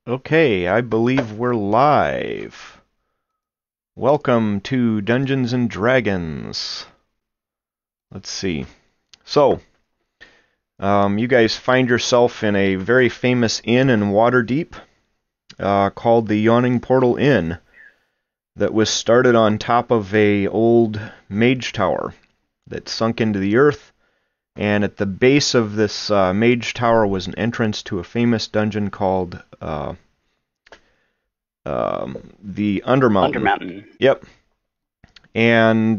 Okay, I believe we're live. Welcome to Dungeons and Dragons. Let's see. So, you guys find yourself in a very famous inn in Waterdeep called the Yawning Portal Inn that was started on top of a old mage tower that sunk into the earth. And at the base of this mage tower was an entrance to a famous dungeon called the Undermountain. Undermountain. Yep. And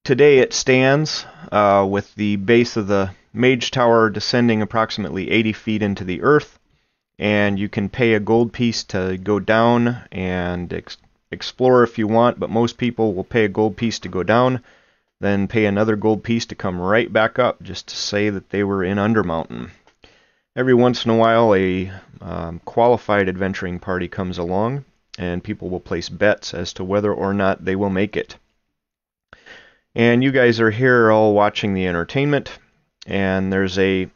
today it stands with the base of the mage tower descending approximately 80 feet into the earth. And you can pay a gold piece to go down and explore if you want, but most people will pay a gold piece to go down, then pay another gold piece to come right back up just to say that they were in Undermountain. Every once in a while, a qualified adventuring party comes along, and people will place bets as to whether or not they will make it. And you guys are here all watching the entertainment, and there's a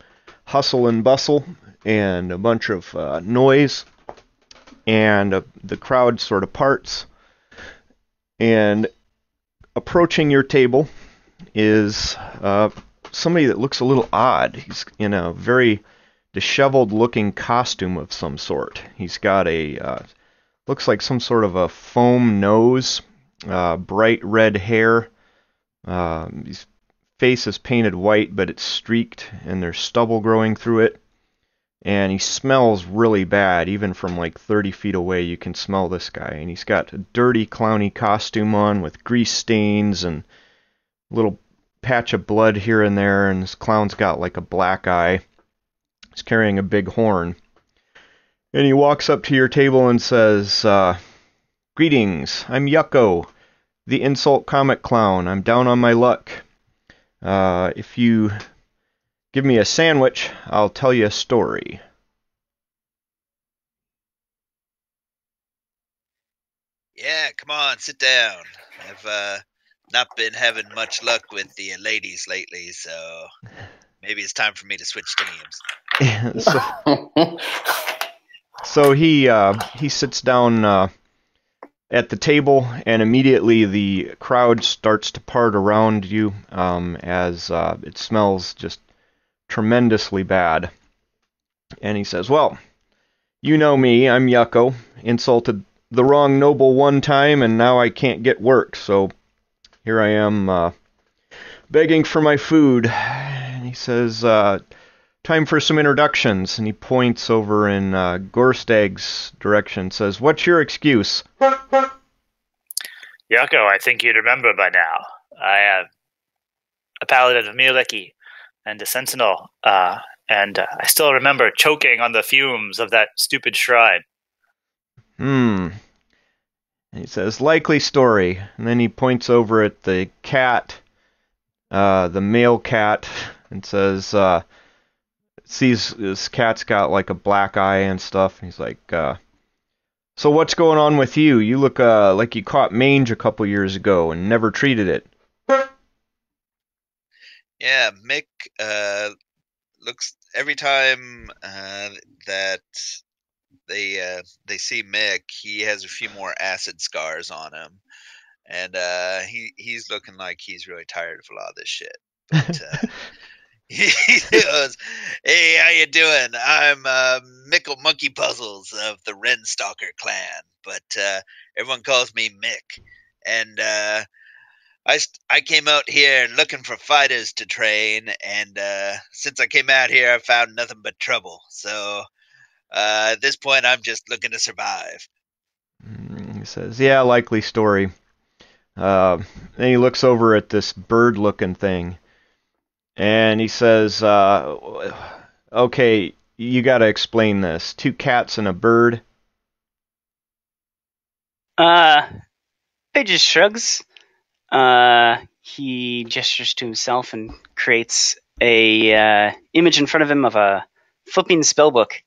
hustle and bustle and a bunch of noise, and the crowd sort of parts. And approaching your table is somebody that looks a little odd. He's in a very disheveled-looking costume of some sort. He's got a looks like some sort of a foam nose, bright red hair. His face is painted white, but it's streaked, and there's stubble growing through it. And he smells really bad. Even from like 30 feet away, you can smell this guy. And he's got a dirty, clowny costume on with grease stains and a little patch of blood here and there. And this clown's got like a black eye. He's carrying a big horn. And he walks up to your table and says, "Greetings, I'm Yucko, the insult comic clown. I'm down on my luck. If you give me a sandwich, I'll tell you a story." Yeah, come on, sit down. I've not been having much luck with the ladies lately, so maybe it's time for me to switch teams. So he sits down at the table, and immediately the crowd starts to part around you as it smells just tremendously bad. And he says, "Well, you know me, I'm Yucko. Insulted the wrong noble one time, and now I can't get work, so here I am begging for my food." And he says, "Time for some introductions." And he points over in Gorstag's direction, says, "What's your excuse?" Yako, I think you'd remember by now. I am a paladin of Mirleki and a sentinel, and I still remember choking on the fumes of that stupid shrine. And he says, "Likely story." And then he points over at the cat, the male cat, and says, sees this cat's got like a black eye and stuff. And he's like, "So what's going on with you? You look like you caught mange a couple years ago and never treated it." Yeah, Mick looks every time that they see Mick, he has a few more acid scars on him, and he's looking like he's really tired of a lot of this shit. But he goes, "Hey, how you doing? I'm Mickle Monkey Puzzles of the Wrenstalker clan, but everyone calls me Mick, and I came out here looking for fighters to train, and since I came out here, I found nothing but trouble. So at this point, I'm just looking to survive." He says, "Yeah, likely story." Then he looks over at this bird-looking thing, and he says, "Okay, you gotta explain this. Two cats and a bird?" He just shrugs. He gestures to himself and creates a image in front of him of a flipping spellbook,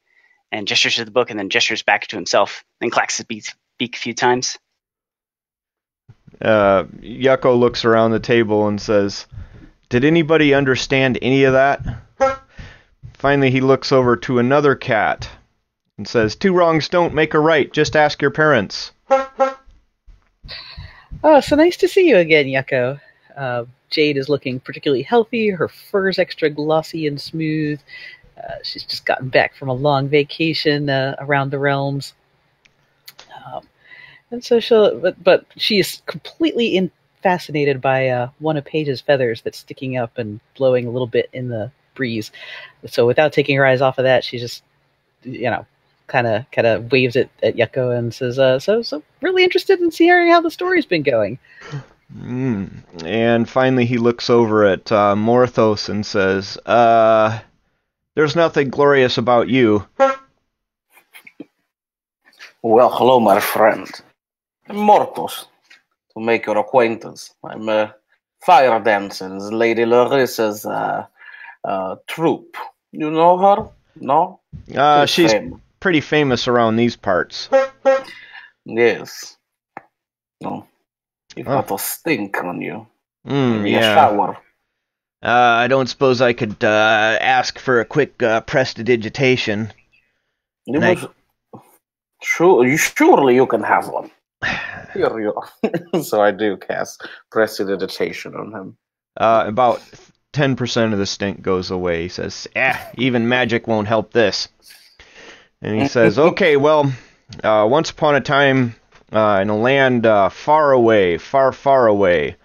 and gestures to the book, and then gestures back to himself, and clacks his beak a few times. Yucko looks around the table and says, "Did anybody understand any of that?" finally he looks over to another cat and says, "Two wrongs don't make a right. Just ask your parents." Oh, so nice to see you again, Yucko. Jade is looking particularly healthy. Her fur's extra glossy and smooth. She's just gotten back from a long vacation around the realms. And so but she is completely fascinated by one of Paige's feathers that's sticking up and blowing a little bit in the breeze. So without taking her eyes off of that, she just, kind of waves it at Yucko and says, so really interested in hearing how the story's been going. And finally he looks over at Morthos and says, "There's nothing glorious about you." Well, hello, my friend. I'm Mortos, to make your acquaintance. I'm Fire Dancer's Lady Larissa's troupe. You know her? No? She's famous. pretty famous around these parts. Yes. No. You've got a stink on you. Maybe a Yeah. shower. I don't suppose I could ask for a quick prestidigitation. You must... Surely you can have one. Here you are. So I do cast prestidigitation on him. About 10% of the stink goes away. He says, even magic won't help this. And he says, "Okay, well, once upon a time, in a land far away, far, far away.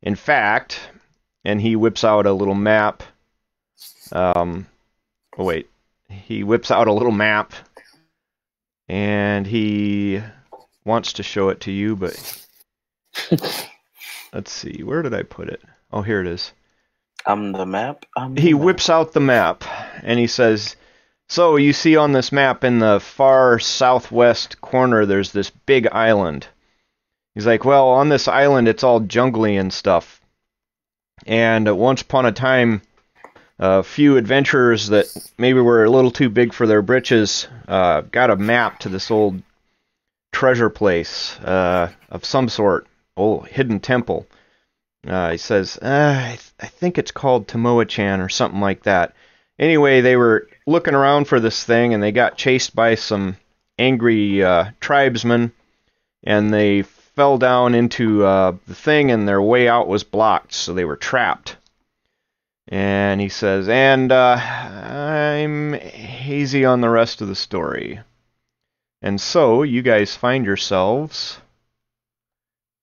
In fact," and he whips out a little map. He whips out a little map, and he wants to show it to you, but let's see, where did I put it? Oh, here it is. The map? He whips out the map, and he says, "So, you see on this map in the far southwest corner, there's this big island." He's like, "Well, on this island, it's all jungly and stuff. And once upon a time, a few adventurers that maybe were a little too big for their britches got a map to this old treasure place of some sort, old hidden temple." He says, I think it's called Tamoachan or something like that. Anyway, they were looking around for this thing, and they got chased by some angry tribesmen, and they fell down into the thing, and their way out was blocked, so they were trapped. And he says, and I'm hazy on the rest of the story. And so you guys find yourselves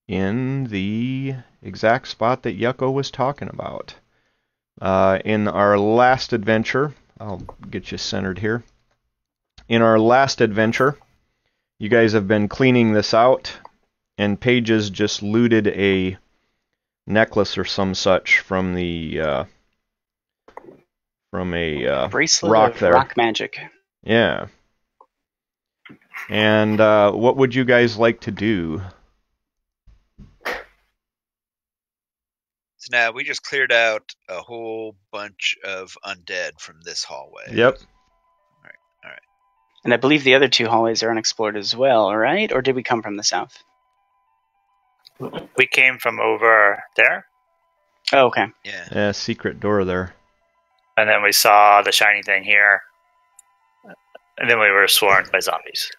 in the exact spot that Yucko was talking about. In our last adventure, I'll get you centered here. In our last adventure, you guys have been cleaning this out, and Paige's just looted a necklace or some such from the Bracelet rock of there. rock magic. Yeah. And what would you guys like to do? So now we just cleared out a whole bunch of undead from this hallway. Yep. All right. And I believe the other two hallways are unexplored as well, right? Or did we come from the south? We came from over there, Oh, okay. Yeah. Secret door there. and then we saw the shiny thing here, and then we were swarmed by zombies.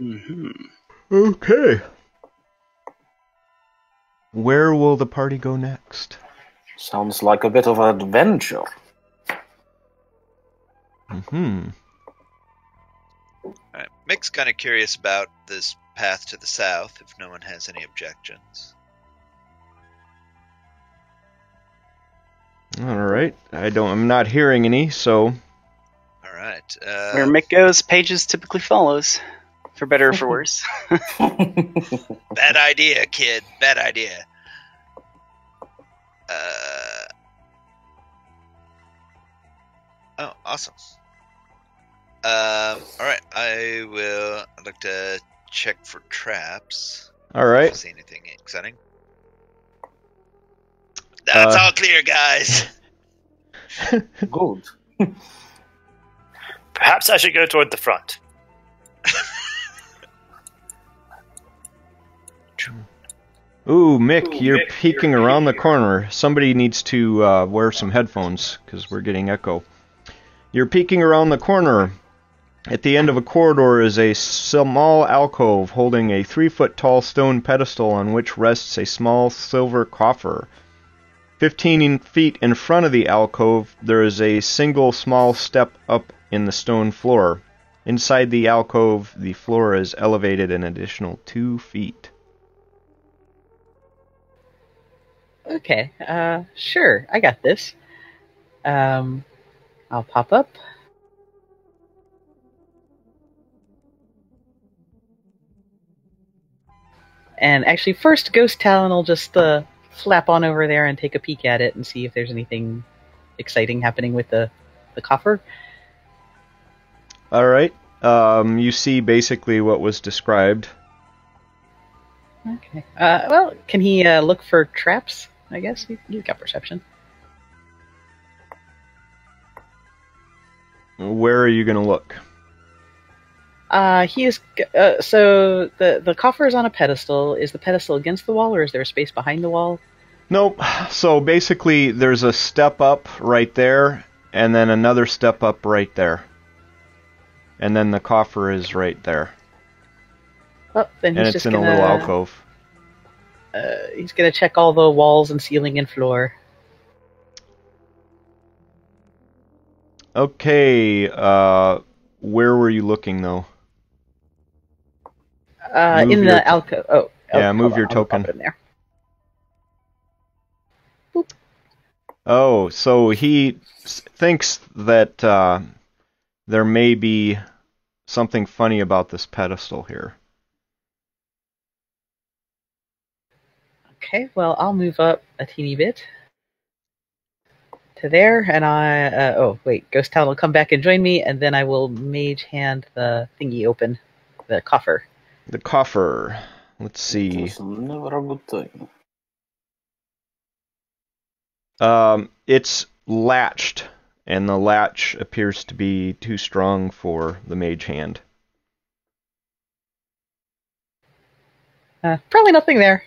Mm-hmm. Okay. Where will the party go next? Sounds like a bit of an adventure. Mm-hmm. All right. Mick's kind of curious about this path to the south, if no one has any objections. All right. I'm not hearing any, so. All right. Where Mick goes, Pages typically follows, for better or for worse. Bad idea, kid. Bad idea. Oh, awesome. All right. I will look to check for traps. All right. See anything exciting? That's all clear, guys. Good. Perhaps I should go toward the front. Ooh, Mick, you're peeking around the corner. Somebody needs to wear some headphones because we're getting echo. You're peeking around the corner. At the end of a corridor is a small alcove holding a 3-foot-tall stone pedestal on which rests a small silver coffer. 15 feet in front of the alcove, there is a single small step up in the stone floor. Inside the alcove, the floor is elevated an additional 2 feet. Okay, sure, I got this. I'll pop up. And actually, first, Ghost Talon will just flap on over there and take a peek at it and see if there's anything exciting happening with the coffer. All right. You see basically what was described. Okay. Well, can he look for traps? I guess he's got perception. Where are you going to look? He is. So the coffer is on a pedestal. Is the pedestal against the wall, or is there a space behind the wall? Nope. So basically, there's a step up right there, and then another step up right there. And then the coffer is right there. Well, then and he's it's just in gonna, a little alcove. He's gonna check all the walls and ceiling and floor. Okay. Where were you looking, though? In the alcove. Oh. Yeah, move hold your on, I'll token. pop it in there. Oh, so he thinks that there may be something funny about this pedestal here. Okay, well, I'll move up a teeny bit to there, and oh, wait, Ghost Talon will come back and join me, and then I will mage hand the thingy open, the coffer. The coffer. Let's see. It's never a good thing. It's latched, and the latch appears to be too strong for the mage hand. Probably nothing there.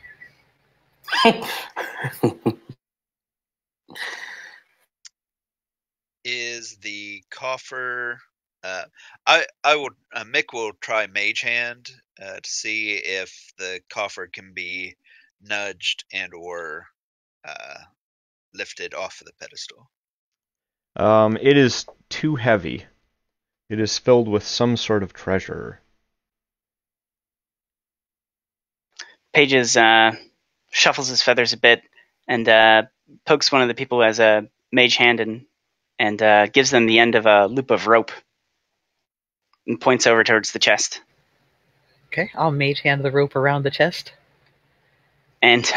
Is the coffer? Mick will try Mage Hand to see if the coffer can be nudged and or lifted off of the pedestal. It is too heavy. It is filled with some sort of treasure. Pages shuffles his feathers a bit and pokes one of the people who has a mage hand and gives them the end of a loop of rope and points over towards the chest. Okay, I'll mage hand the rope around the chest. And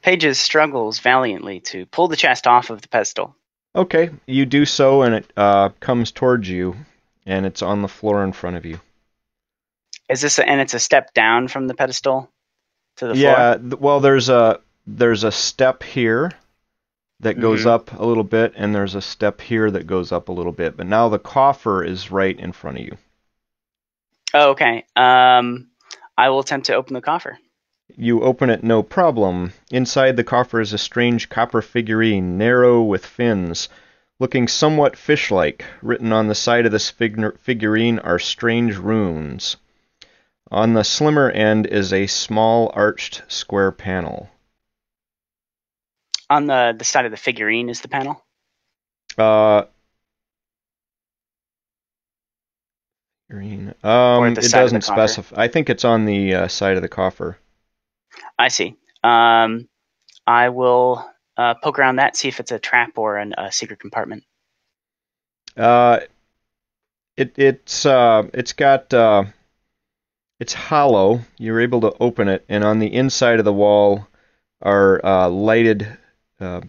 Pages struggles valiantly to pull the chest off of the pedestal. Okay, you do so, and it comes towards you, and it's on the floor in front of you. Is this and it's a step down from the pedestal to the floor? Yeah, well, there's a step here that goes up a little bit, and there's a step here that goes up a little bit, but now the coffer is right in front of you. Oh, okay. I will attempt to open the coffer. You open it, no problem. Inside the coffer is a strange copper figurine, narrow with fins, looking somewhat fish-like. Written on the side of this figurine are strange runes. On the slimmer end is a small arched square panel. On the side of the figurine is the panel? Figurine. Or the it side of the doesn't coffer? specify. I think it's on the side of the coffer. I see. I will poke around that, see if it's a trap or a secret compartment. It's hollow. You're able to open it, and on the inside of the wall are lighted,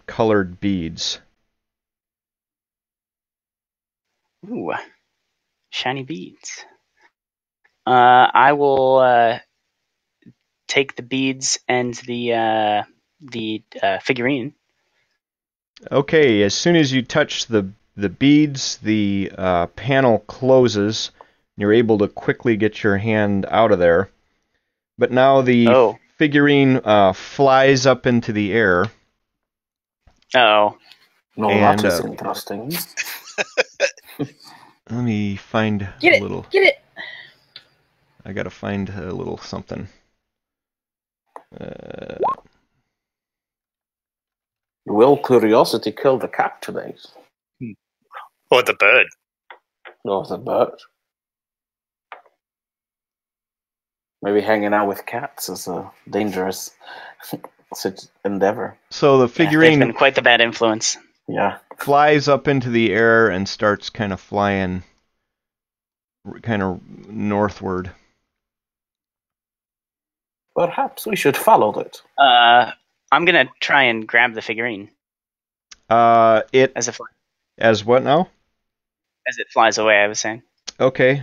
colored beads. Ooh, shiny beads. I will take the beads and the figurine. Okay, as soon as you touch the beads, the panel closes. You're able to quickly get your hand out of there. But now the figurine flies up into the air. Oh. No, and, that is interesting. Let me find Get a it! little. Get it! I gotta find a little something. Will curiosity kill the cat today? Or the bird. Or the bird? Maybe hanging out with cats is a dangerous endeavor. So the They've figurine been quite the bad influence. Yeah. flies up into the air and starts kind of flying kind of northward. Perhaps we should follow it. I'm gonna try and grab the figurine It as as what now? it flies away. I was saying. Okay.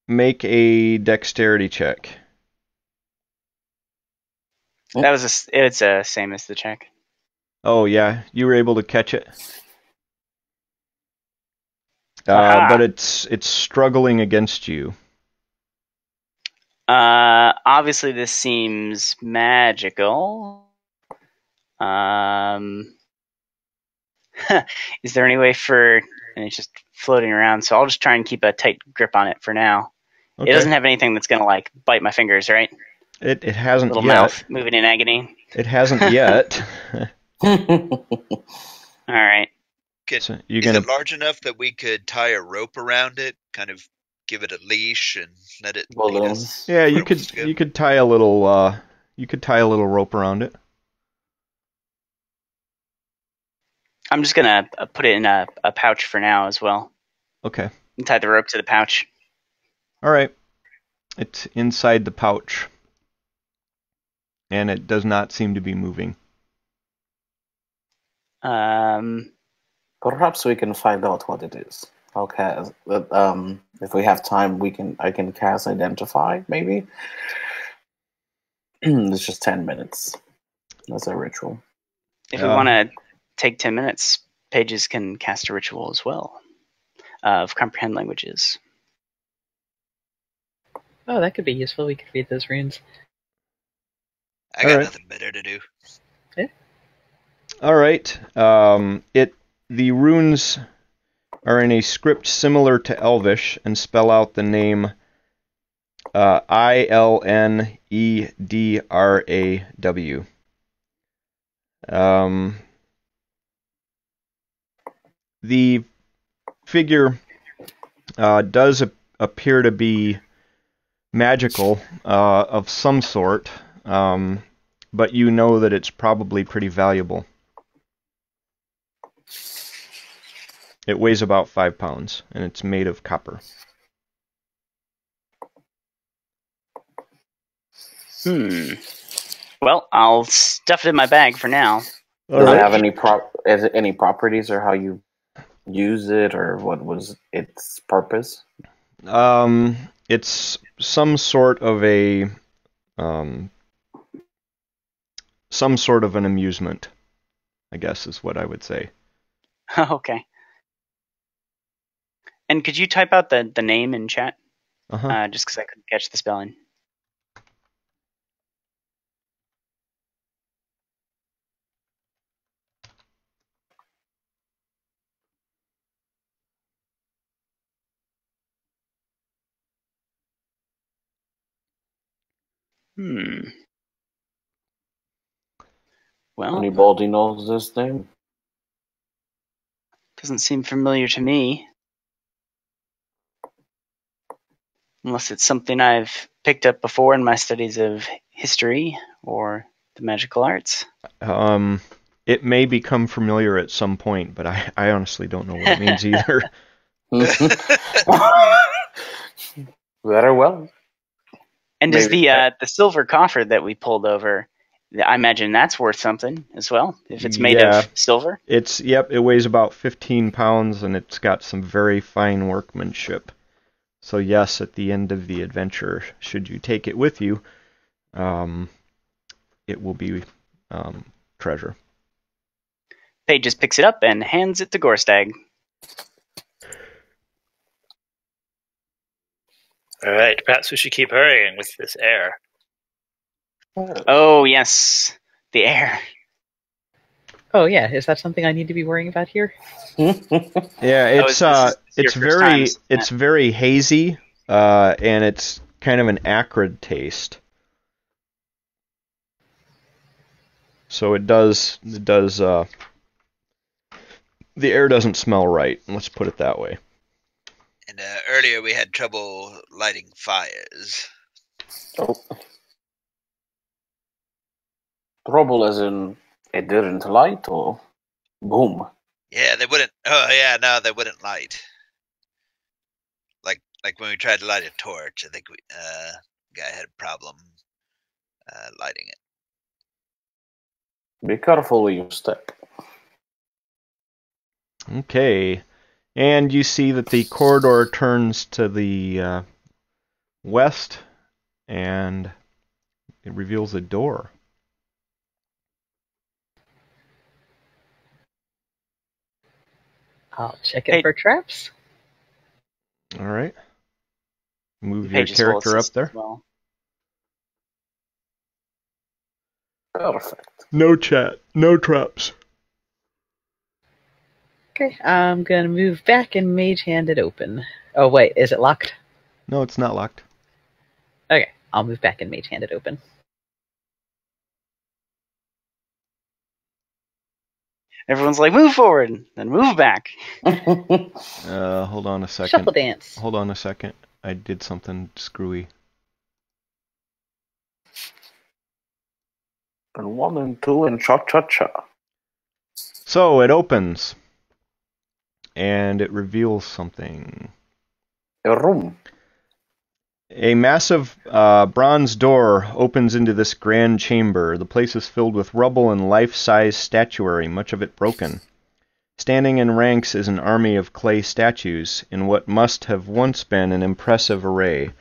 Make a dexterity check. It's a same as the check. Oh yeah, you were able to catch it. Aha. But it's struggling against you. Obviously this seems magical. Is there any way and it's just floating around, so I'll just try and keep a tight grip on it for now. Okay. It doesn't have anything that's gonna like bite my fingers, right? It hasn't Little yet. mouth moving in agony. It hasn't yet. All right. So Is it large enough that we could tie a rope around it, kind of give it a leash and let it lead Balloon. us? Yeah, you where could we're supposed to go? you could tie a little rope around it. I'm just gonna put it in a pouch for now as well. Okay. And tie the rope to the pouch. All right. It's inside the pouch. And it does not seem to be moving. Perhaps we can find out what it is. Okay. If we have time, I can cast identify. Maybe. It's just 10 minutes. That's a ritual. If we want to take 10 minutes, Pages can cast a ritual as well of comprehend languages. Oh, that could be useful. We could read those runes. I got Alright. nothing better to do. All right. The runes are in a script similar to Elvish and spell out the name Ilnedraw. The figure does appear to be magical of some sort, but you know that it's probably pretty valuable. It weighs about 5 pounds, and it's made of copper. Well, I'll stuff it in my bag for now. Does it have any any properties or how you use it or what was its purpose? It's some sort of an amusement, I guess is what I would say. Okay. And could you type out the name in chat? Just because I couldn't catch the spelling. Well, Anybody knows this name? doesn't seem familiar to me. Unless it's something I've picked up before in my studies of history or the magical arts. It may become familiar at some point, but I honestly don't know what it means either. Very well. And does the silver coffer that we pulled over, I imagine that's worth something as well, if it's made of silver? It weighs about 15 pounds, and it's got some very fine workmanship. So yes, at the end of the adventure, should you take it with you, it will be treasure. Paige just picks it up and hands it to Gorstag. All right, perhaps we should keep hurrying with this air. Oh, yes, the air. Oh yeah, is that something I need to be worrying about here? Yeah, this is your it's first time, it's very hazy, and it's kind of an acrid taste. So the air doesn't smell right. Let's put it that way. And earlier we had trouble lighting fires. Oh. Trouble as in it didn't light or boom? Yeah, they wouldn't. Oh yeah, no, they wouldn't light. Like when we tried to light a torch, I think guy had a problem lighting it. Be careful where you step. Okay. And you see that the corridor turns to the west, and it reveals a door. I'll check it Hey. for traps. All right. Move your Pages will character up assist there. as well. Perfect. No chat. No traps. Okay, I'm gonna move back and mage hand it open. Oh wait, is it locked? No, it's not locked. Okay, I'll move back and mage hand it open. Everyone's like, move forward, then move back. Hold on a second. Shuffle dance. Hold on a second. I did something screwy. And 1 and 2 and cha-cha-cha. So it opens, and it reveals something. A room. A massive bronze door opens into this grand chamber. The place is filled with rubble and life-size statuary, much of it broken. Standing in ranks is an army of clay statues, in what must have once been an impressive array.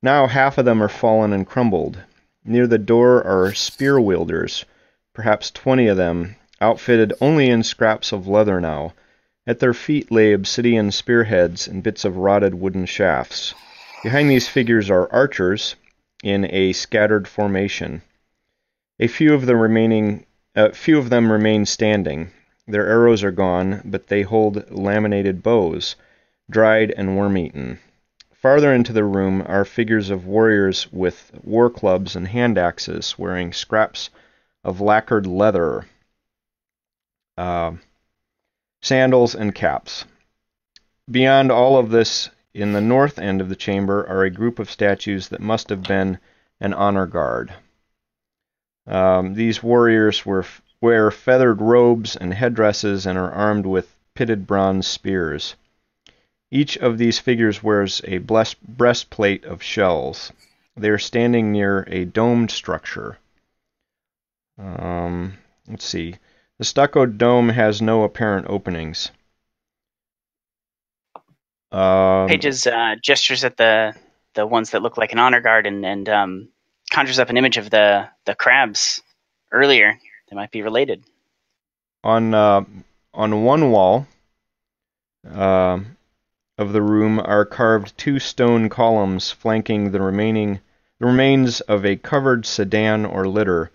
Now half of them are fallen and crumbled. Near the door are spear wielders, perhaps 20 of them, outfitted only in scraps of leather now. At their feet lay obsidian spearheads and bits of rotted wooden shafts. Behind these figures are archers in a scattered formation. A few of them remain standing. Their arrows are gone, but they hold laminated bows, dried and worm-eaten. Farther into the room are figures of warriors with war clubs and hand axes, wearing scraps of lacquered leather, sandals, and caps. Beyond all of this, in the north end of the chamber, are a group of statues that must have been an honor guard. These warriors wear feathered robes and headdresses and are armed with pitted bronze spears. Each of these figures wears a breastplate of shells. They are standing near a domed structure. Let's see. The stuccoed dome has no apparent openings. Pages gestures at the ones that look like an honor guard and conjures up an image of the crabs earlier. They might be related. On one wall of the room are carved 2 stone columns flanking the remains of a covered sedan or litter,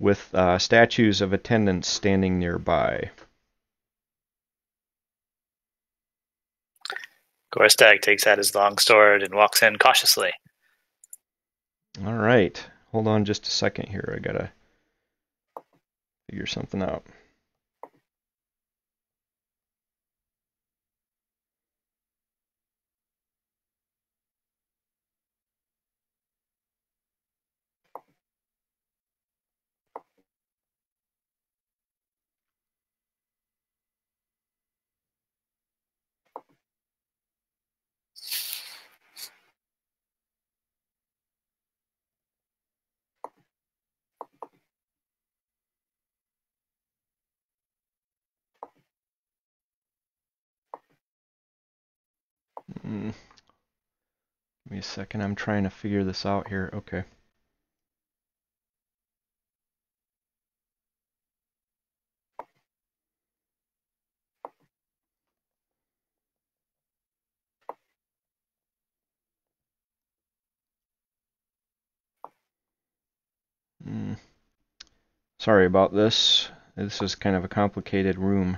with statues of attendants standing nearby. Gorstag takes out his long sword and walks in cautiously. All right. Hold on just a second here. I gotta figure something out. Give me a second. I'm trying to figure this out here. Okay. Sorry about this. This is kind of a complicated room.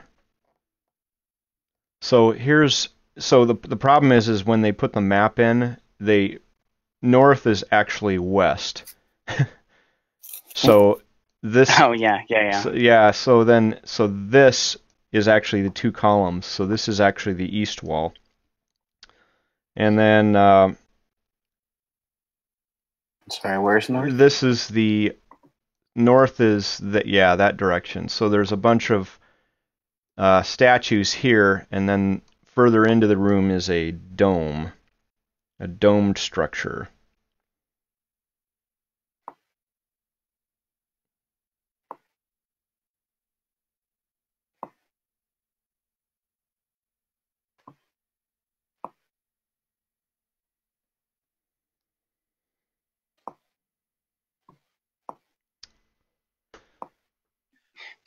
So the problem is when they put the map in, north is actually west. So this. Oh yeah. So this is actually the two columns. So this is actually the east wall. And then Sorry, where's north? this is the north is that direction. So there's a bunch of statues here, and then further into the room is a domed structure.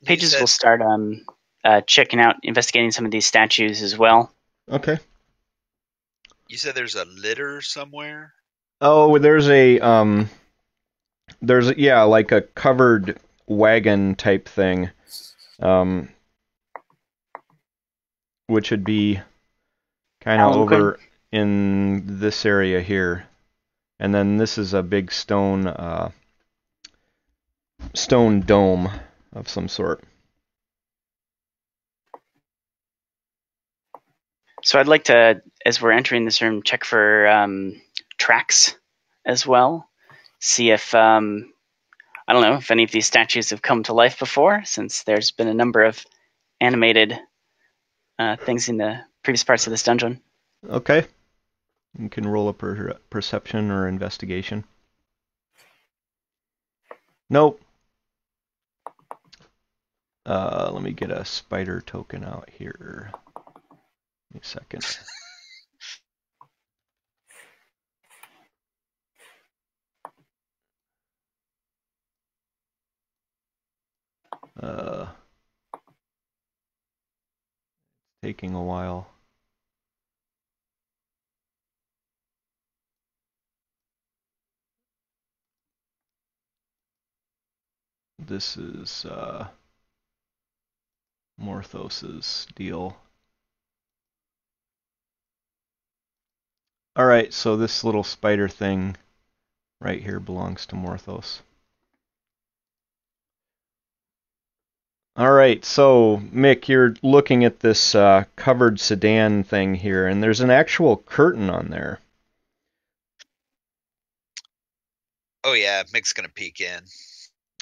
Pages will start checking out, investigating some of these statues as well. Okay. You said there's a litter somewhere? Oh, there's like a covered wagon type thing, which would be kind of over in this area here, and then this is a big stone dome of some sort. So I'd like to, as we're entering this room, check for tracks as well. See if, I don't know, if any of these statues have come to life before, since there's been a number of animated things in the previous parts of this dungeon. Okay. You can roll a perception or investigation. Nope. Let me get a spider token out here. Give me a second. Taking a while. This is Morthos's deal. Alright, so this little spider thing right here belongs to Morthos. Alright, so Mick, you're looking at this covered sedan thing here, and there's an actual curtain on there. Oh yeah, Mick's gonna peek in.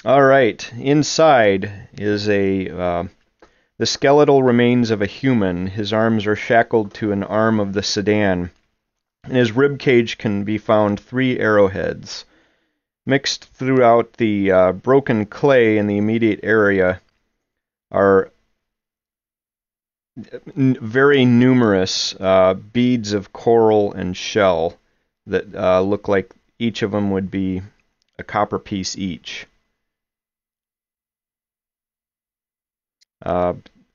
Alright, inside is the skeletal remains of a human. His arms are shackled to an arm of the sedan. In his ribcage can be found 3 arrowheads. Mixed throughout the broken clay in the immediate area are very numerous beads of coral and shell that look like each of them would be a copper piece each.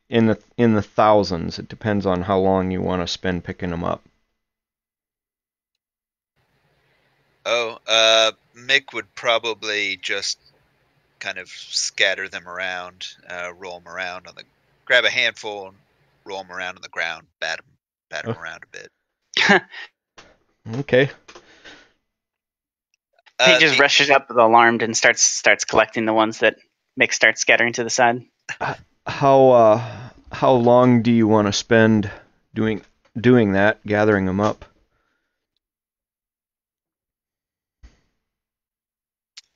In the thousands. It depends on how long you want to spend picking them up. Oh, Mick would probably just kind of scatter them around, roll them around grab a handful and roll them around on the ground, bat them around a bit. Okay. Pages rushes up alarmed and starts collecting the ones that Mick starts scattering to the side. How long do you want to spend doing that, gathering them up?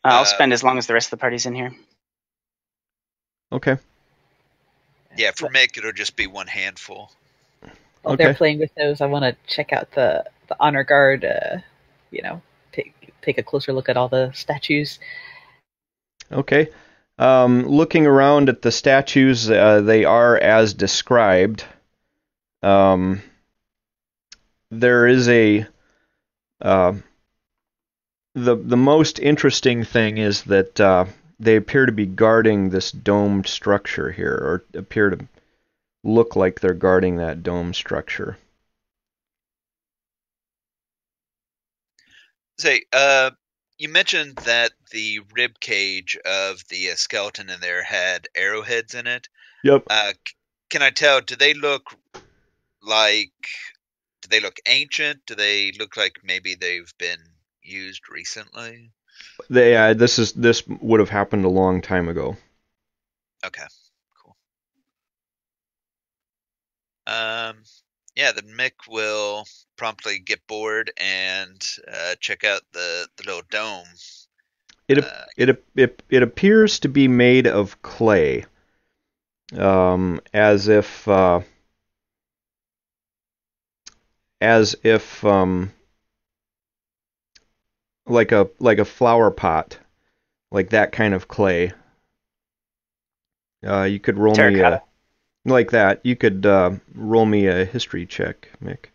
I'll spend as long as the rest of the party's in here. Okay. Yeah, for Mick, it'll just be one handful. While they're playing with those, I want to check out the honor guard. Take a closer look at all the statues. Okay. Looking around at the statues, they are as described. There is the most interesting thing is that they appear to be guarding this domed structure here, or appear to look like they're guarding that domed structure. Say, you mentioned that the rib cage of the skeleton in there had arrowheads in it. Yep. Can I tell? Do they look ancient? Do they look like maybe they've been used recently? This would have happened a long time ago. Okay, cool. Yeah, the Mick will promptly get bored and check out the little dome. It appears to be made of clay, as if like a flower pot, like that kind of clay. You could roll Terracotta. me like that. You could roll me a history check, Mick.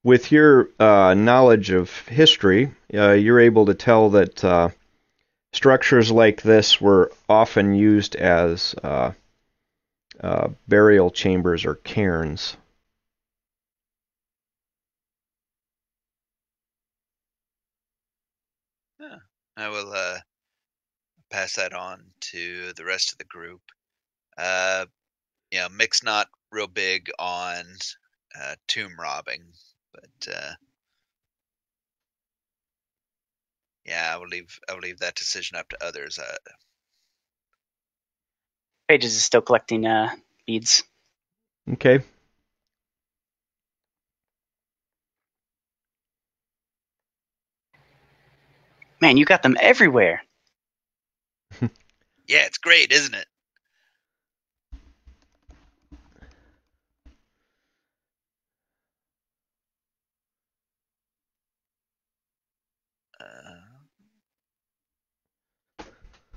With your knowledge of history, you're able to tell that structures like this were often used as burial chambers or cairns. I will pass that on to the rest of the group. Mick's not real big on tomb robbing, but I will leave that decision up to others. Pages is still collecting beads. Okay. Man, you got them everywhere. Yeah, it's great, isn't it?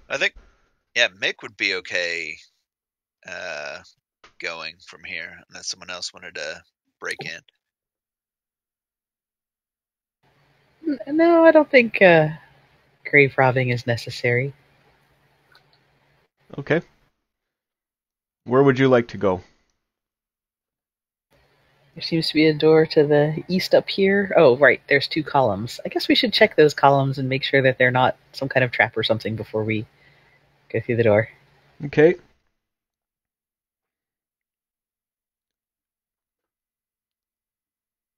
I think, Mick would be okay going from here, unless someone else wanted to break in. No, I don't think grave robbing is necessary. Okay. Where would you like to go? There seems to be a door to the east up here. Oh, right, there's 2 columns. I guess we should check those columns and make sure that they're not some kind of trap or something before we go through the door. Okay.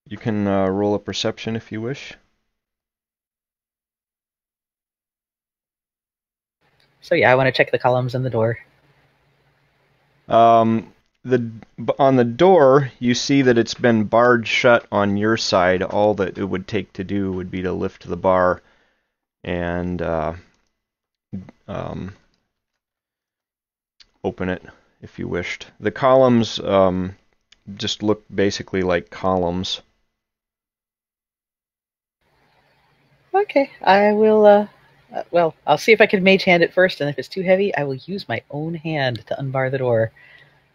You can roll a perception if you wish. So yeah, I want to check the columns and the door. On the door, you see that it's been barred shut on your side. All that it would take to do would be to lift the bar and open it if you wished. The columns just look basically like columns. Okay, I will, well, I'll see if I can mage hand it first, and if it's too heavy, I will use my own hand to unbar the door.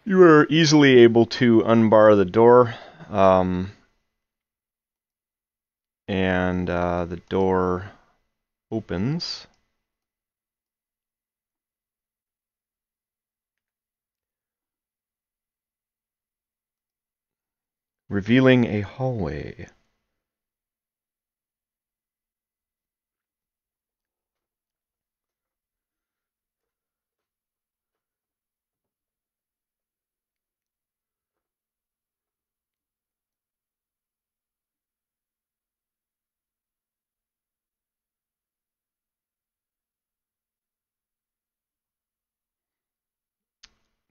You are easily able to unbar the door, and the door opens. Revealing a hallway.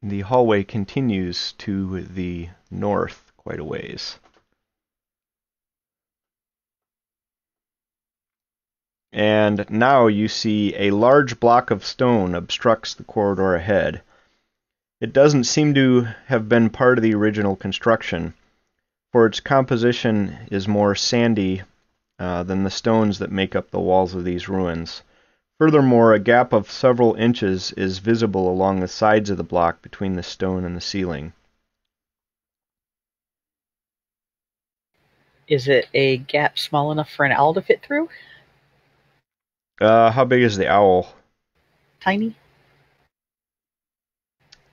The hallway continues to the north quite a ways. And now you see a large block of stone obstructs the corridor ahead. It doesn't seem to have been part of the original construction, for its composition is more sandy than the stones that make up the walls of these ruins. Furthermore, a gap of several inches is visible along the sides of the block between the stone and the ceiling. Is it a gap small enough for an owl to fit through? How big is the owl? Tiny?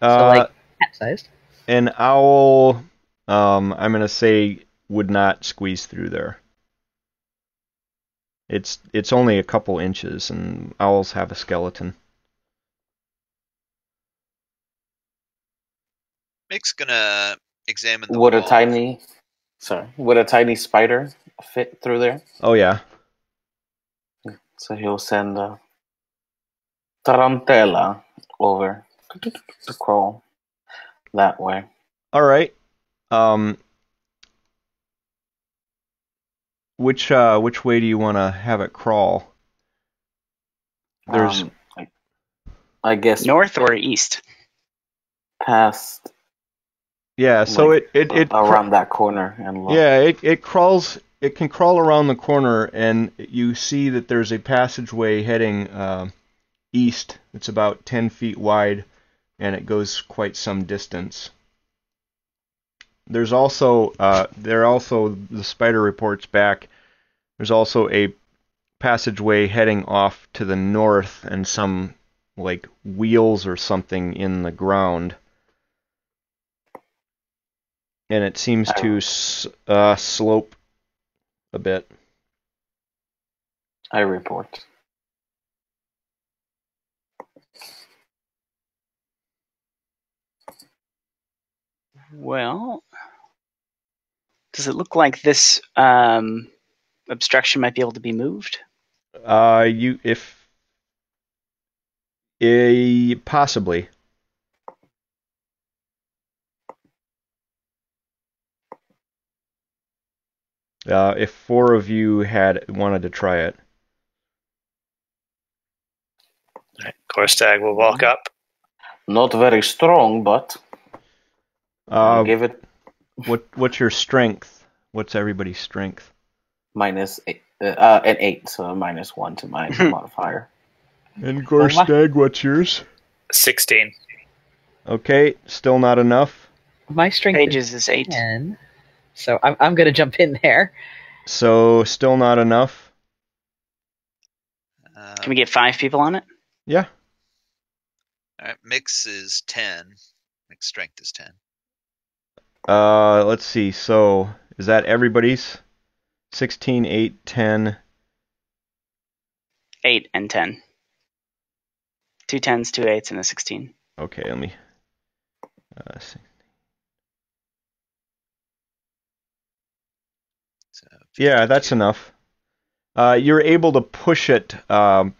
So, Uh, like, cat-sized? An owl, I'm going to say, would not squeeze through there. It's only a couple inches, and owls have a skeleton. Mick's gonna examine the Would a wall. tiny spider fit through there? Oh yeah. So he'll send Tarantella over to crawl that way. All right. Which way do you want to have it crawl? There's I guess North or east? past yeah. So like, it around that corner and look. yeah, it crawls. It can crawl around the corner, and you see that there's a passageway heading east. It's about 10 feet wide, and it goes quite some distance. There's also the spider reports back. There's also a passageway heading off to the north, and some like wheels or something in the ground. And it seems to slope a bit. I report. Well, does it look like this obstruction might be able to be moved? Possibly. If 4 of you had wanted to try it. Right. Korstag will walk up. Not very strong, but I'll give it What's your strength? What's everybody's strength? -8, an 8, so -1 to my modifier. And Gorstag, what's yours? 16. Okay, still not enough. My strength Pages is 8. 10, so I'm going to jump in there. So still not enough. Can we get 5 people on it? Yeah. All right, Mick's is 10. Mick's strength is 10. Let's see. So is that everybody's? 16, 8, 10. 8 and 10. 2 10s, 2 8s, and a 16. Okay, let me. See. So Yeah, that's enough. You're able to push it to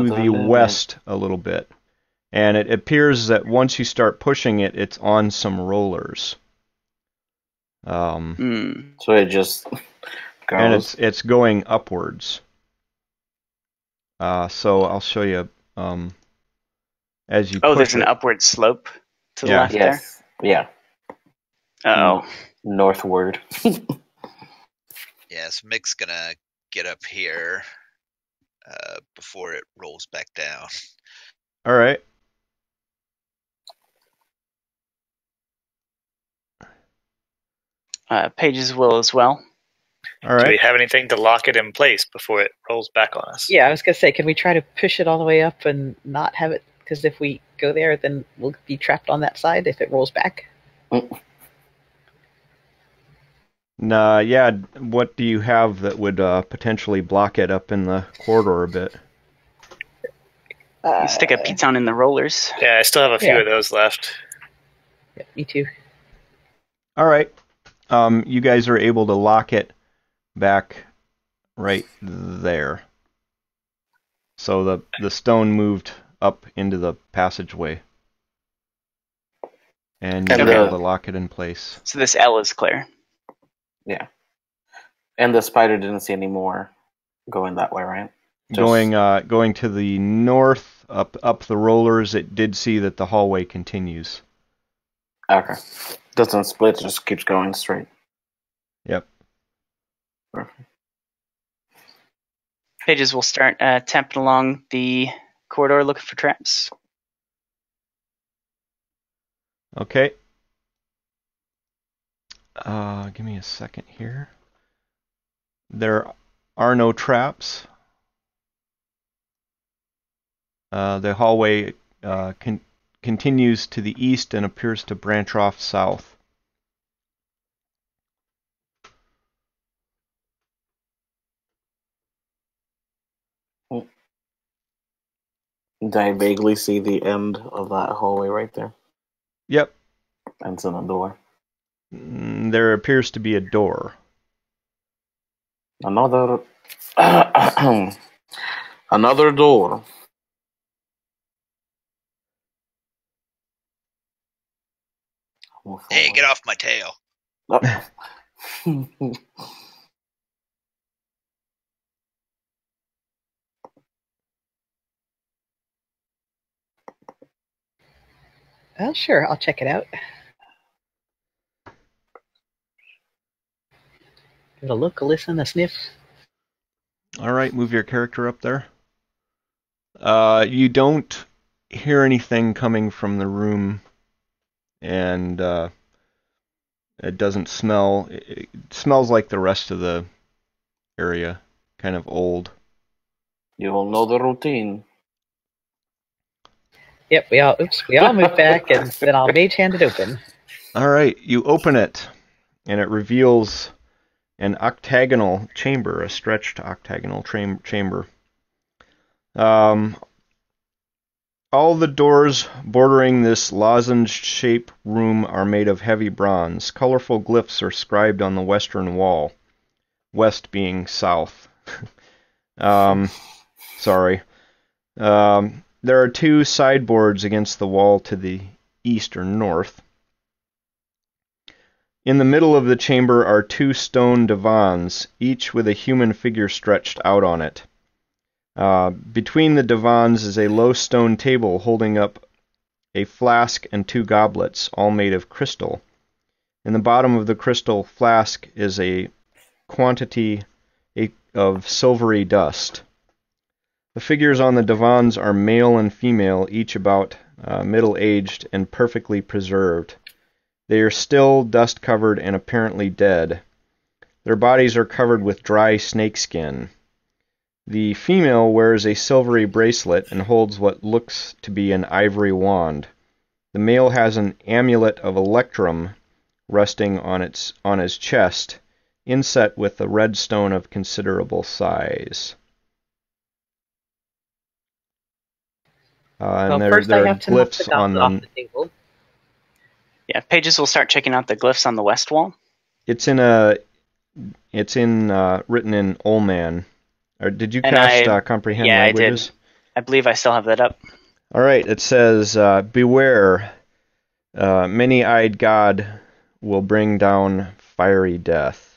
the west a little bit. And it appears that once you start pushing it, it's on some rollers. So it just goes. And it's going upwards. So I'll show you as you push there's an it. upward slope to the Yeah. left there? Yes. Yeah. Uh-oh. Northward. Yeah, so Mick's gonna get up here before it rolls back down. All right. Pages will as well. All Do we right. have anything to lock it in place before it rolls back on us? Yeah, I was going to say, can we try to push it all the way up and not have it? Because if we go there, then we'll be trapped on that side if it rolls back. Nah, yeah. What do you have that would potentially block it up in the corridor a bit? You stick a piton in the rollers. Yeah, I still have a few Yeah. of those left. Yeah, me too. All right. You guys are able to lock it back right there. So the stone moved up into the passageway. And you're And able to lock it in place. So this L is clear. Yeah. And the spider didn't see any more going that way, right? Going to the north, up the rollers, it did see that the hallway continues. Okay. Doesn't split, just keeps going straight. Yep. Perfect. Pages will start tapping along the corridor looking for traps. Okay. Give me a second here. There are no traps. The hallway continues to the east and appears to branch off south. I vaguely see the end of that hallway right there. Yep. And it's in a door. There appears to be a door. Another another door. Hey, get off my tail. Sure, I'll check it out. Give it a look, a listen, a sniff. All right, move your character up there. You don't hear anything coming from the room, and it doesn't smell. It smells like the rest of the area, kind of old. You'll know the routine. Yep, we all move back, and then I'll mage hand it open. All right, you open it, and it reveals an octagonal chamber, a stretched octagonal chamber. All the doors bordering this lozenge-shaped room are made of heavy bronze. Colorful glyphs are scribed on the western wall, west being south. Sorry. There are two sideboards against the wall to the east or north. In the middle of the chamber are two stone divans, each with a human figure stretched out on it. Between the divans is a low stone table holding up a flask and two goblets, all made of crystal. In the bottom of the crystal flask is a quantity of silvery dust. The figures on the divans are male and female, each about middle-aged and perfectly preserved. They are still dust-covered and apparently dead. Their bodies are covered with dry snakeskin. The female wears a silvery bracelet and holds what looks to be an ivory wand. The male has an amulet of electrum resting on his chest, inset with a red stone of considerable size. And there first are I have to knock glyphs the on off them. the table. Yeah, Pages will start checking out the glyphs on the west wall. It's written in Olman. Or did you And cast comprehend languages? I believe I still have that up. All right. It says, "Beware, many-eyed God will bring down fiery death."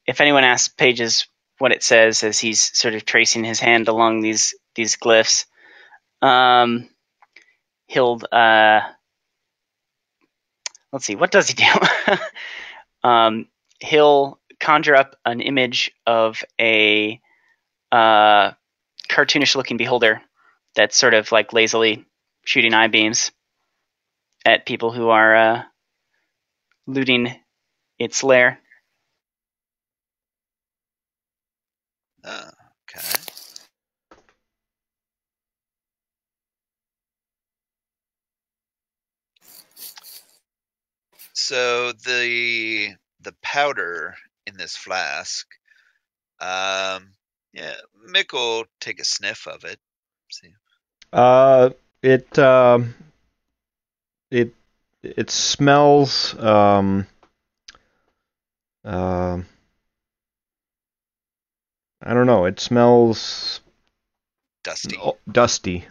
If anyone asks Pages what it says as he's sort of tracing his hand along these glyphs, he'll let's see, what does he do? He'll conjure up an image of a cartoonish looking beholder that's sort of like lazily shooting eye beams at people who are looting its lair. Okay. So the powder in this flask, yeah, Mick will take a sniff of it. See. It smells I don't know. It smells Dusty. Dusty.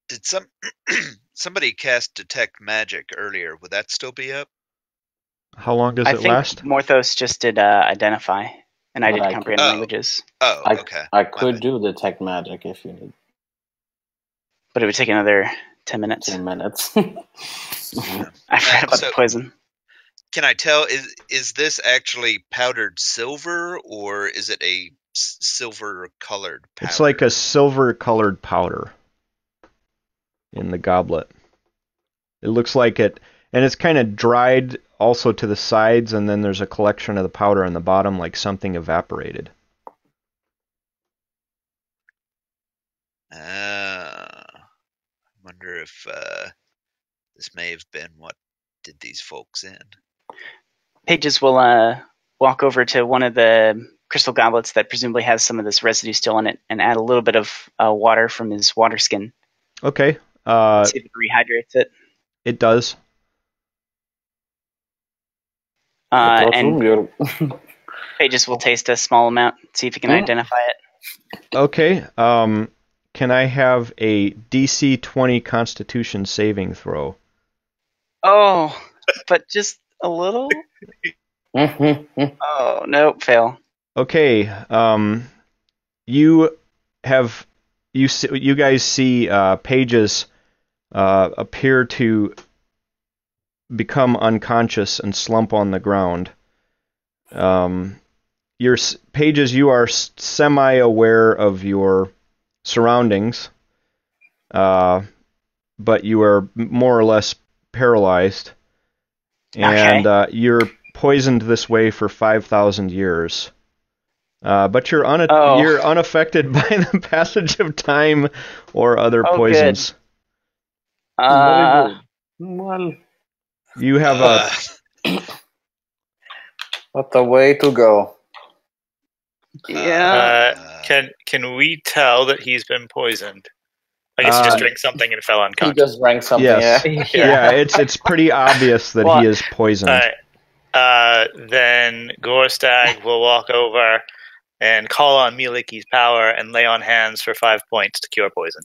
Did somebody cast detect magic earlier? Would that still be up? How long does I it think last? Morthos just did identify, and I But did I comprehend could- languages, Oh, okay. I My could bad. do detect magic if you need but it would take another 10 minutes. 10 minutes. I forgot about so- the poison. Can I tell? Is this actually powdered silver, or is it a silver-colored powder? It's like a silver-colored powder in the goblet. It looks like it, and it's kind of dried also to the sides, and then there's a collection of the powder on the bottom, like something evaporated. I wonder if this may have been what did these folks in. Pages will walk over to one of the crystal goblets that presumably has some of this residue still in it and add a little bit of water from his water skin. Okay. See if it rehydrates it. It does. And Pages will taste a small amount, see if he can identify it. Okay. Can I have a DC 20 Constitution saving throw? Oh, but just a little? Oh, nope, fail. Okay. You guys see Pages appear to become unconscious and slump on the ground. Pages, you are semi-aware of your surroundings, but you are more or less paralyzed, and you're poisoned this way for 5,000 years. But you're unaffected by the passage of time or other poisons. Very good. Well, You have what a way to go. Yeah. Can we tell that he's been poisoned? I guess he just drank something and fell He unconscious. just drank something. Yes. Yeah. It's pretty obvious that he is poisoned. Then Gorstag will walk over and call on Miliki's power and lay on hands for 5 points to cure poison.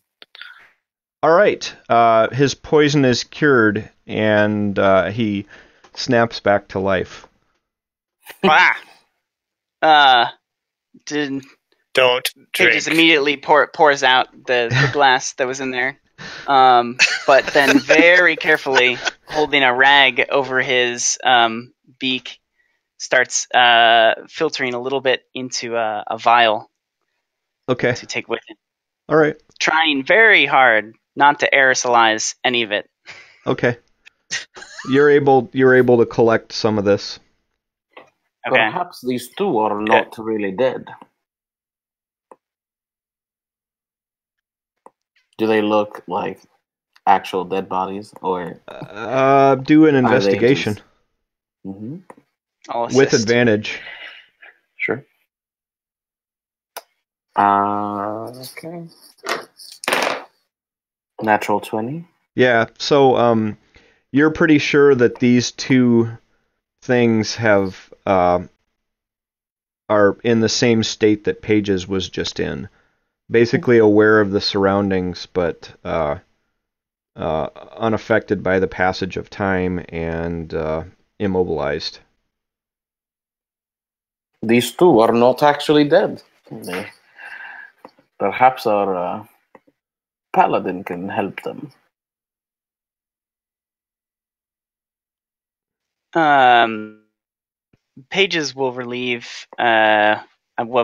All right. His poison is cured, and he snaps back to life. Don't drink. Pages immediately pours out the glass that was in there, but then very carefully, holding a rag over his beak, starts filtering a little bit into a vial. Okay. To take with him. All right. Trying very hard not to aerosolize any of it. Okay. You're able to collect some of this. Okay. Perhaps these two are not really dead. Do they look like actual dead bodies, or do an investigation with advantage? Sure. Okay. Natural 20. Yeah. So you're pretty sure that these two things are in the same state that Pages was just in. Basically aware of the surroundings, but unaffected by the passage of time and immobilized. These two are not actually dead. Perhaps our paladin can help them. Pages will relieve. What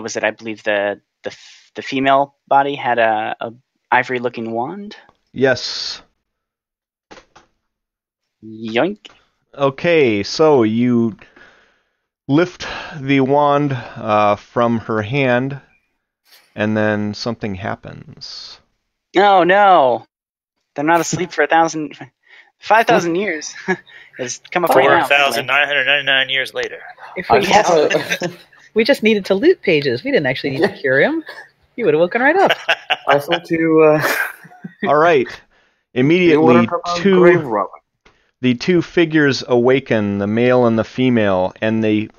was it? I believe the female body had a ivory-looking wand. Yes. Yoink. Okay, so you lift the wand from her hand, and then something happens. Oh no! They're not asleep for 5,000 years. It's come up right now. 4,999 years later. We just needed to loot Pages. We didn't actually need to cure him. He would have woken right up. I thought you... All right. Immediately, the two figures awaken, the male and the female, and they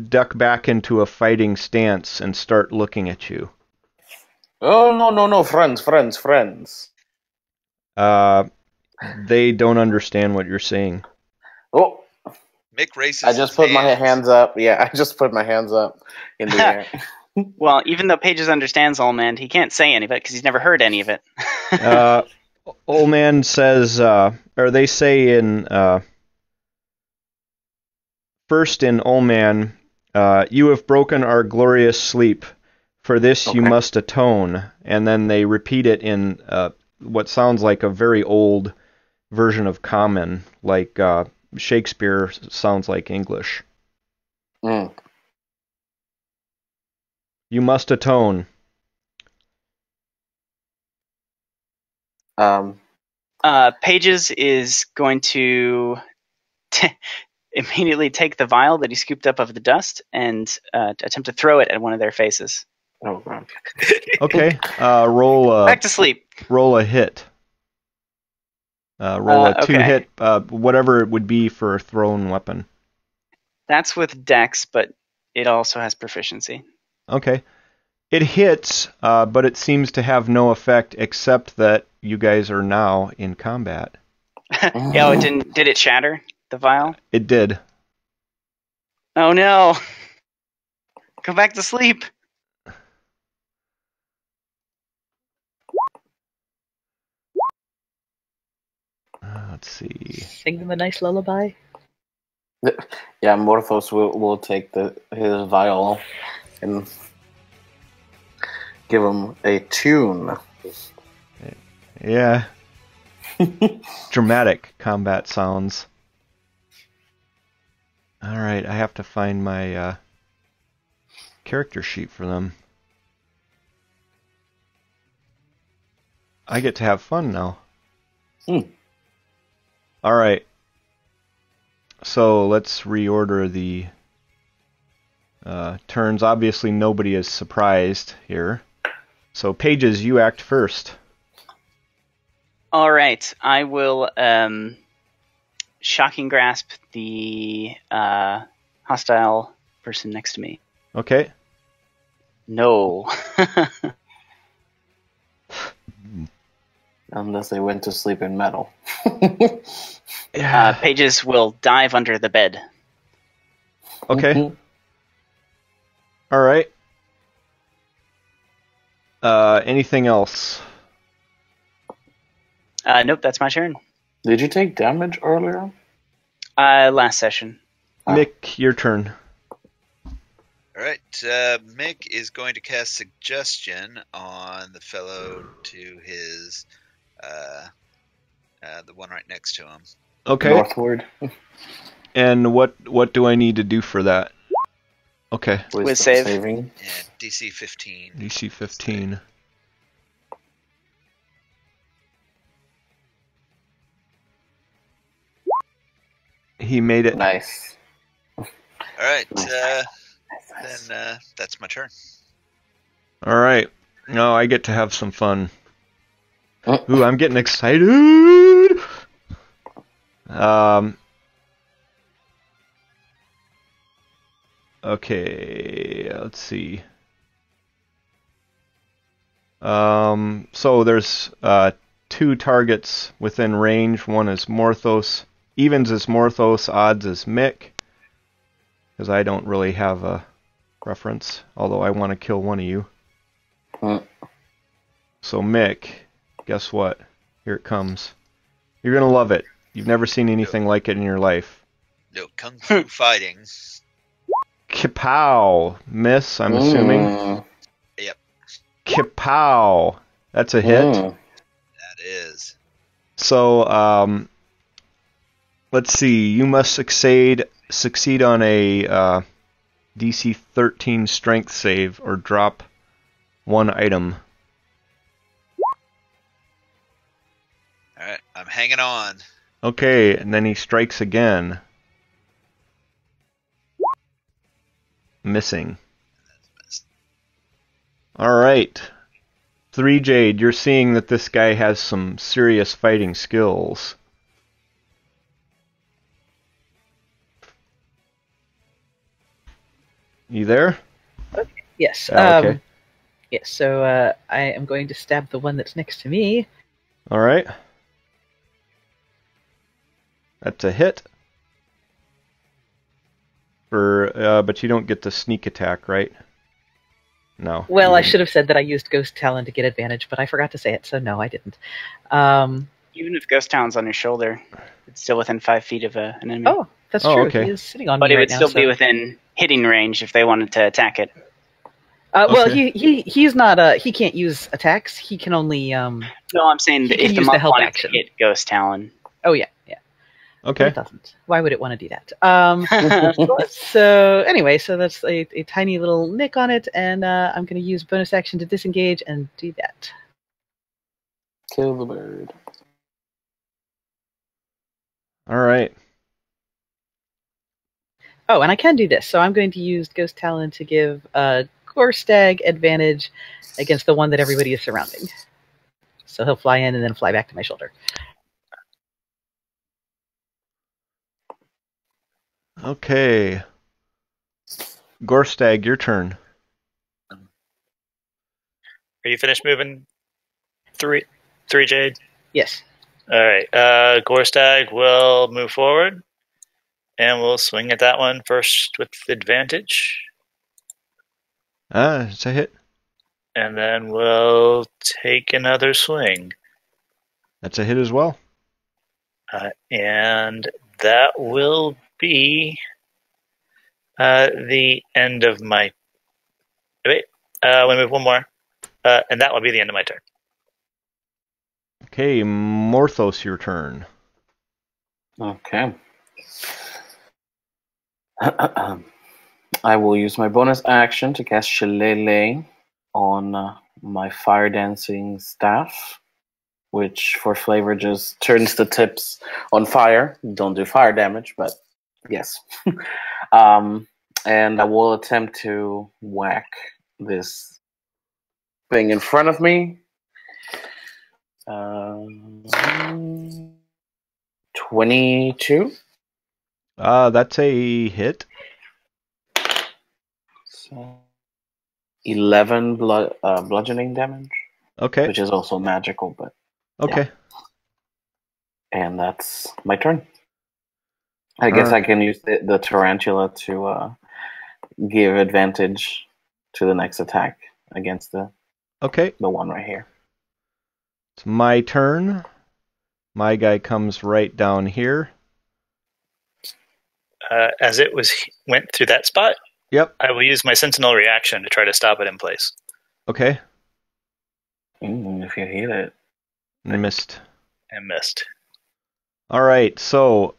duck back into a fighting stance and start looking at you. Oh, no, friends. They don't understand what you're saying. Oh. Mick races. I just put my hands up. Yeah, I just put my hands up in the air. Well, even though Pages understands Old Man, he can't say any of it because he's never heard any of it. Old Man says, or they say in, first in Old Man, you have broken our glorious sleep. For this you must atone. And then they repeat it in what sounds like a very old version of Common, like Shakespeare sounds like English. Mm. You must atone. Pages is going to immediately take the vial that he scooped up of the dust and attempt to throw it at one of their faces. Oh, God. Okay. Roll Back to sleep. a hit. Roll a 2 okay. hit, whatever it would be for a thrown weapon. That's with Dex, but it also has proficiency. Okay. It hits, but it seems to have no effect except that you guys are now in combat. Yeah, it didn't. Did it shatter the vial? It did. Oh no! Go back to sleep. Let's see. Sing them a nice lullaby. Yeah, Morthos will take his vial and give him a tune. Yeah. Dramatic combat sounds. Alright, I have to find my character sheet for them. I get to have fun now. Alright. So let's reorder the turns. Obviously nobody is surprised here. So Pages, you act first. All right, I will shocking grasp the hostile person next to me. Okay. No. Unless they went to sleep in metal. Pages will dive under the bed. Okay. Alright. Anything else? Nope, that's my turn. Did you take damage earlier? Last session. Mick, your turn. All right, Mick is going to cast Suggestion on the fellow to his, the one right next to him. Okay. Northward. And what do I need to do for that? Okay. With save. Saving. And DC 15. DC 15. He made it. Nice. All right, Nice. then that's my turn. All right. Now I get to have some fun. Oh. Ooh, I'm getting excited. Okay, let's see. So there's 2 targets within range. One is Morthos. Evens is Morthos, odds is Mick. Because I don't really have a preference, although I want to kill one of you. So Mick, guess what? Here it comes. You're going to love it. You've never seen anything like it in your life. No kung fu fighting. Kapow! Miss, I'm assuming. Yep, Kapow! That's a hit. that is. So, let's see. You must succeed on a DC 13 strength save or drop 1 item. All right, I'm hanging on. Okay, and then he strikes again. Missing. Alright. 3 Jade, you're seeing that this guy has some serious fighting skills. You there? Yes. Okay. Yes. So I am going to stab the one that's next to me. Alright. That's a hit. But you don't get the sneak attack, right? No. Well, I should have said that I used Ghost Talon to get advantage, but I forgot to say it, so no, I didn't. Even if Ghost Talon's on your shoulder, it's still within 5 feet of an enemy. Oh, that's Oh, true. okay. He is sitting on But me it right would now. still be within hitting range if they wanted to attack it. Well, Okay. he's not. He can't use attacks. He can only. No, I'm saying He that can if the use the monk help wanted action. to hit Ghost Talon. Oh yeah. But Okay. it doesn't. Why would it want to do that? So anyway, so that's a tiny little nick on it, and I'm going to use bonus action to disengage and do that. Kill the bird. Alright. Oh, and I can do this. So I'm going to use Ghost Talon to give Gorstag advantage against the one that everybody is surrounding. So he'll fly in and then fly back to my shoulder. Okay. Gorstag, your turn. Are you finished moving? Three, Jade? Yes. All right. Gorstag will move forward, and we'll swing at that one first with advantage. It's a hit. And then we'll take another swing. That's a hit as well. And that will be the end of my... Wait, let me move one more. And that will be the end of my turn. Okay, Morthos, your turn. Okay. I will use my bonus action to cast Shillelagh on my fire dancing staff, which for flavor just turns the tips on fire. Don't do fire damage, but yes. And I will attempt to whack this thing in front of me. 22. That's a hit. So 11 bludgeoning damage, Okay. which is also magical, but Okay. and that's my turn. I guess I can use the tarantula to give advantage to the next attack against the one right here. It's my turn. My guy comes right down here. As it went through that spot, Yep. I will use my sentinel reaction to try to stop it in place. Okay. If you hit it. Missed. And missed. All right, so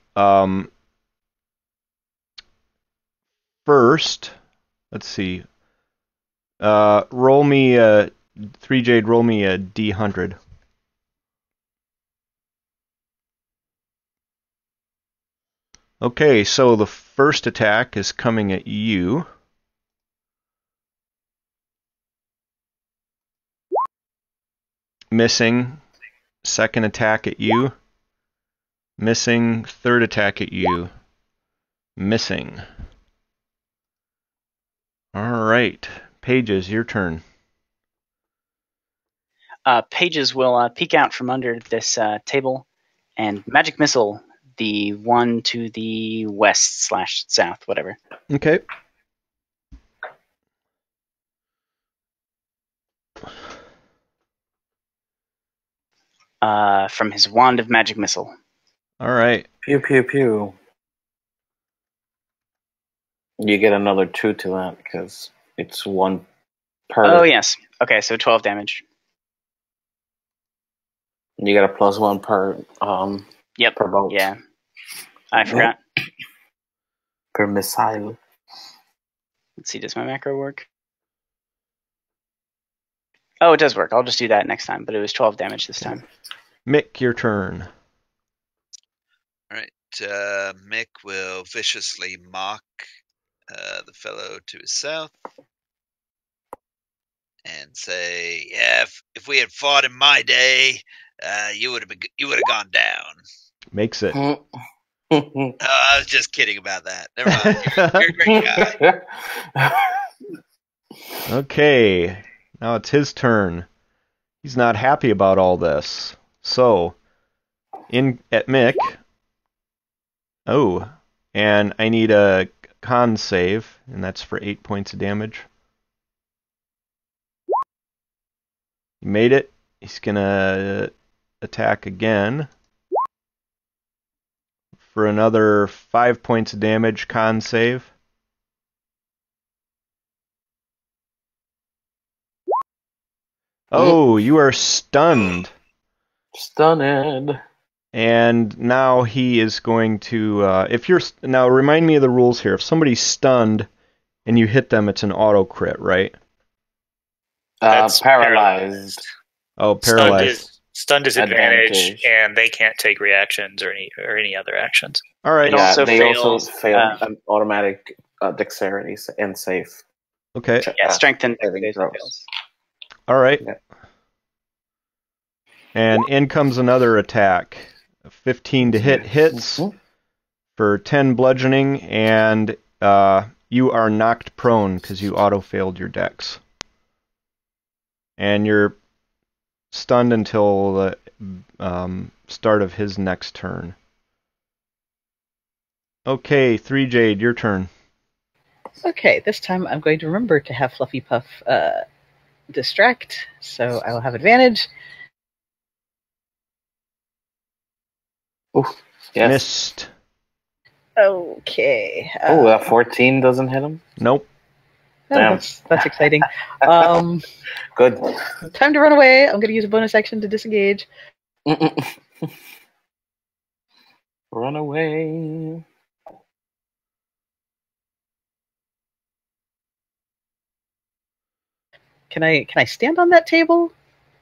first, let's see. Roll me 3 Jade. Roll me a D100. Okay, so the first attack is coming at you. Missing. Second attack at you. Missing. Third attack at you. Missing. All right. Pages, your turn. Pages will peek out from under this table and magic missile the one to the west/south, whatever. Okay. From his wand of magic missile. All right. Pew, pew, pew. You get another 2 to that because it's 1 per. Oh, yes. Okay, so 12 damage. You get a +1 per. Yep. Per bolt. Yeah. I forgot. Per missile. Let's see, does my macro work? Oh, it does work. I'll just do that next time, but it was 12 damage this time. Mick, your turn. All right. Mick will viciously mock the fellow to his south and say, "Yeah, if we had fought in my day, you would have gone down." Makes it. I was just kidding about that. Never mind. You're a great guy. Okay. Now it's his turn. He's not happy about all this. So, in at Mick. Oh, and I need a con save, and that's for 8 points of damage. He made it. He's gonna attack again for another 5 points of damage. Con save. Oh, you are stunned. Stunned. And now he is going to. Now remind me of the rules here. If somebody's stunned and you hit them, it's an auto crit, right? That's paralyzed. Oh, paralyzed. Stunned is advantage, and they can't take reactions or any other actions. All right. It also they fails, also fail an automatic dexterity and safe. Okay. strength and saving dexterity throws. fails. All right. Yeah. And in comes another attack. 15 to hit hits Mhm. for 10 bludgeoning, and you are knocked prone because you auto-failed your dex. And you're stunned until the start of his next turn. Okay, 3 Jade, your turn. Okay, this time I'm going to remember to have Fluffy Puff distract, so I will have advantage. Ooh, yes. Missed. Okay. Oh, that 14 doesn't hit him? Nope. Damn. That's exciting. Good. Time to run away. I'm going to use a bonus action to disengage. Run away. Can I stand on that table?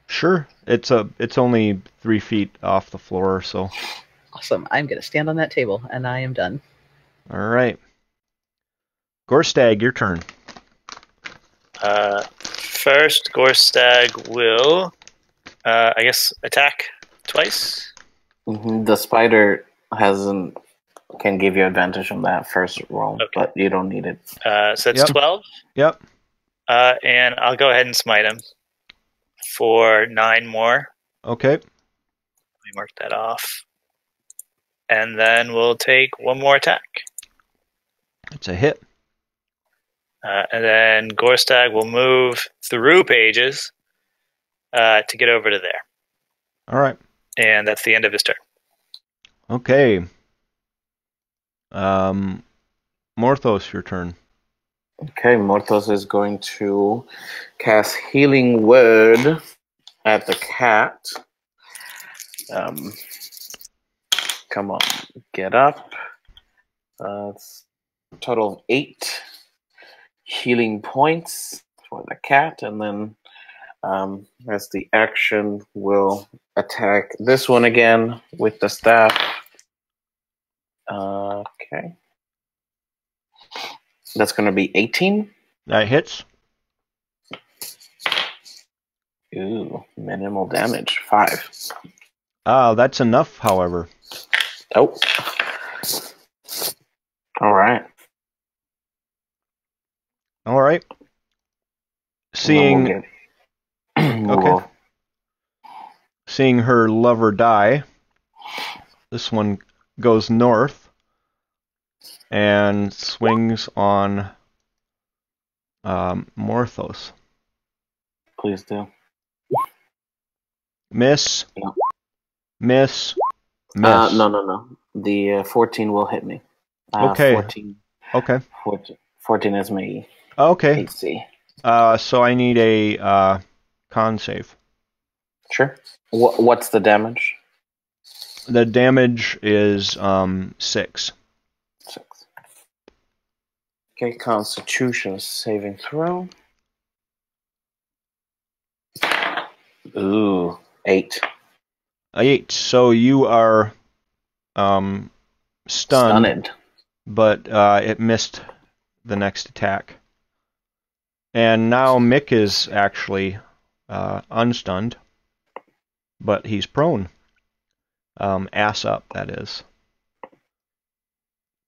Sure. It's only 3 feet off the floor, so. Awesome. I'm going to stand on that table, and I am done. All right. Gorstag, your turn. First, Gorstag will, I guess, attack twice. The spider can give you advantage on that first roll, Okay. but you don't need it. So that's Yep. 12. Yep. And I'll go ahead and smite him for 9 more. Okay. Let me mark that off. And then we'll take 1 more attack. It's a hit. And then Gorstag will move through Pages to get over to there. All right. And that's the end of his turn. Okay. Morthos, your turn. Okay, Mortos is going to cast Healing Word at the cat. Come on, get up. It's a total of 8 healing points for the cat, and then as the action, will attack this one again with the staff. Okay. That's going to be 18. That hits. Ooh, minimal damage. 5. That's enough, however. Oh. All right. All right. Seeing Okay. seeing her lover die, this one goes north and swings on Morthos. Please do. Miss. No. Miss. Miss. No. The 14 will hit me. Okay. 14. Okay. 14 is my Okay. AC. So I need a con save. Sure. What's the damage? The damage is 6. 6. Okay, Constitution saving throw. Ooh, 8. 8. So you are stunned, but it missed the next attack. And now Mick is actually unstunned, but he's prone. Ass up, that is.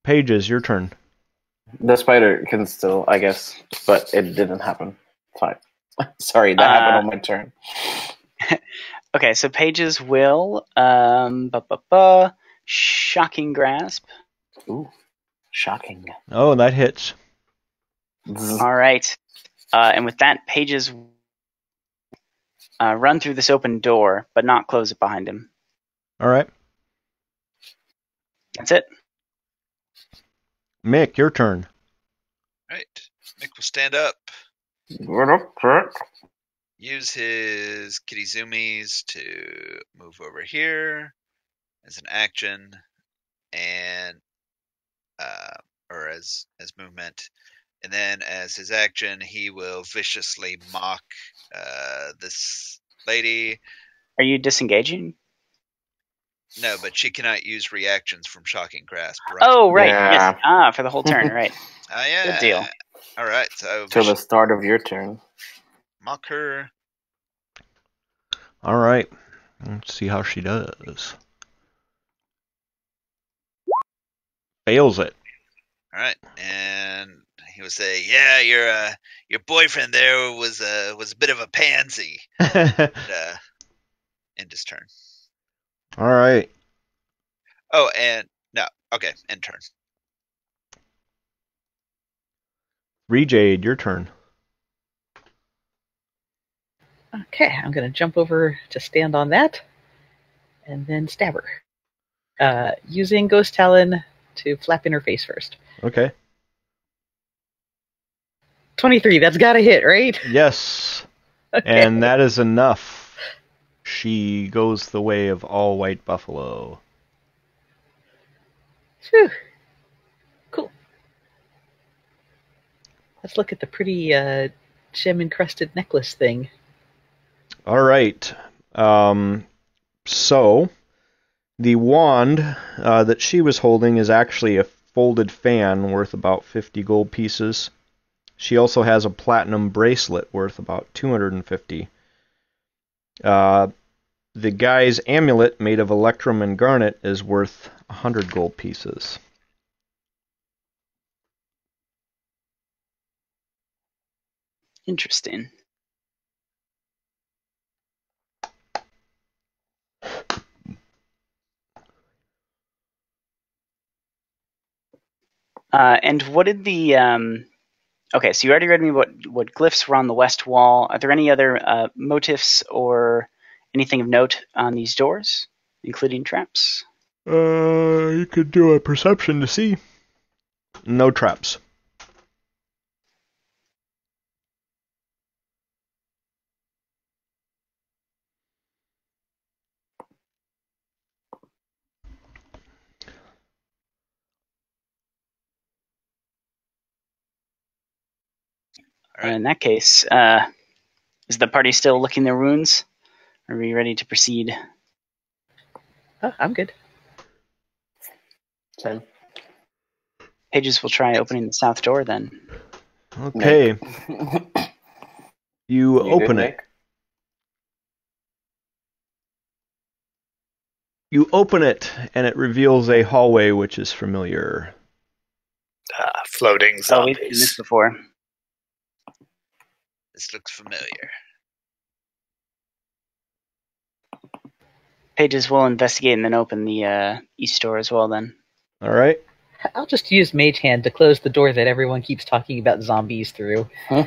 Pages, your turn. The spider can still, I guess, but it didn't happen. Fine. Sorry, that happened on my turn. Okay, so Pages will Shocking Grasp. Ooh, shocking. Oh, that hits. All right. And with that, Pages run through this open door, but not close it behind him. All right. That's it. Mick, your turn. Right. Mick will stand up, use his kitty zoomies to move over here as an action, and or as movement, and then as his action, he will viciously mock this lady. Are you disengaging? No, but she cannot use reactions from Shocking Grasp, right? Oh, right. Yeah. Yes. For the whole turn, right. Oh, yeah. Good deal. All right, so Till the start of your turn. mock her. All right. Let's see how she does. Fails it. All right, and he will say, "Yeah, your boyfriend there was a bit of a pansy." And, end his turn. All right. Oh, and no, okay, end turn. Rejade, your turn. Okay, I'm going to jump over to stand on that, and then stab her. Using Ghost Talon to flap in her face first. Okay. 23, that's got to hit, right? Yes. Okay. And that is enough. She goes the way of all white buffalo. Whew. Cool. Let's look at the pretty gem-encrusted necklace thing. All right. So, the wand that she was holding is actually a folded fan worth about 50 gold pieces. She also has a platinum bracelet worth about 250. The guy's amulet made of electrum and garnet is worth 100 gold pieces. Interesting. And what did the okay? So you already read me what glyphs were on the west wall. Are there any other motifs or anything of note on these doors, including traps? You could do a perception to see. No traps. All right. In that case, is the party still licking their wounds? Are we ready to proceed? Oh, I'm good. 10. Pages will try opening the south door then. Okay. You open it. You open it, and it reveals a hallway which is familiar. Floating Oh, we've seen this zombies. before. This looks familiar. Pages will investigate and then open the east door as well then. All right. I'll just use Mage Hand to close the door that everyone keeps talking about zombies through. All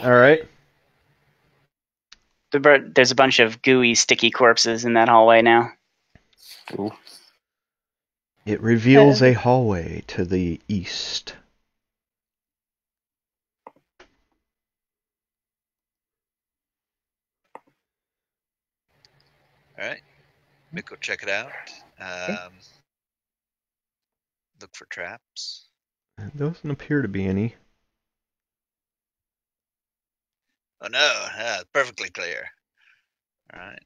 right. There's a bunch of gooey, sticky corpses in that hallway now. Ooh. It reveals a hallway to the east. All right, Mick will check it out. Look for traps. There doesn't appear to be any. Oh no, perfectly clear. All right.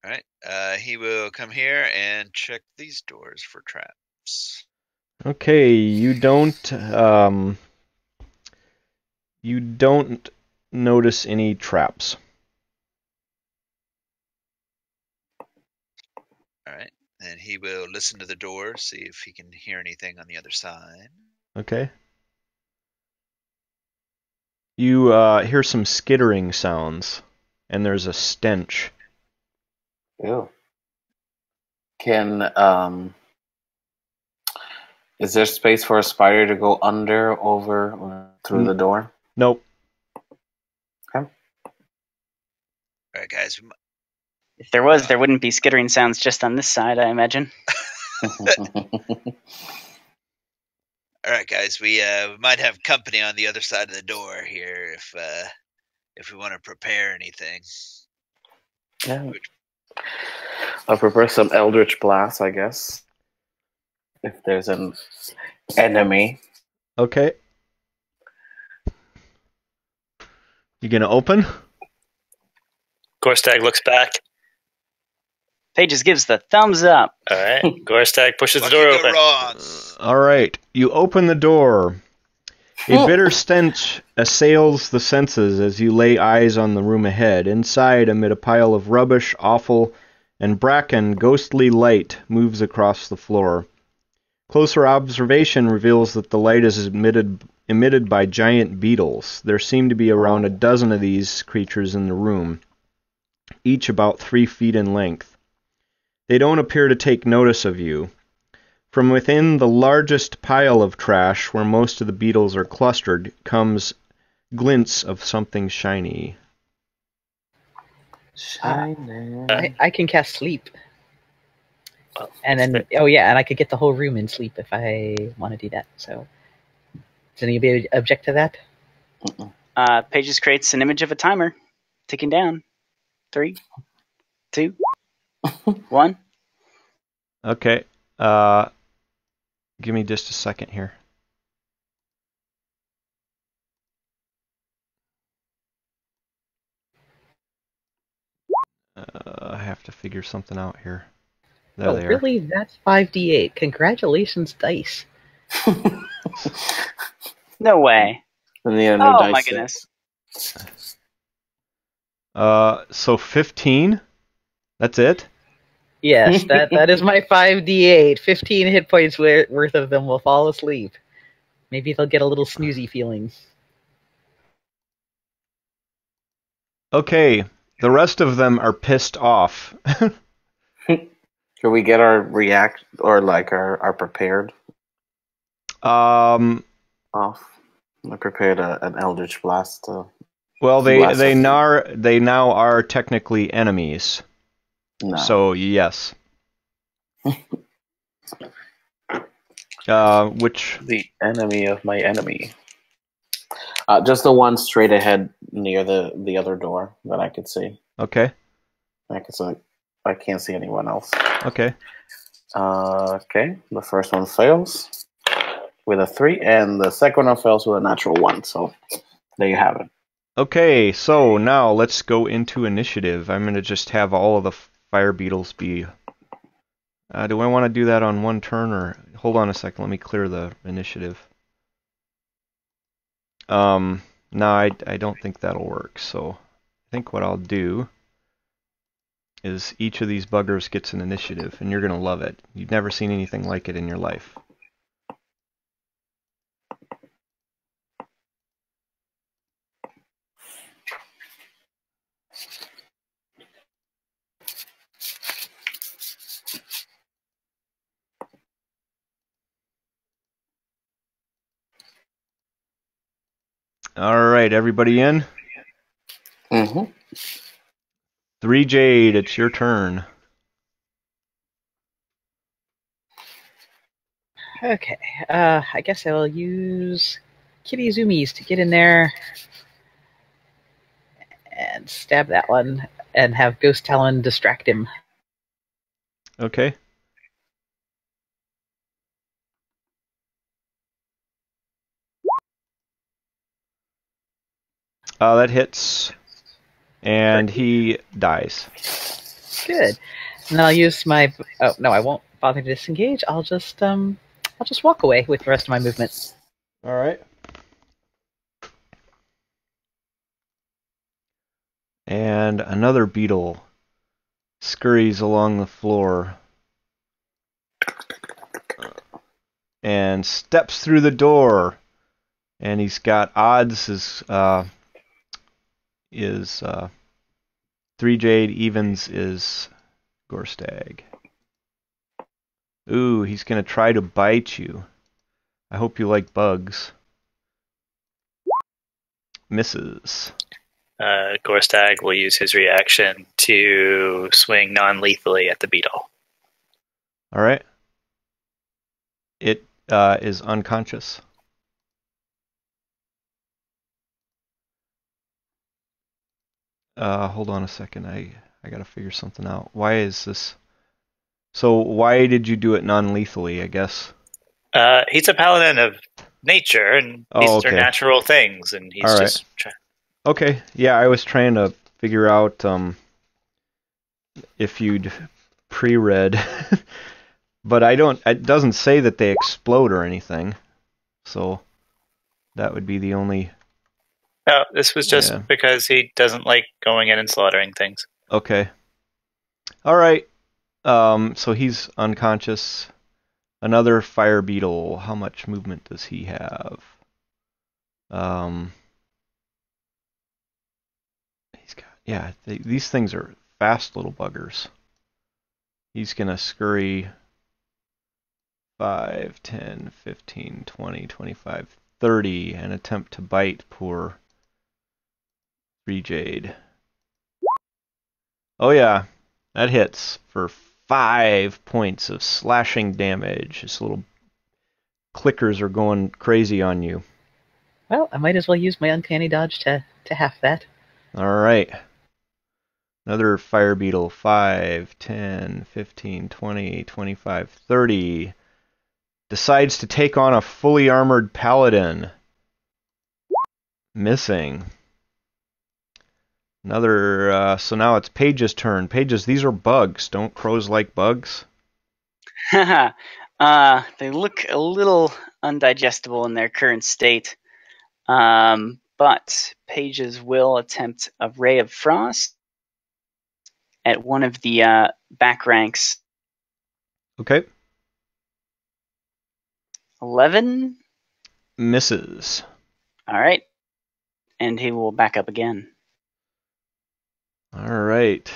All right. He will come here and check these doors for traps. Okay, you don't notice any traps. All right. And he will listen to the door, see if he can hear anything on the other side. Okay. You hear some skittering sounds, and there's a stench. Ew. Is there space for a spider to go under, over, or through the door? Nope. Okay. All right, guys. If there was, there wouldn't be skittering sounds just on this side, I imagine. All right, guys. We might have company on the other side of the door here if we want to prepare anything. Yeah. I'll prepare some Eldritch Blast, I guess. If there's an enemy. Okay. You gonna open? Gorstag looks back. Pages gives the thumbs up. All right. Gorstag pushes the What door could go open. wrong? All right. You open the door. A bitter stench assails the senses as you lay eyes on the room ahead. Inside, amid a pile of rubbish, offal, and bracken, ghostly light moves across the floor. Closer observation reveals that the light is emitted by giant beetles. There seem to be around a dozen of these creatures in the room, each about 3 feet in length. They don't appear to take notice of you. From within the largest pile of trash, where most of the beetles are clustered, comes glints of something shiny. Shiny. I can cast sleep. Well, And then, and I could get the whole room in sleep if I want to do that. So, does anybody object to that? Pages creates an image of a timer ticking down. 3, 2, 1. Okay. Give me just a second here. I have to figure something out here. There they are. Really? That's 5d8. Congratulations, dice. No way. And the new Oh dice my set. goodness. So 15? That's it? Yes, that is my 5d8. 15 hit points worth of them will fall asleep. Maybe they'll get a little snoozy feeling. Okay, the rest of them are pissed off. Should we get our react or like our prepared Um, off? I prepared an Eldritch Blast. well, Blast they them. now are technically enemies. No. So yes. Which The enemy of my enemy. Just the one straight ahead near the other door that I could see. okay, I can't see anyone else. okay. Okay, the first one fails with a 3, and the second one fails with a natural 1. So there you have it. Okay, so now let's go into initiative. I'm gonna just have all of the fire beetles be. Do I want to do that on one turn, or hold on a second? Let me clear the initiative. No, I don't think that'll work. So I think what I'll do is each of these buggers gets an initiative, and you're gonna love it. You've never seen anything like it in your life. All right, everybody in? Mm-hmm. 3 Jade, it's your turn. Okay, I guess I'll use Kitty Zoomies to get in there and stab that one and have Ghost Talon distract him. Okay. That hits, and he dies. Good. And I'll use my. Oh no, I won't bother to disengage. I'll just walk away with the rest of my movement. All right. And another beetle scurries along the floor and steps through the door. And he's got odds is 3 Jade, evens is Gorstag. Ooh, he's gonna try to bite you. I hope you like bugs. Misses. Gorstag will use his reaction to swing non-lethally at the beetle. All right. It is unconscious. Hold on a second. I gotta figure something out. Why is this? So why did you do it non-lethally? I guess. He's a paladin of nature, and Oh, these okay. are natural things, and he's All right. just Okay, yeah, I was trying to figure out if you'd pre-read, but I don't. It doesn't say that they explode or anything, so that would be the only. No, this was just Yeah. because he doesn't like going in and slaughtering things. Okay. All right. So he's unconscious. Another fire beetle. How much movement does he have? He's got. Yeah, these things are fast little buggers. He's gonna scurry 5, 10, 15, 20, 25, 30 and attempt to bite poor 3 Jade. Oh yeah, that hits for 5 points of slashing damage. His little clickers are going crazy on you. Well, I might as well use my uncanny dodge to half that. Alright. Another fire beetle. 5, 10, 15, 20, 25, 30. Decides to take on a fully armored paladin. Missing. Another, so now it's Paige's turn. Paige's, these are bugs. Don't crows like bugs? They look a little undigestible in their current state. But Pages will attempt a ray of frost at one of the back ranks. Okay. 11. Misses. All right. And he will back up again. Alright.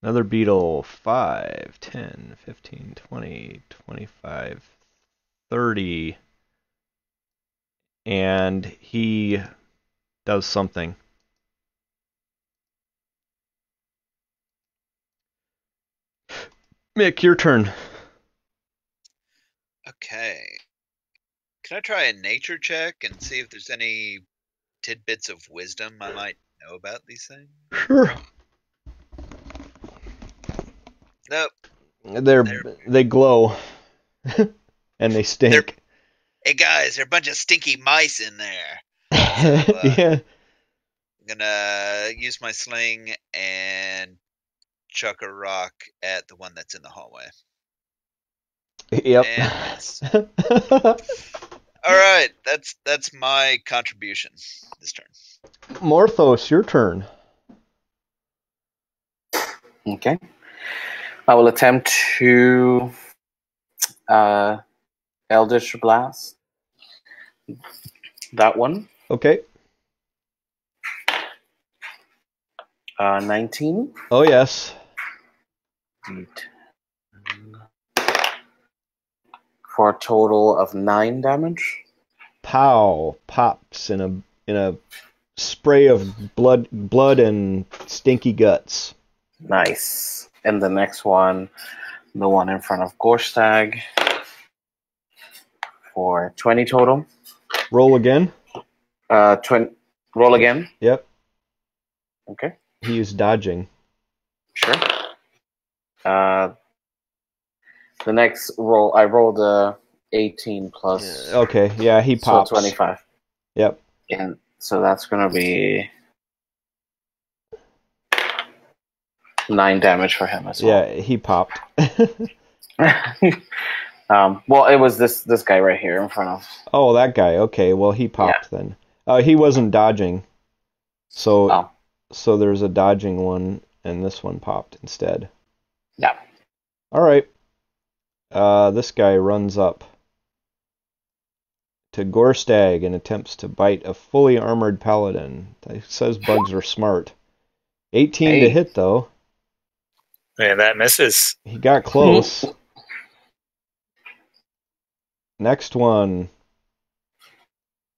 Another beetle. 5, 10, 15, 20, 25, 30. And he does something. Mick, your turn. Okay. Can I try a nature check and see if there's any tidbits of wisdom I might know about these things? Sure. Nope. They glow. And they stink. Hey guys, there are a bunch of stinky mice in there. Yeah. I'm gonna use my sling and chuck a rock at the one that's in the hallway. Yep. And miss. All right, that's my contribution this turn. Morthos, your turn. Okay. I will attempt to Eldritch Blast. That one. Okay. 19. Oh, yes. 8. For a total of 9 damage. Pow pops in a spray of blood and stinky guts. Nice. And the next one, the one in front of Gorstag, for 20 total. Roll again. 20. Roll again. Yep. Okay. He is dodging. Sure. The next roll, I rolled a 18 plus. Okay. Yeah, he pops. So 25. Yep. And so that's going to be 9 damage for him as well. Yeah, he popped. Well, it was this guy right here in front of. Oh, that guy. Okay, well, he popped then. He wasn't dodging. So there's a dodging one, and this one popped instead. Yeah. All right. This guy runs up to Gorstag and attempts to bite a fully armored paladin. It says bugs are smart. 18 to hit, though. Yeah, that misses. He got close. Next one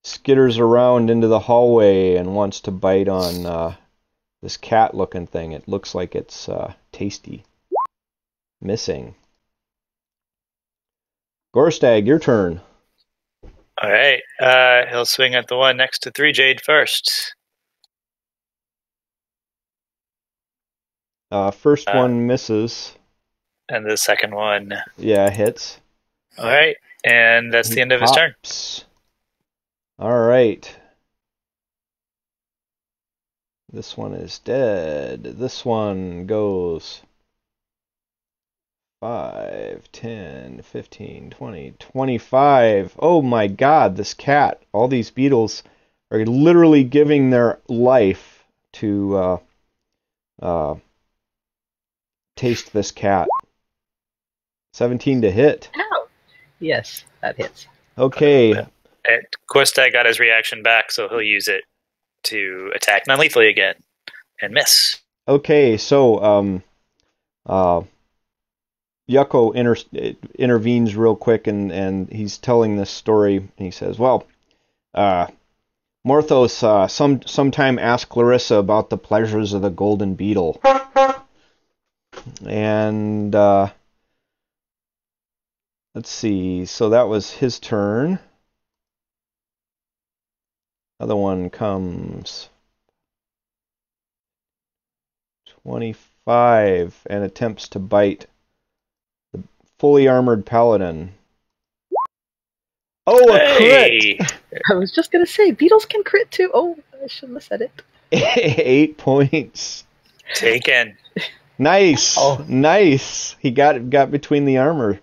skitters around into the hallway and wants to bite on this cat-looking thing. It looks like it's tasty. Missing. Gorstag, your turn. All right. He'll swing at the one next to 3 Jade first. First one misses. And the second one Yeah, hits. All right, and that's the end of his turn. All right. This one is dead. This one goes 5, 10, 15, 20, 25. Oh my god, this cat. All these beetles are literally giving their life to taste this cat. 17 to hit. Ow! Yes, that hits. Okay. Questag got his reaction back, so he'll use it to attack non-lethally again and miss. Okay, so Yucko intervenes real quick, and he's telling this story. And he says, "Well, Morthos sometime asked Clarissa about the pleasures of the golden beetle, and let's see. So that was his turn. Other one comes 25 and attempts to bite the fully armored paladin. Oh, a crit! I was just going to say, beetles can crit too. Oh, I shouldn't have said it. 8 points. Taken. Nice. Oh. Nice. He got between the armor.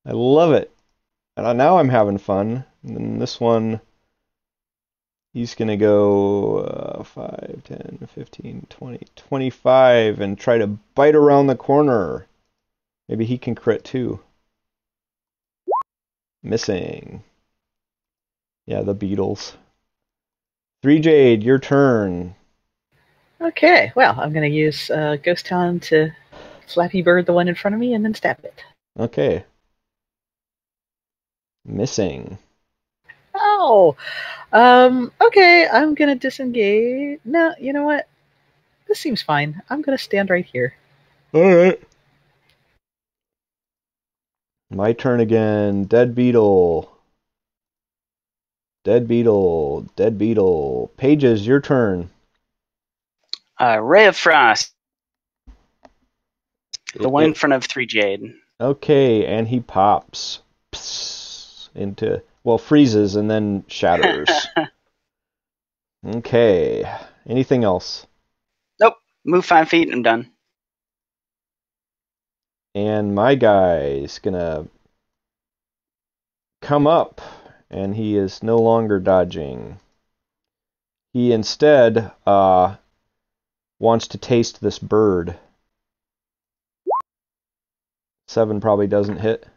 I love it. And now I'm having fun. And then this one, he's going to go 5, 10, 15, 20, 25 and try to bite around the corner. Maybe he can crit too. Missing. Yeah, the beetles. 3 Jade, your turn. Okay, well, I'm going to use Ghost Talon to Flappy Bird the one in front of me and then stab it. Okay. Missing. Oh! Okay, I'm going to disengage. No, you know what? This seems fine. I'm going to stand right here. Alright. My turn again. Dead beetle. Dead beetle. Dead beetle. Pages, your turn. Ray of Frost. The one in front of 3 Jade. Okay, and he pops. Psst, into, well, freezes and then shatters. Okay. Anything else? Nope. Move 5 feet and I'm done. And my guy's gonna come up, and he is no longer dodging. He instead wants to taste this bird. 7 probably doesn't hit.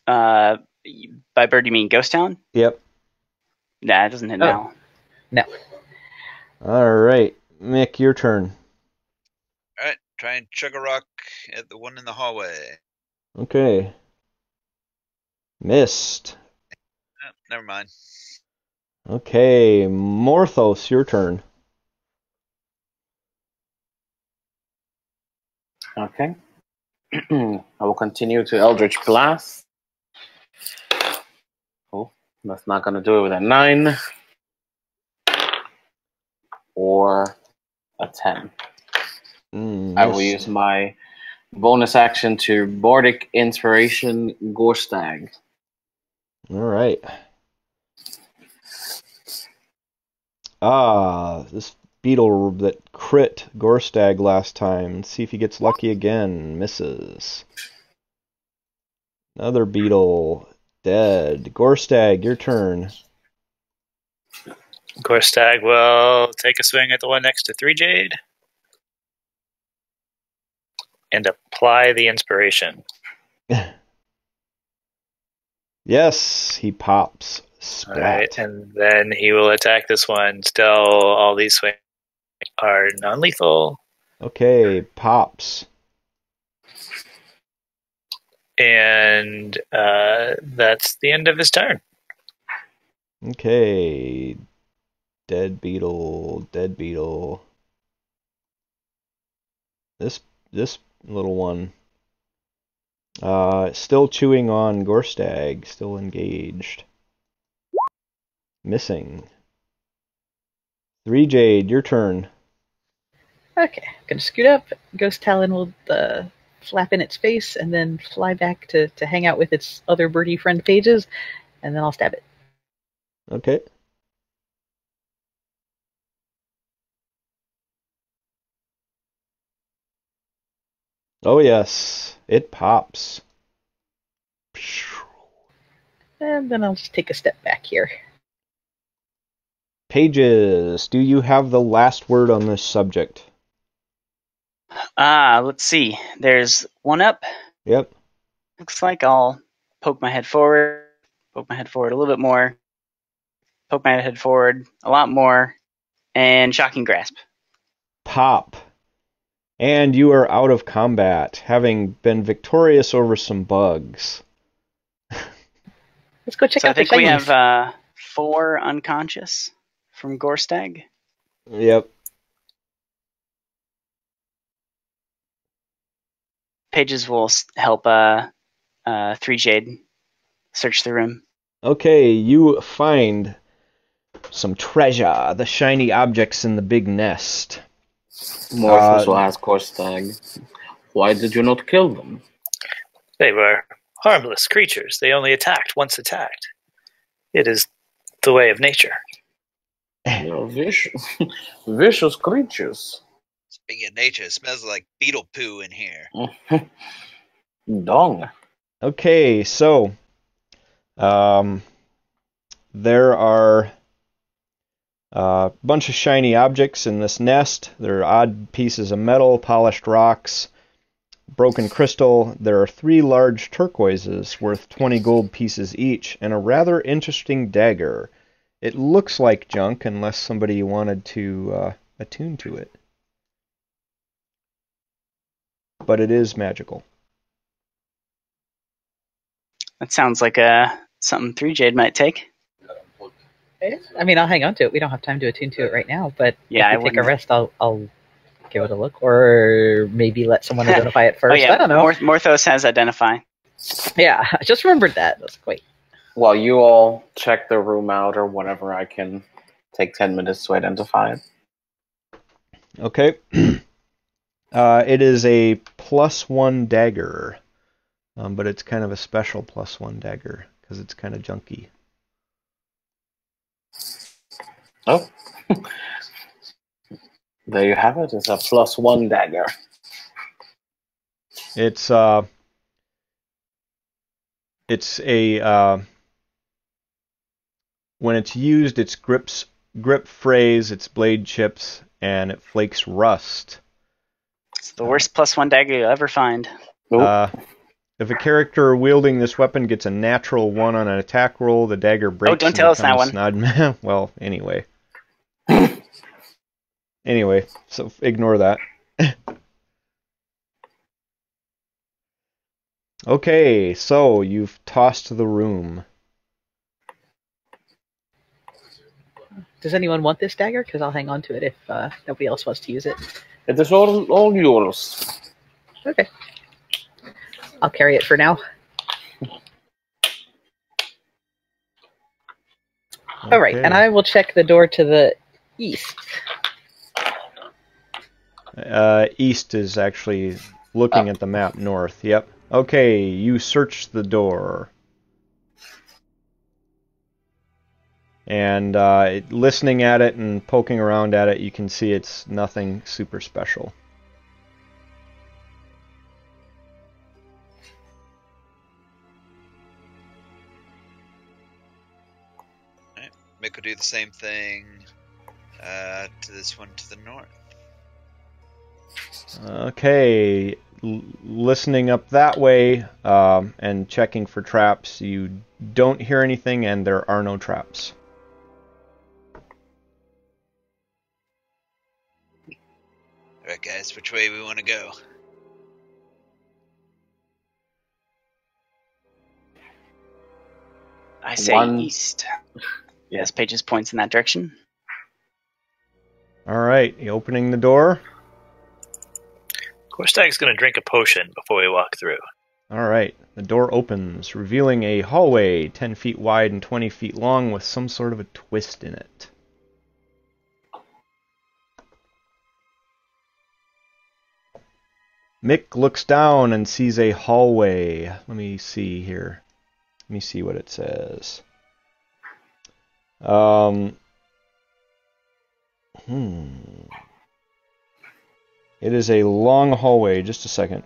By bird, you mean Ghost Town? Yep. Nah, it doesn't hit now. No. Alright, Mick, your turn. Alright, try and chug a rock at the one in the hallway. Okay. Missed. Oh, never mind. Okay, Morthos, your turn. Okay. I will continue to Eldritch Blast. Oh, that's not going to do it with a 9 or a 10. I will use my bonus action to Bardic Inspiration Gorstag. Alright. This beetle that crit Gorstag last time. Let's see if he gets lucky again. Misses. Another beetle. Dead. Gorstag, your turn. Gorstag will take a swing at the one next to 3 Jade and apply the inspiration. Yes, he pops. Splat. All right, and then he will attack this one. Still, all these swings are non-lethal. Okay, pops. And that's the end of his turn. Okay. Dead beetle. Dead beetle. This little one. Still chewing on Gorstag. Still engaged. Missing. 3 Jade, your turn. Okay, I'm going to scoot up. Ghost Talon will flap in its face and then fly back to hang out with its other birdie friend pages, and then I'll stab it. Okay. Oh yes, it pops. And then I'll just take a step back here. Pages, do you have the last word on this subject? Let's see. There's one up. Yep. Looks like I'll poke my head forward a little bit more, poke my head forward a lot more, and Shocking Grasp. Pop. And you are out of combat, having been victorious over some bugs. Let's go check So I out the think we shinies. have 4 unconscious from Gorstag. Yep. Pages will help 3 Jade search the room. Okay, you find some treasure, the shiny objects in the big nest. Morphos will ask Gorstag, why did you not kill them? They were harmless creatures. They only attacked once attacked. It is the way of nature. They're vicious creatures. Speaking of nature, it smells like beetle poo in here. Dong. Okay, so there are a bunch of shiny objects in this nest. There are odd pieces of metal, polished rocks, broken crystal. There are 3 large turquoises worth 20 gold pieces each, and a rather interesting dagger. It looks like junk unless somebody wanted to attune to it. But it is magical. That sounds like something 3 Jade might take. I mean, I'll hang on to it. We don't have time to attune to it right now, but Yeah, if we take a rest, I'll give it a look, or maybe let someone identify it first. Oh yeah, I don't know. Morthos has Identify. Yeah, I just remembered that. I was like, wait. While you all check the room out or whatever, I can take 10 minutes to identify it. Okay. It is a +1 dagger, but it's kind of a special +1 dagger because it's kind of junky. Oh. There you have it. It's a +1 dagger. It's a when it's used, its grip phrase, its blade chips, and it flakes rust. It's the worst +1 dagger you'll ever find. If a character wielding this weapon gets a natural 1 on an attack roll, the dagger breaks. Oh, don't tell us that one. Well, anyway. Anyway, so ignore that. Okay, so you've tossed the room. Does anyone want this dagger? Because I'll hang on to it if nobody else wants to use it. It is all yours. Okay. I'll carry it for now. All right, and I will check the door to the east. East is actually looking at the map north. Yep. Okay, you search the door. And listening at it and poking around at it, you can see it's nothing super special. Alright, Mick will do the same thing to this one to the north. Okay, listening up that way and checking for traps, you don't hear anything and there are no traps. Alright guys, which way we want to go? I say east. Yes, Pages points in that direction. Alright, you opening the door? Gorstag's going to drink a potion before we walk through. Alright, the door opens, revealing a hallway 10 feet wide and 20 feet long with some sort of a twist in it. Mick looks down and sees a hallway. Let me see here. Let me see what it says. It is a long hallway. Just a second.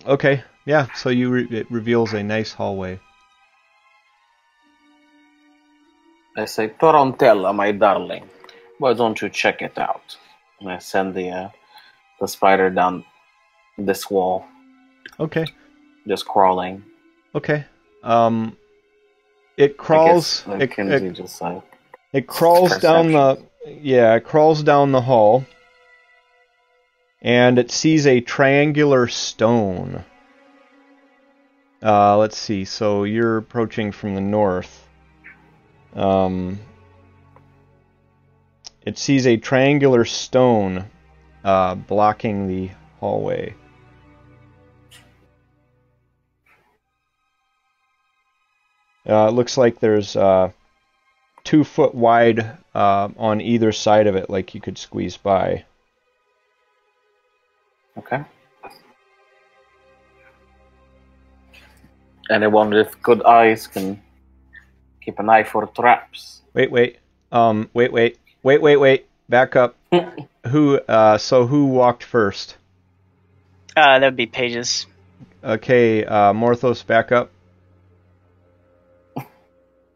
Okay, yeah, so it reveals a nice hallway. I say, Tarantella, my darling, why don't you check it out? And I send the spider down this wall. Okay. Just crawling. Okay. It crawls. It crawls down it crawls down the hall, and it sees a triangular stone. Let's see. So you're approaching from the north. It sees a triangular stone blocking the hallway. It looks like there's 2 foot wide on either side of it, like you could squeeze by. Okay. Anyone with good eyes can keep an eye for traps. Wait. Back up. Who walked first? That would be Pages. Okay, Morthos, back up.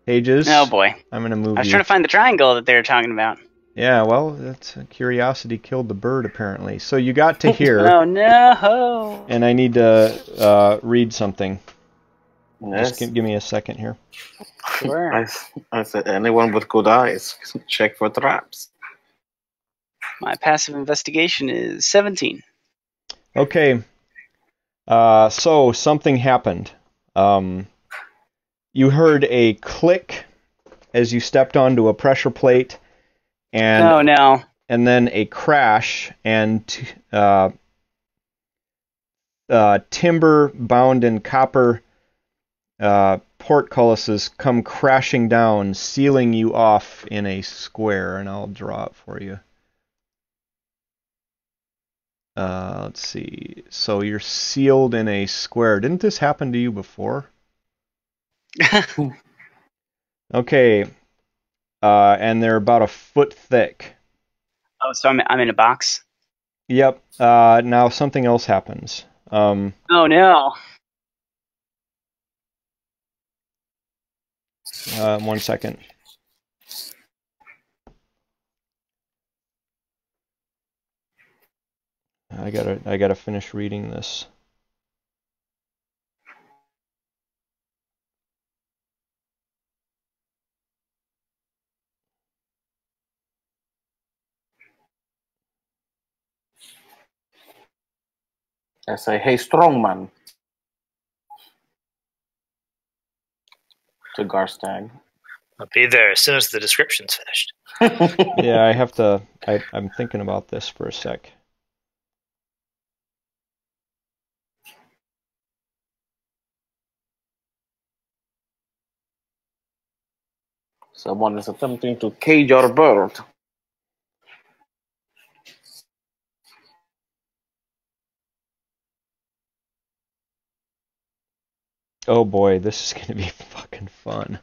Pages. Oh boy. I'm gonna move you. I was trying to find the triangle that they were talking about. Yeah, well, that's curiosity killed the bird, apparently. So you got to here. Oh no! And I need to read something. Yes. Just give me a second here. Sure. I said, anyone with good eyes, check for traps. My passive investigation is 17. Okay. So something happened. You heard a click as you stepped onto a pressure plate, and oh no! And then a crash, and timber bound in copper portcullises come crashing down, sealing you off in a square, and I'll draw it for you. Let's see. So you're sealed in a square. Didn't this happen to you before? Okay. And they're about a foot thick. Oh, so I'm in a box? Yep. Now something else happens. Oh no! 1 second. I gotta finish reading this. I say, hey, strong man. To Garstag. I'll be there as soon as the description's finished. Yeah, I have to. I'm thinking about this for a sec. Someone is attempting to cage our bird. Oh boy, this is gonna be fucking fun.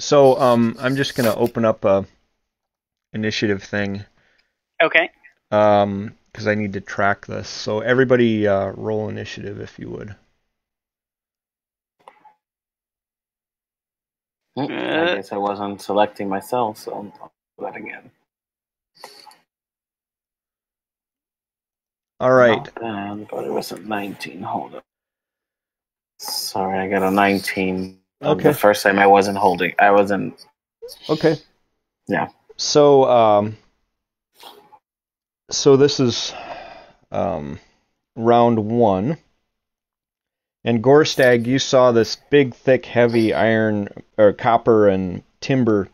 So, I'm just gonna open up a initiative thing. Okay. Because I need to track this. So everybody, roll initiative if you would. I guess I wasn't selecting myself, so I'll do that again. All right. Not bad, but it was a 19. Hold on. Sorry, I got a 19. Okay. The first time I wasn't holding. I wasn't. Okay. Yeah. So, so this is round 1, And Gorstag, you saw this big, thick, heavy iron or copper and timber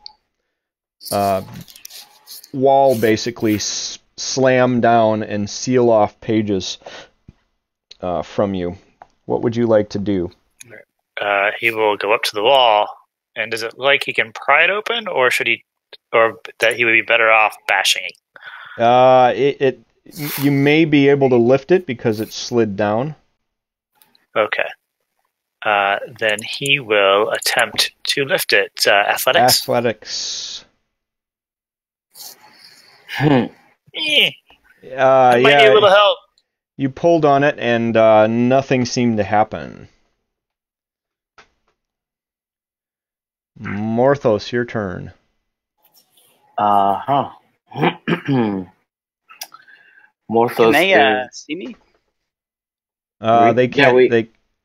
wall basically slam down and seal off pages from you. What would you like to do? He will go up to the wall, and does it look like he can pry it open, or that he would be better off bashing it? You may be able to lift it because it slid down. Okay. Then he will attempt to lift it. Athletics? Athletics. I might need Yeah, a little help. you pulled on it and nothing seemed to happen. Morthos, your turn. Morthos. Can they see me?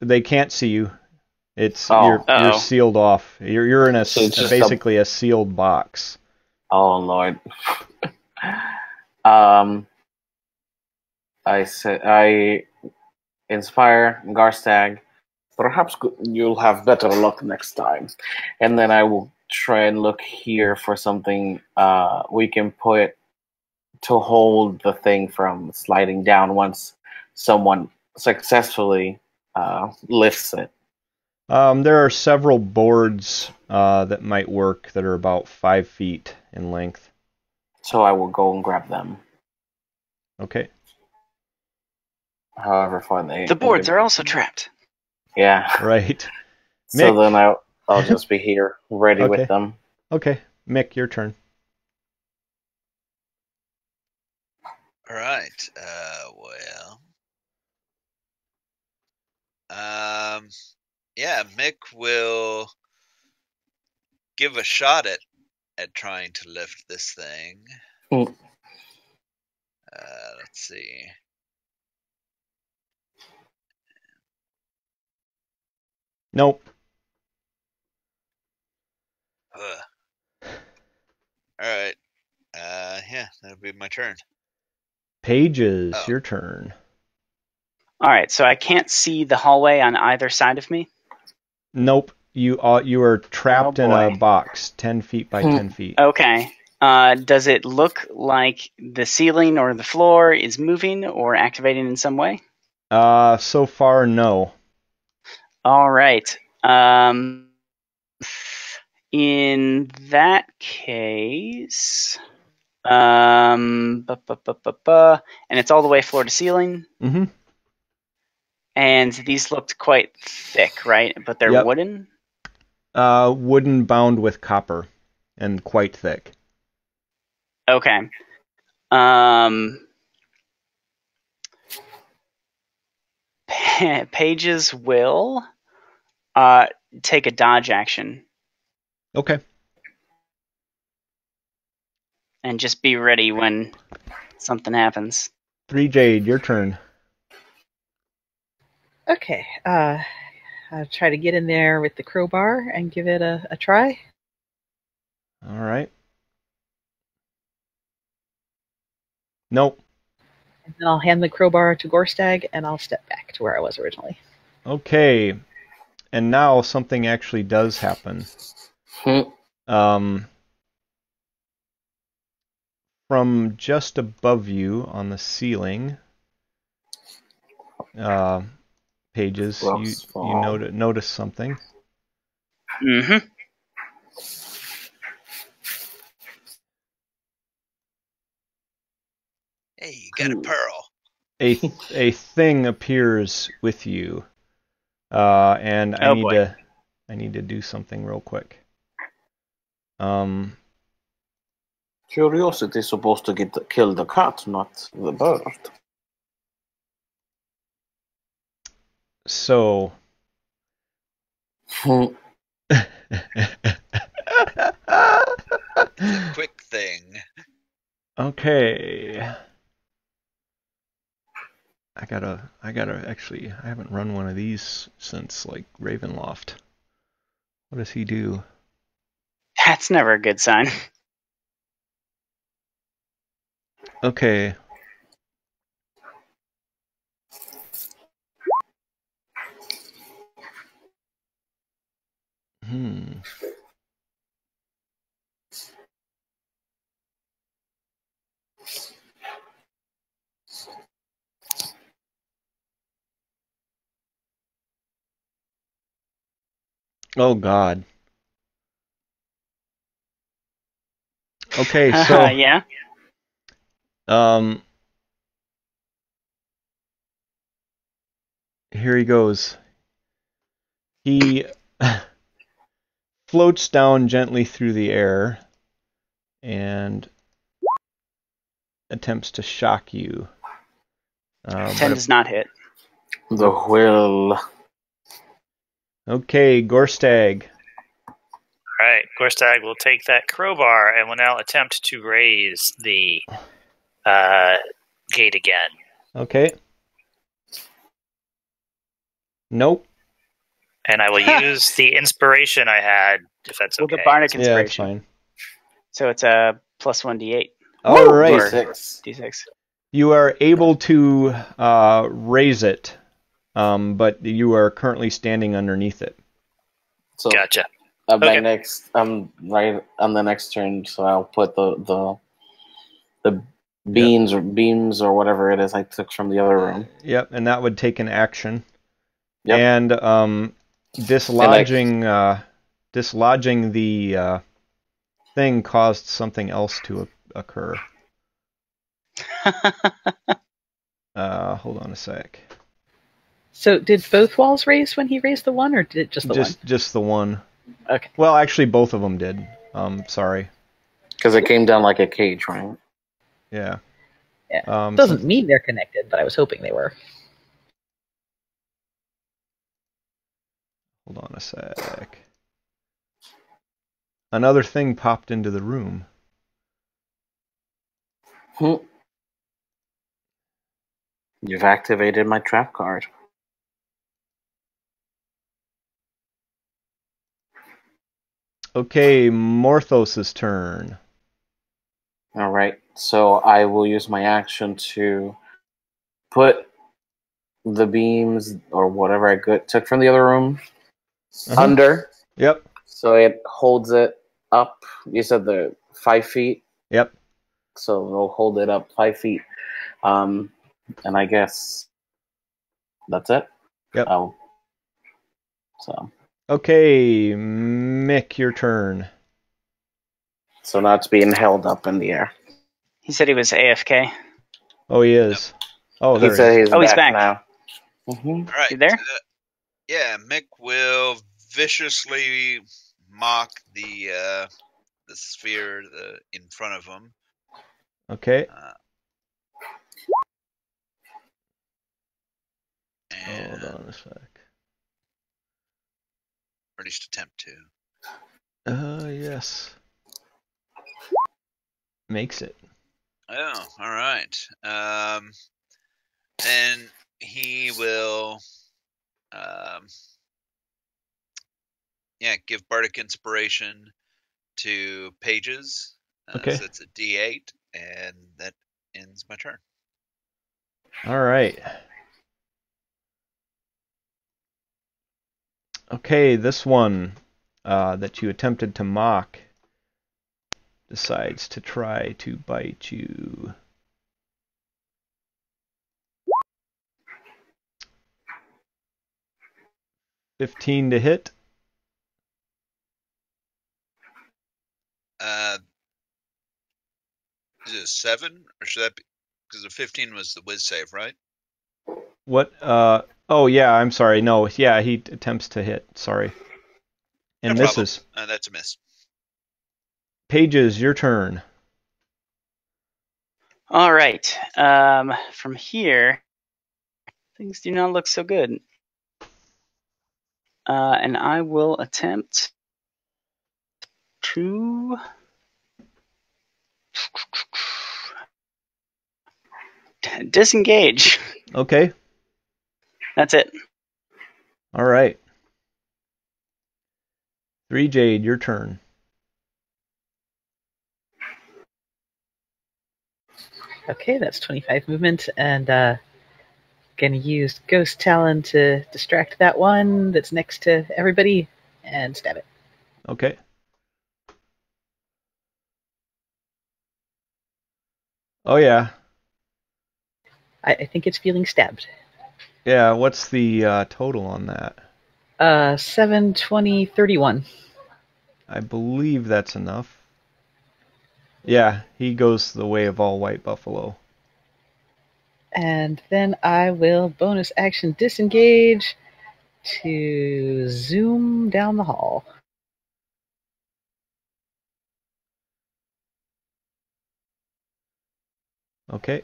They can't see you. It's Oh. you're sealed off. You're in So basically a sealed box. Oh Lord. I inspire Garstag. Perhaps you'll have better luck next time. And then I will try and look here for something we can put to hold the thing from sliding down once someone successfully lifts it. There are several boards that might work that are about 5 feet in length. So I will go and grab them. Okay. However far they... The boards are also trapped. Yeah. Right. So Mick. then I'll just be here, ready Okay. with them. Okay. Mick, your turn. All right. Yeah, Mick will give a shot at trying to lift this thing. Hmm. Let's see. Nope. All right. Yeah, that'll be my turn. Pages, Oh. your turn. All right, so I can't see the hallway on either side of me. Nope. You are trapped in a boy. box 10 feet by 10 feet. Okay. Does it look like the ceiling or the floor is moving or activating in some way? So far, no. All right. In that case, and it's all the way floor to ceiling. Mm-hmm. And these looked quite thick, right? But they're Yep. wooden? Wooden bound with copper and quite thick. Okay. Pages will take a dodge action Okay. and just be ready when something happens. 3 Jade, your turn. Okay. I'll try to get in there with the crowbar and give it a try. All right. Nope. And then I'll hand the crowbar to Gorstag, and I'll step back to where I was originally. Okay. And now something actually does happen. From just above you on the ceiling, Pages, you notice something. Mm-hmm. Hey, you got a pearl. A thing appears with you, and I need to do something real quick. Curiosity is supposed to kill the cat, not the bird. So. It's a quick thing. Okay. I gotta actually, I haven't run one of these since like Ravenloft. What does he do? That's never a good sign. Okay. one. Oh God. Okay, so yeah. Here he goes. He floats down gently through the air and attempts to shock you. 10 does not hit. The will. Okay, Gorstag. All right, Gorstag will take that crowbar and will now attempt to raise the gate again. Okay. Nope. And I will use the inspiration I had, if that's Well, okay. the Bardic Yeah, that's Inspiration. fine. So it's a plus 1d8. All right. D6. D6. You are able to raise it, but you are currently standing underneath it. So Gotcha. my Okay. next, I'm right on the next turn, so I'll put the beams or whatever it is I took from the other room. Yep, and that would take an action. Yep. And dislodging the thing caused something else to occur. Hold on a sec. So did both walls raise when he raised the one, or did it just the one? Just the one. Okay. Well, actually, both of them did. Sorry. Because it came down like a cage, right? Yeah. Yeah. Doesn't mean they're connected, but I was hoping they were. Hold on a sec. Another thing popped into the room. You've activated my trap card. Okay, Morthos' turn. All right, so I will use my action to put the beams or whatever I took from the other room under. Yep. So it holds it up. You said the 5 feet. Yep. So it'll hold it up 5 feet. And I guess that's it. Yep. So. Okay, Mick, your turn. So now it's being held up in the air. He said he was AFK. Oh, he is. Oh, there He said he's he's back back. now. All right. You there? Yeah, Mick will viciously mock the sphere in front of him. Okay. And Hold on a sec. or at least attempt to. Yes. Makes it. Oh, all right. Then he will, give Bardic Inspiration to Pages. Okay. So it's a D8, and that ends my turn. All right. Okay, this one that you attempted to mock decides to try to bite you. $15 to hit. Is it a 7, or should that be? Because the 15 was the whiz save, right? What? Oh, yeah, I'm sorry. No, yeah, he attempts to hit. Sorry. And No problem. misses. That's a miss. Pages, your turn. All right. From here, things do not look so good. And I will attempt to disengage. Okay. That's it. All right. 3 Jade, your turn. Okay, that's 25 movement, and gonna use Ghost Talon to distract that one that's next to everybody and stab it. Okay. Oh yeah. I think it's feeling stabbed. Yeah, what's the total on that? 7, 20, 31. I believe that's enough. Yeah, he goes the way of all white buffalo. And then I will bonus action disengage to zoom down the hall. Okay.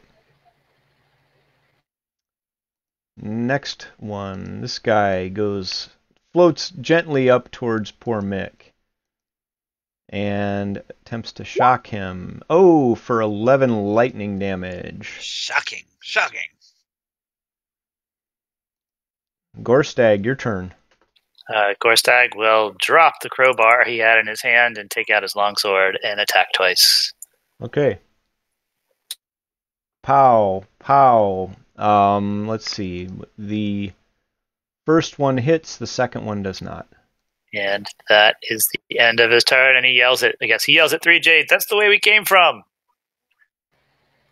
Next one. This guy floats gently up towards poor Mick and attempts to shock him. Oh, for 11 lightning damage. Shocking. Shocking. Gorstag, your turn. Gorstag will drop the crowbar he had in his hand and take out his longsword and attack twice. Okay. Pow, pow. Let's see. The first one hits, the second one does not. And that is the end of his turn, and he yells at 3 Jade, "That's the way we came from!"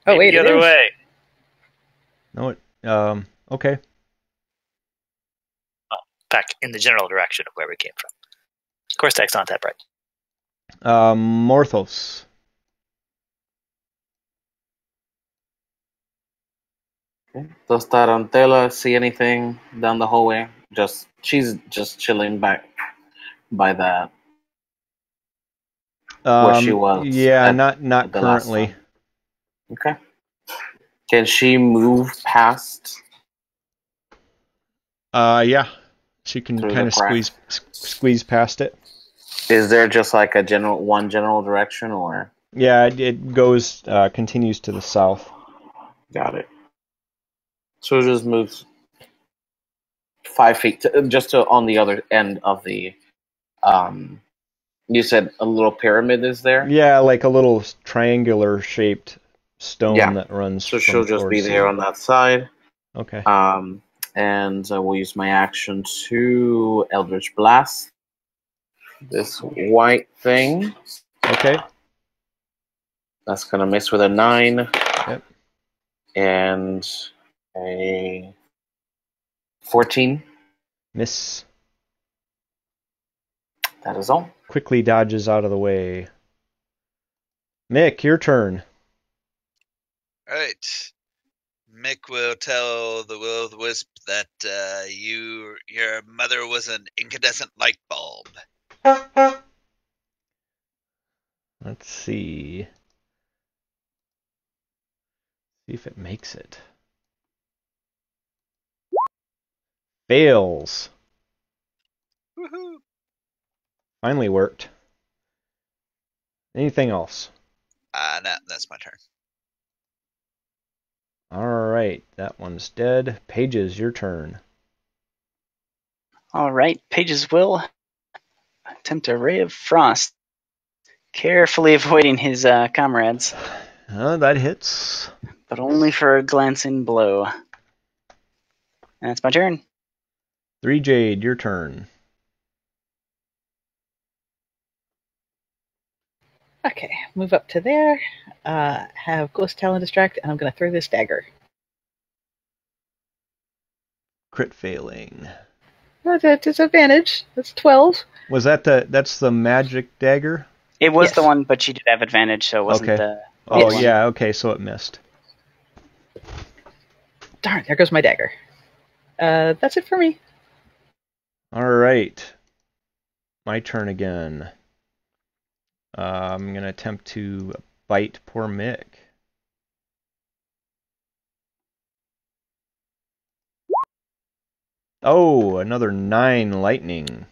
Oh, Maybe wait, the it other is. way. No, okay. Back in the general direction of where we came from. Gorstag's not that bright. Morthos. Okay. Does Tarantella see anything down the hallway? She's just chilling back by that where she was. Yeah, not the last currently. time. Okay. Can she move past? Yeah. She can Through kind the of crack. squeeze past it. Is there just like one general direction, or? Yeah, it goes continues to the south. Got it. So it just moves 5 feet just to on the other end of the. You said a little pyramid is there. Yeah, like a little triangular shaped stone Yeah. that runs. So she'll just be there on that side. Okay. And we'll use my action to Eldritch Blast this white thing. Okay. That's gonna miss with a 9. Yep. And a 14. Miss. That is all. Quickly dodges out of the way. Mick, your turn. All right. Mick will tell the Will-o'-the-Wisp that your mother was an incandescent light bulb. Let's see. See if it makes it. Fails. Woohoo! Finally worked. Anything else? No, that's my turn. Alright, that one's dead. Pages, your turn. All right, Pages will attempt a ray of frost, carefully avoiding his comrades, That hits. but only for a glancing blow. And that's my turn. 3 Jade, your turn. Okay, move up to there. Have Ghost Talon distract, and I'm going to throw this dagger. Crit failing. That's a disadvantage. That's 12. Was that's the magic dagger? It was Yes. the one, but she did have advantage, so it wasn't Okay. the. Oh, one. yeah, okay, so it missed. Darn, there goes my dagger. That's it for me. Alright. My turn again. I'm going to attempt to bite poor Mick. Oh, another 9 lightning.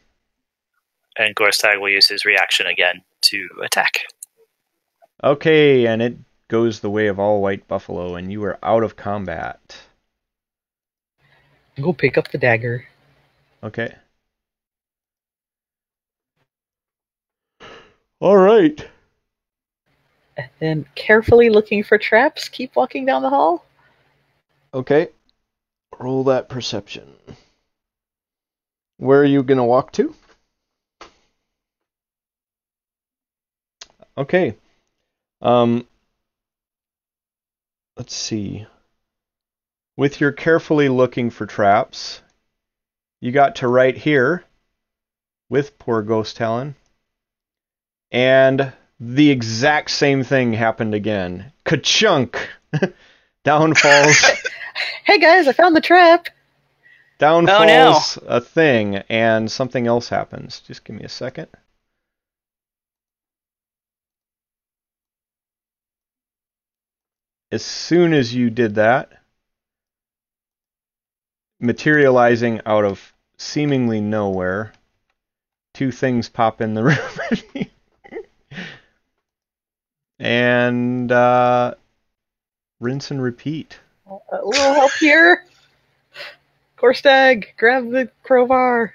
And Gorstag will use his reaction again to attack. Okay, and it goes the way of all white buffalo, and you are out of combat. Go pick up the dagger. Okay. Alright. And then, carefully looking for traps, keep walking down the hall. Okay. Roll that perception. Where are you going to walk to? Okay. Let's see. With your carefully looking for traps, you got to right here with poor Ghost Talon, and the exact same thing happened again. Ka-chunk! Down falls. Hey guys, I found the trap. Down Oh, no. falls a thing, and something else happens. Just give me a second. As soon as you did that, materializing out of seemingly nowhere, two things pop in the room. And rinse and repeat. A little help here. Gorstag, grab the crowbar.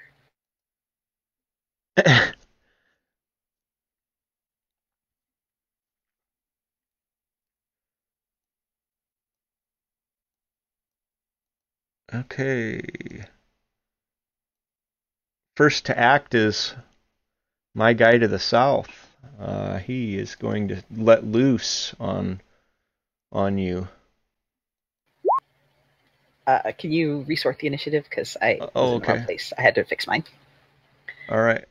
Okay. First to act is my guy to the south. He is going to let loose on you. Can you resort the initiative? Because I was in the Okay. wrong place. I had to fix mine. All right.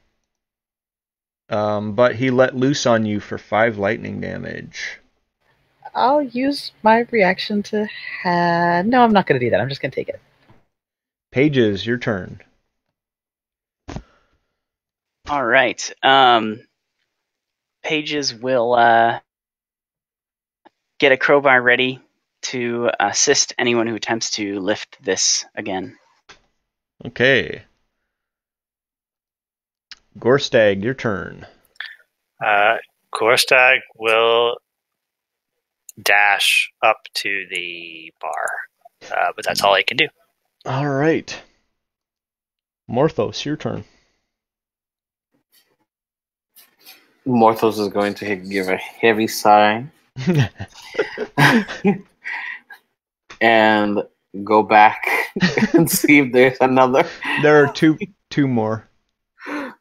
But he let loose on you for 5 lightning damage. I'll use my reaction to No, I'm not going to do that. I'm just going to take it. Pages, your turn. All right. Pages will get a crowbar ready to assist anyone who attempts to lift this again. Okay. Gorstag, your turn. Gorstag will dash up to the bar, but that's all he can do. All right. Morthos, your turn. Morthos is going to give a heavy sigh and go back and see if there's another. There are two more.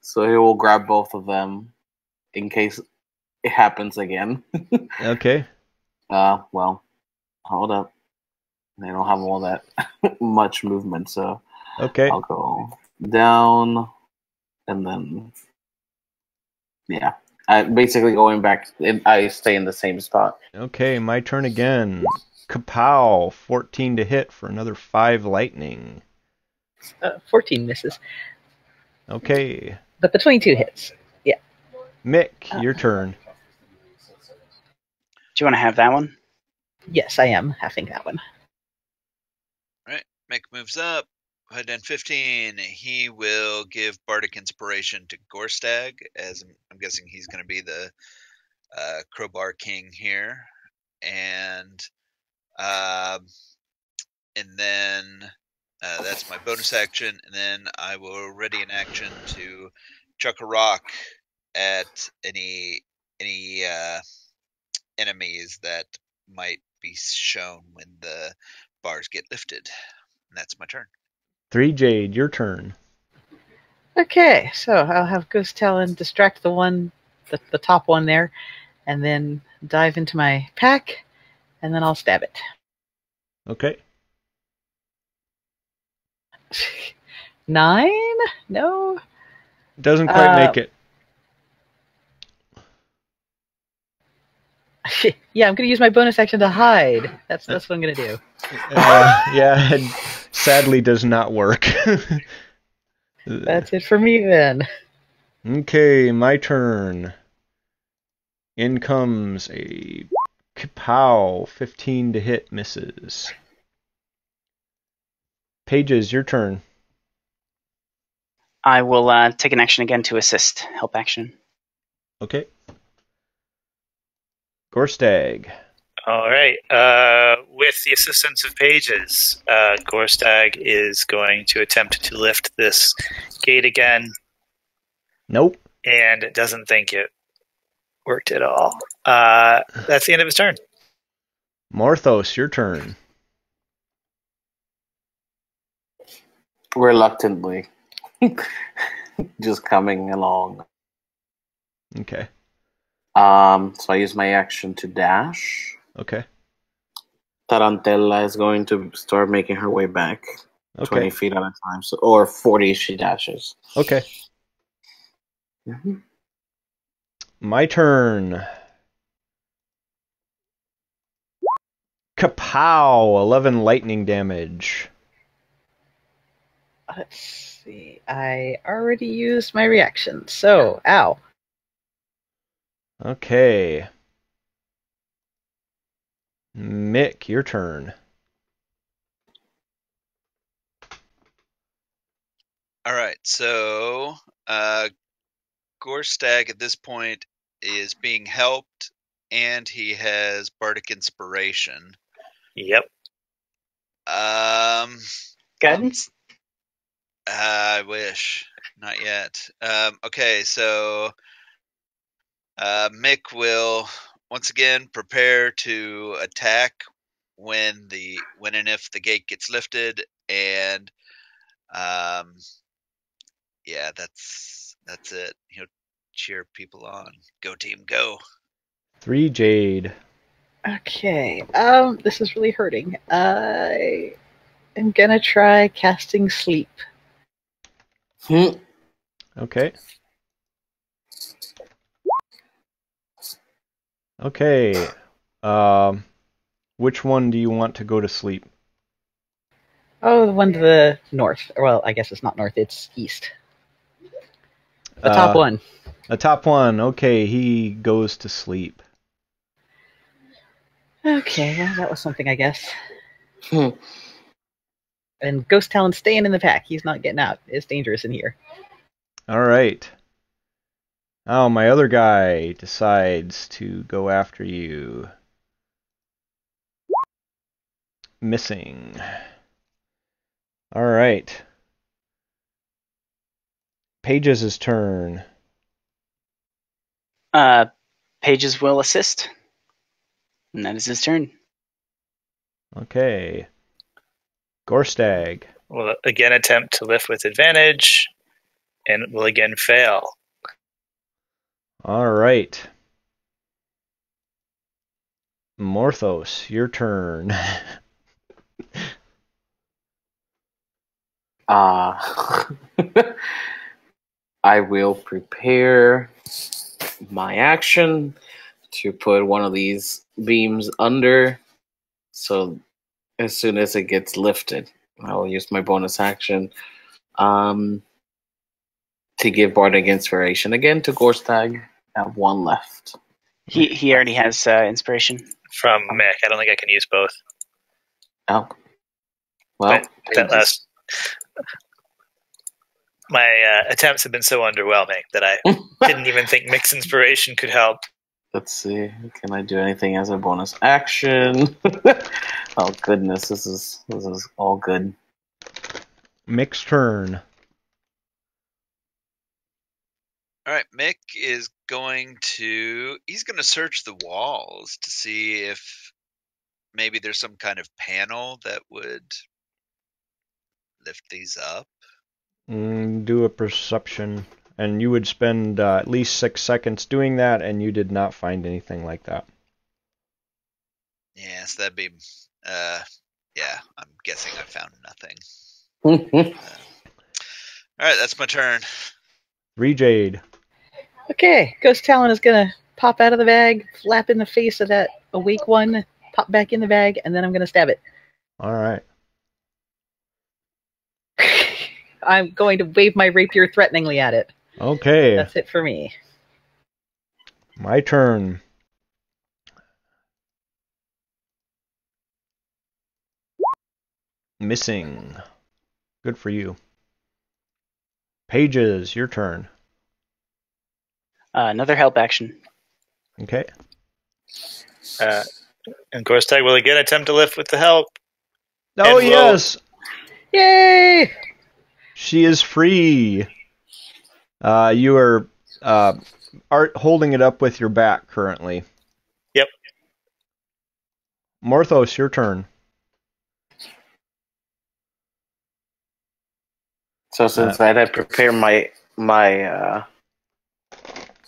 So he will grab both of them in case it happens again. Okay. Well, hold up. They don't have all that much movement, so Okay. I'll go down and then, yeah. Basically going back, I stay in the same spot. Okay, my turn again. Kapow! 14 to hit for another 5 lightning. 14 misses. Okay. But the 22 hits. Yeah. Mick, your turn. Do you want to have that one? Yes, I am having that one. Right. Mick moves up. 115. He will give Bardic Inspiration to Gorstag, as I'm guessing he's going to be the Crowbar King here. And then that's my bonus action. And then I will ready an action to chuck a rock at any enemies that might be shown when the bars get lifted. And that's my turn. 3 Jade, your turn. Okay, so I'll have Ghost Talon distract the top one there, and then dive into my pack, and then I'll stab it. Okay. 9? No? Doesn't quite make it. Yeah, I'm going to use my bonus action to hide. That's what I'm going to do. Yeah, it sadly does not work. That's it for me then. Okay, my turn. In comes a Kapow! 15 to hit, misses. Pages, your turn. I will take an action again to assist. Help action. Okay. Gorstag. All right. With the assistance of Pages, Gorstag is going to attempt to lift this gate again. Nope. And doesn't think it worked at all. That's the end of his turn. Morthos, your turn. Reluctantly. Just coming along. Okay. So I use my action to dash. Okay. Tarantella is going to start making her way back. Okay. 20 feet at a time, or 40 if she dashes. Okay. Mm-hmm. My turn. Kapow! 11 lightning damage. Let's see. I already used my reaction, so ow. Okay. Mick, your turn. All right, so Gorstag at this point is being helped, and he has bardic inspiration. Yep. Guidance? I wish. Not yet. Okay, so Mick will once again prepare to attack when and if the gate gets lifted, and yeah, that's it. He'll cheer people on. Go team, go! 3 Jade. Okay. This is really hurting. I am gonna try casting sleep. Okay. Okay. Which one do you want to go to sleep? Oh, the one to the north. Well, I guess it's not north, it's east. The top one. The top one. Okay, he goes to sleep. Okay, well, that was something, I guess. And Ghost Talon's staying in the pack. He's not getting out. It's dangerous in here. All right. Oh, my other guy decides to go after you. Missing. All right. Pages' turn. Pages will assist. And that is his turn. Okay. Gorstag. Will again attempt to lift with advantage, and will again fail. All right. Morthos, your turn. I will prepare my action to put one of these beams under, so as soon as it gets lifted, I will use my bonus action to give Bardic Inspiration again to Gorstag. I have one left. He already has inspiration. From Mick. I don't think I can use both. Oh. Well, But that last... My attempts have been so underwhelming that I didn't even think Mick's inspiration could help. Let's see. Can I do anything as a bonus action? Oh goodness, this is all good. Mick's turn. All right, Mick is going to search the walls to see if maybe there's some kind of panel that would lift these up. Do a perception. And you would spend at least 6 seconds doing that, and you did not find anything like that. Yeah, so that'd be, yeah, I'm guessing I found nothing. All right, that's my turn. 3 Jade. Okay, Ghost Talon is gonna pop out of the bag, flap in the face of that awake one, pop back in the bag, and then I'm gonna stab it. All right. I'm going to wave my rapier threateningly at it. Okay. That's it for me. My turn. Missing. Good for you. Pages, your turn. Another help action. Okay. And Gorstag will again attempt to lift with the help. Oh, And yes! Yay! She is free. You are holding it up with your back currently. Yep. Morthos, your turn. So since I had to prepare my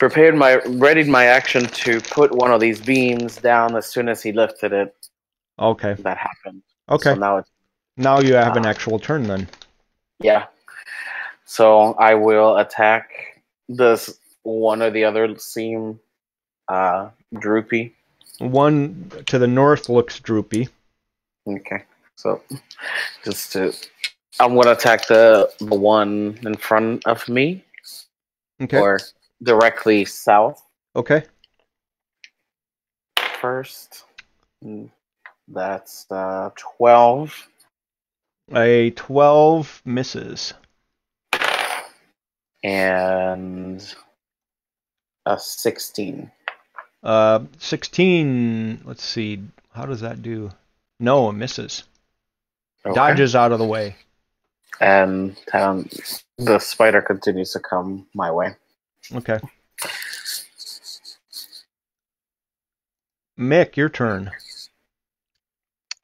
readied my action to put one of these beams down as soon as he lifted it. Okay. That happened. Okay. So now you have an actual turn then. Yeah. So I will attack. Does one or the other seem droopy? One to the north looks droopy. Okay. So I'm gonna attack the one in front of me. Okay. Or directly south. Okay. First. That's 12. A 12 misses. And a 16. 16, let's see, how does that do? No, it misses. Okay. Dodges out of the way. And the spider continues to come my way. Okay. Mick, your turn.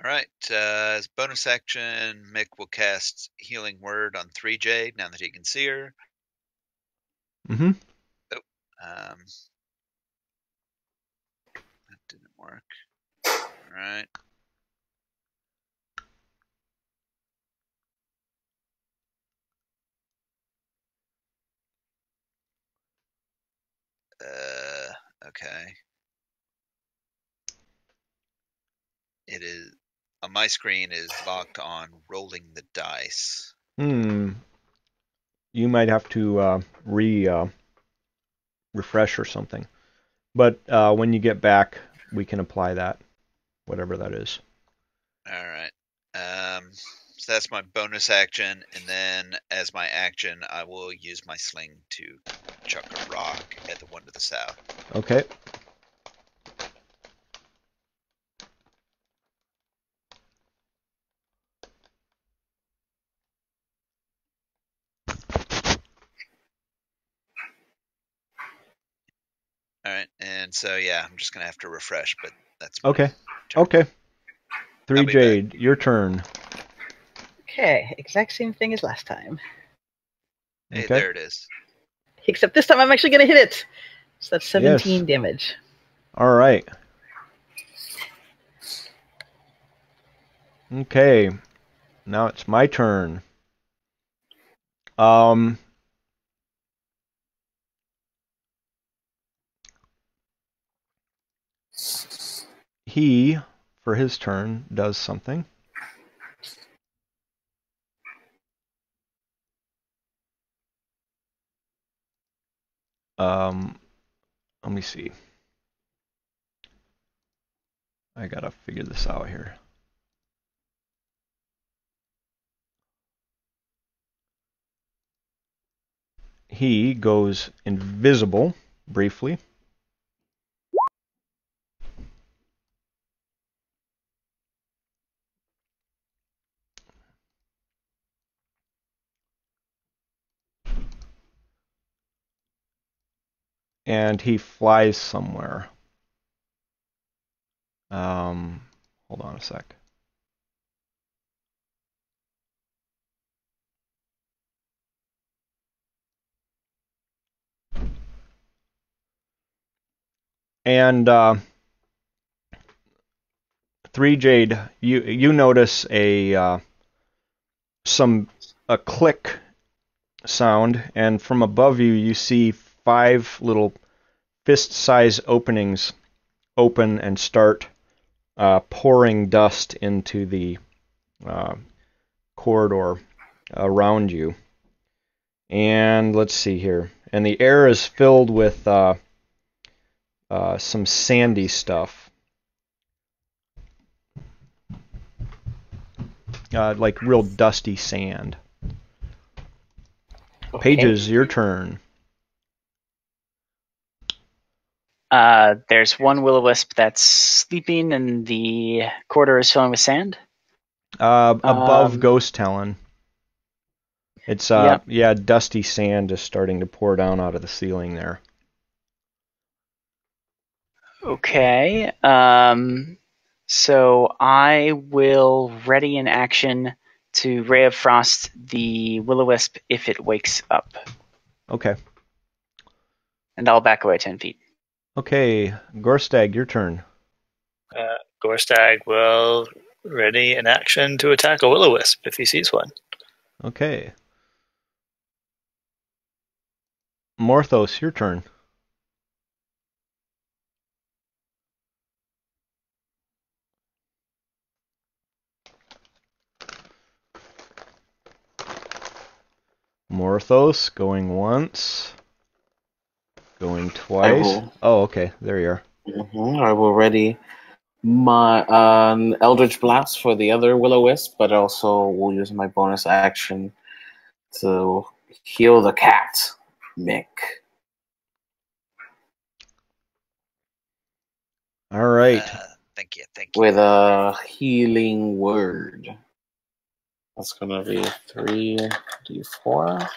All right. As bonus action, Mick will cast Healing Word on 3Jade now that he can see her. Mm-hmm. Oh, that didn't work. All right. Okay. It is on my screen is locked on rolling the dice. You might have to refresh or something. But when you get back, we can apply that, whatever that is. All right. So that's my bonus action, and then as my action, I will use my sling to chuck a rock at the one to the south. Okay. All right, and so yeah, I'm just gonna have to refresh, but that's my Okay. turn. Okay. I'll 3Jade, your turn. Okay, exact same thing as last time. Hey, Okay. there it is. Except this time I'm actually going to hit it. So that's 17 damage. All right. Okay. Now it's my turn. He, for his turn, does something. Let me see. I gotta figure this out here. He goes invisible briefly. And he flies somewhere. Hold on a sec. And 3Jade, you notice a click sound, and from above you see 5 little fist-sized openings open and start pouring dust into the corridor around you. And let's see here. And the air is filled with some sandy stuff. Like real dusty sand. Okay. Pages, your turn. There's one will-o-wisp that's sleeping, and the corridor is filling with sand. Above Ghost Talon. It's Yep. dusty sand is starting to pour down out of the ceiling there. Okay. So I will ready in action to Ray of Frost the will-o-wisp if it wakes up. Okay. And I'll back away 10 feet. Okay, Gorstag, your turn. Gorstag will ready an action to attack a will-o-wisp if he sees one. Okay. Morthos, your turn. Morthos going once, going twice. Oh, okay, there you are. I will ready my Eldritch Blast for the other Will-O-Wisp, but also will use my bonus action to heal the cat, Mick. All right. Thank you. With a healing word. That's gonna be 3d4.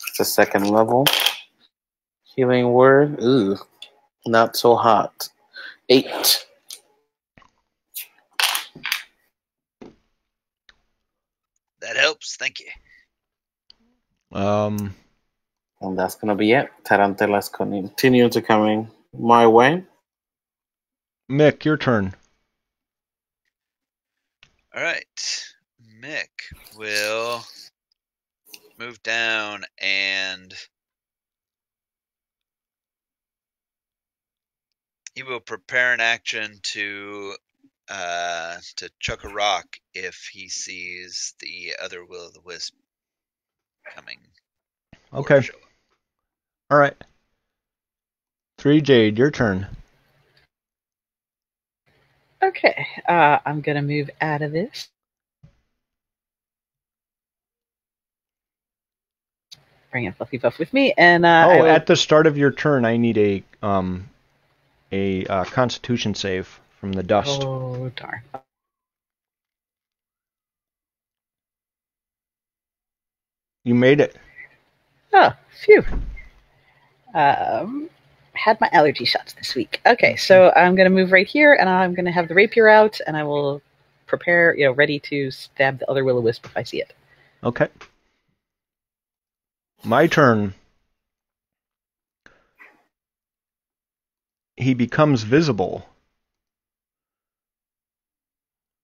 It's a second level. Healing word. Ooh, not so hot. 8. That helps. Thank you. Um, And that's gonna be it. Tarantelas continue to coming my way. Mick, your turn. All right. Mick will move down and he will prepare an action to chuck a rock if he sees the other will-o'-the-wisp coming. Okay. All right. 3 Jade, your turn. Okay, I'm gonna move out of this. Bring in Fluffy Puff with me, and at the start of your turn, I need a Constitution save from the dust. Oh darn! You made it. Oh, phew. Had my allergy shots this week. Okay, so I'm gonna move right here, and I'm gonna have the rapier out, and I will prepare, ready to stab the other will-o'-wisp if I see it. Okay. My turn. He becomes visible.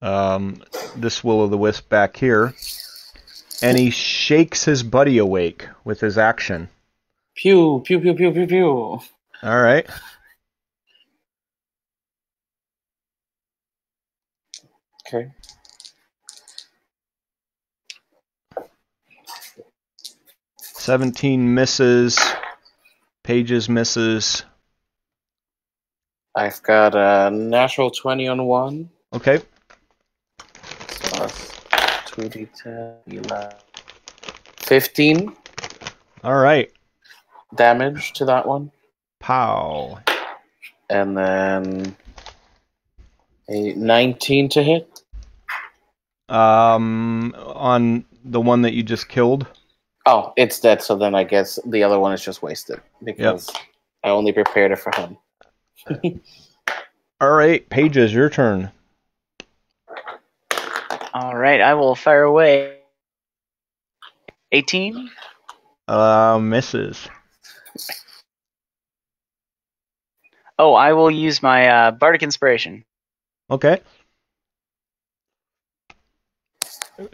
This will-o'-the-wisp back here, and he shakes his buddy awake with his action. Pew, pew, pew, pew, pew, pew. All right. Okay. "17 misses. Pages misses. I've got a natural 20 on one. Okay. Plus 2d10, 11. 15 All right. damage to that one. Pow. And then a 19 to hit. On the one that you just killed. Oh, it's dead, so then I guess the other one is just wasted. Because I only prepared it for him. All right, Pages, your turn. All right, I will fire away. 18? Misses. Oh, I will use my Bardic Inspiration. Okay.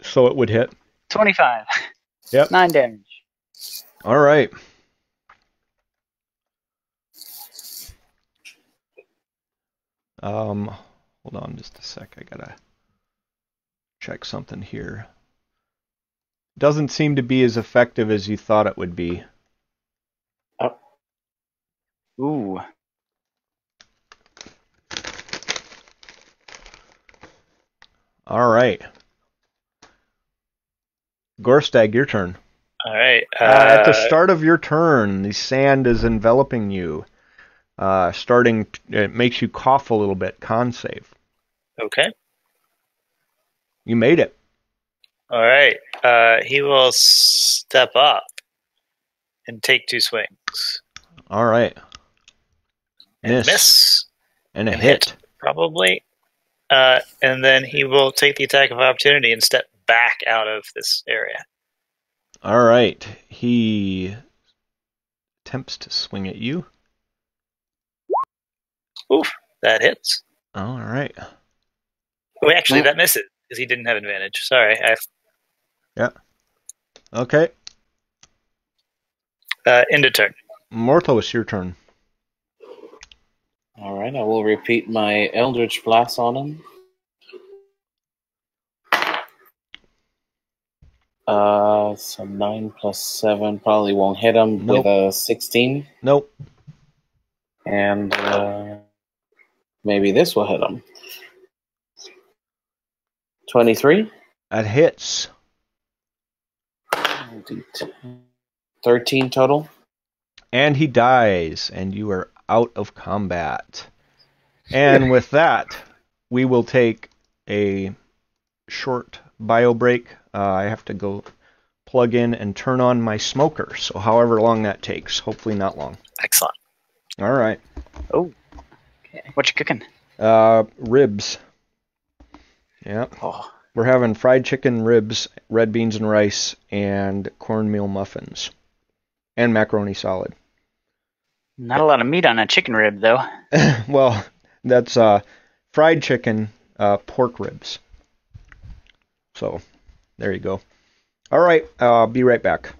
So it would hit. 25. Yep. 9 damage. All right. Hold on just a sec. I gotta check something here. Doesn't seem to be as effective as you thought it would be. Oh. Ooh. All right. Gorstag, your turn. All right. At the start of your turn, the sand is enveloping you. It makes you cough a little bit. Con save. Okay. You made it. All right. He will step up and take 2 swings. All right. And miss. And a hit. Probably. And then he will take the attack of opportunity and step back out of this area. All right. He attempts to swing at you. Oof, that hits. All right. Wait, actually, that misses because he didn't have advantage. Sorry. Yeah. Okay. End of turn. Mortho, it's your turn. All right, I will repeat my Eldritch Blast on him. So 9 plus 7 probably won't hit him Nope. with a 16. Nope. And maybe this will hit him. 23? That hits. 13 total. And he dies, and you are out of combat. And with that, we will take a short bio break. I have to go plug in and turn on my smoker, so however long that takes, hopefully not long. Excellent. All right. Oh. Okay. What you cooking? Ribs. Yeah. Oh. We're having fried chicken, ribs, red beans and rice, and cornmeal muffins. And macaroni salad. Not a lot of meat on a chicken rib, though. Well, that's fried chicken, pork ribs. So, there you go. All right, I'll be right back.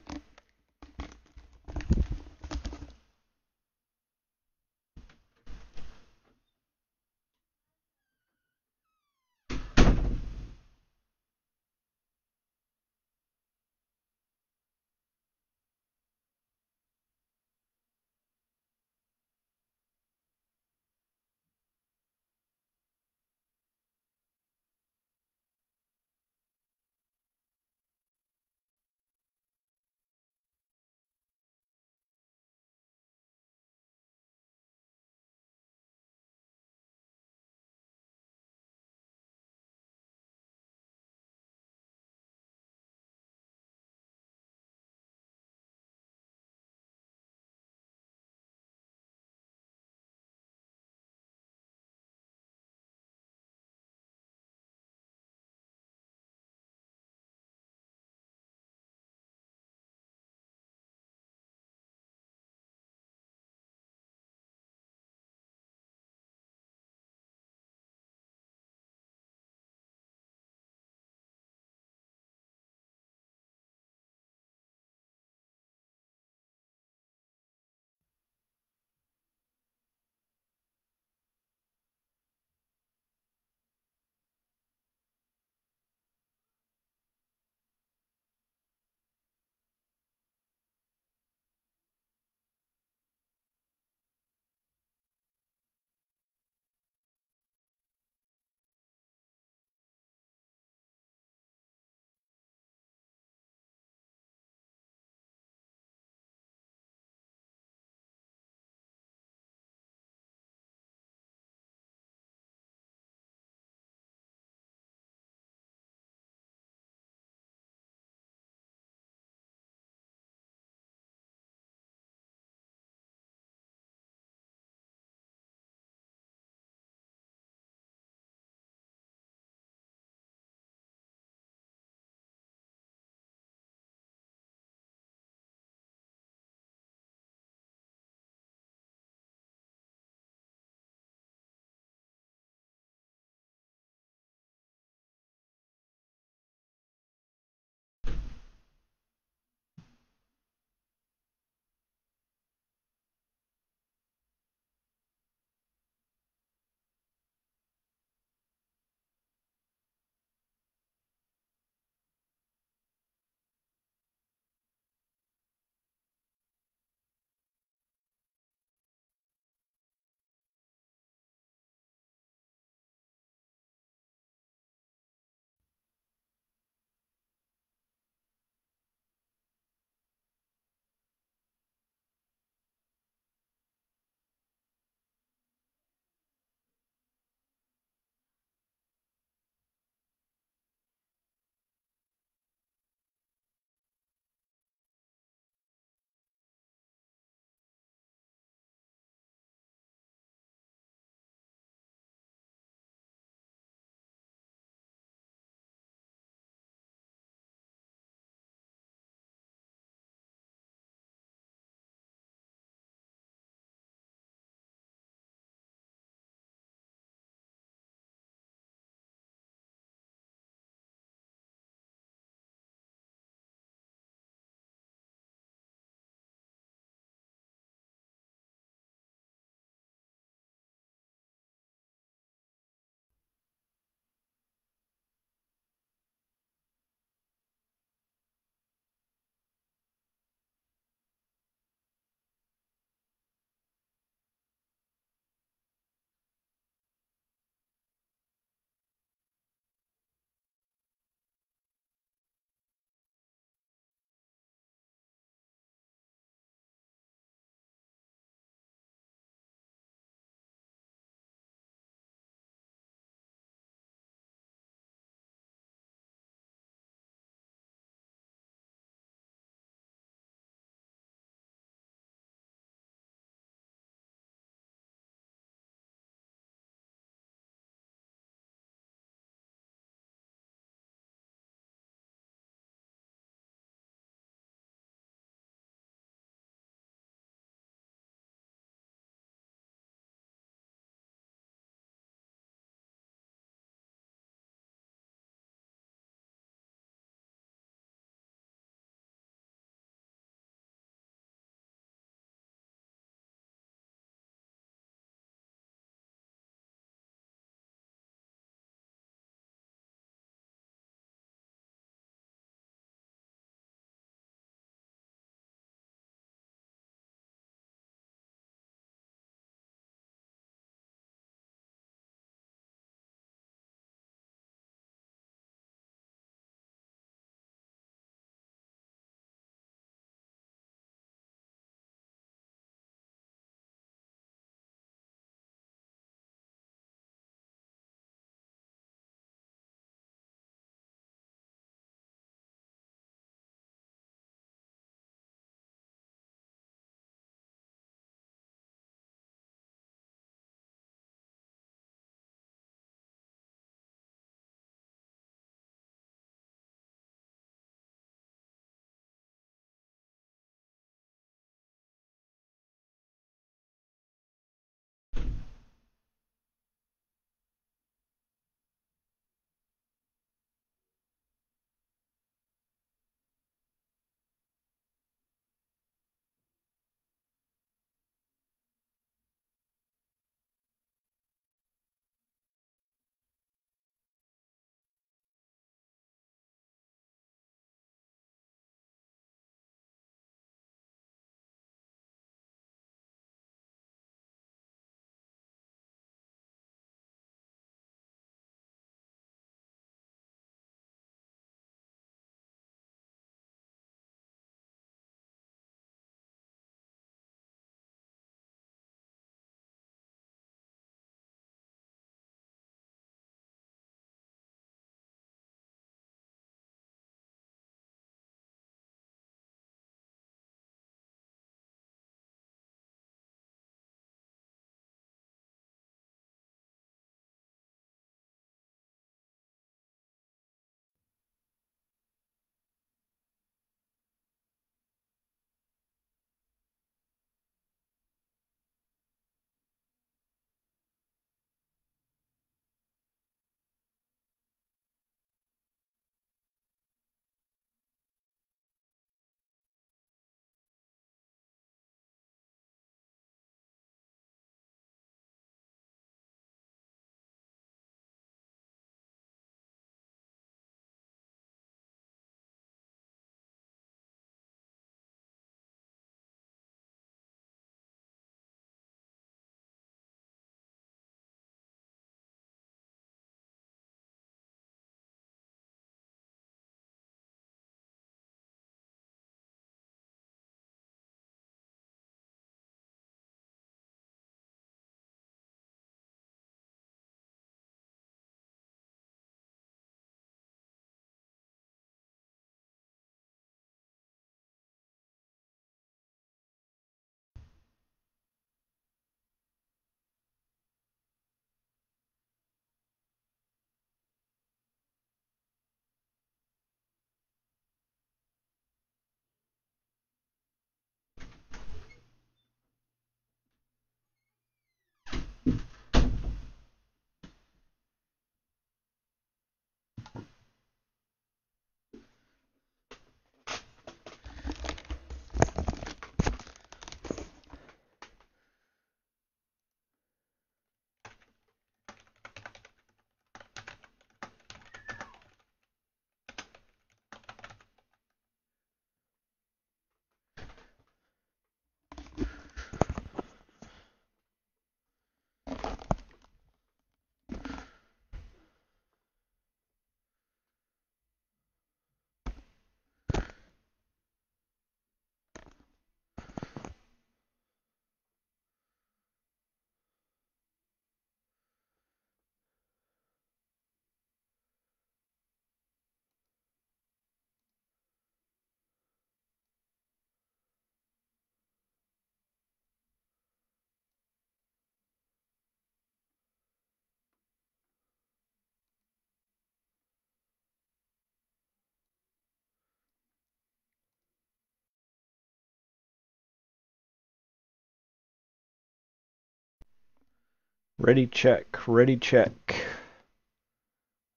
Ready, check. Ready, check.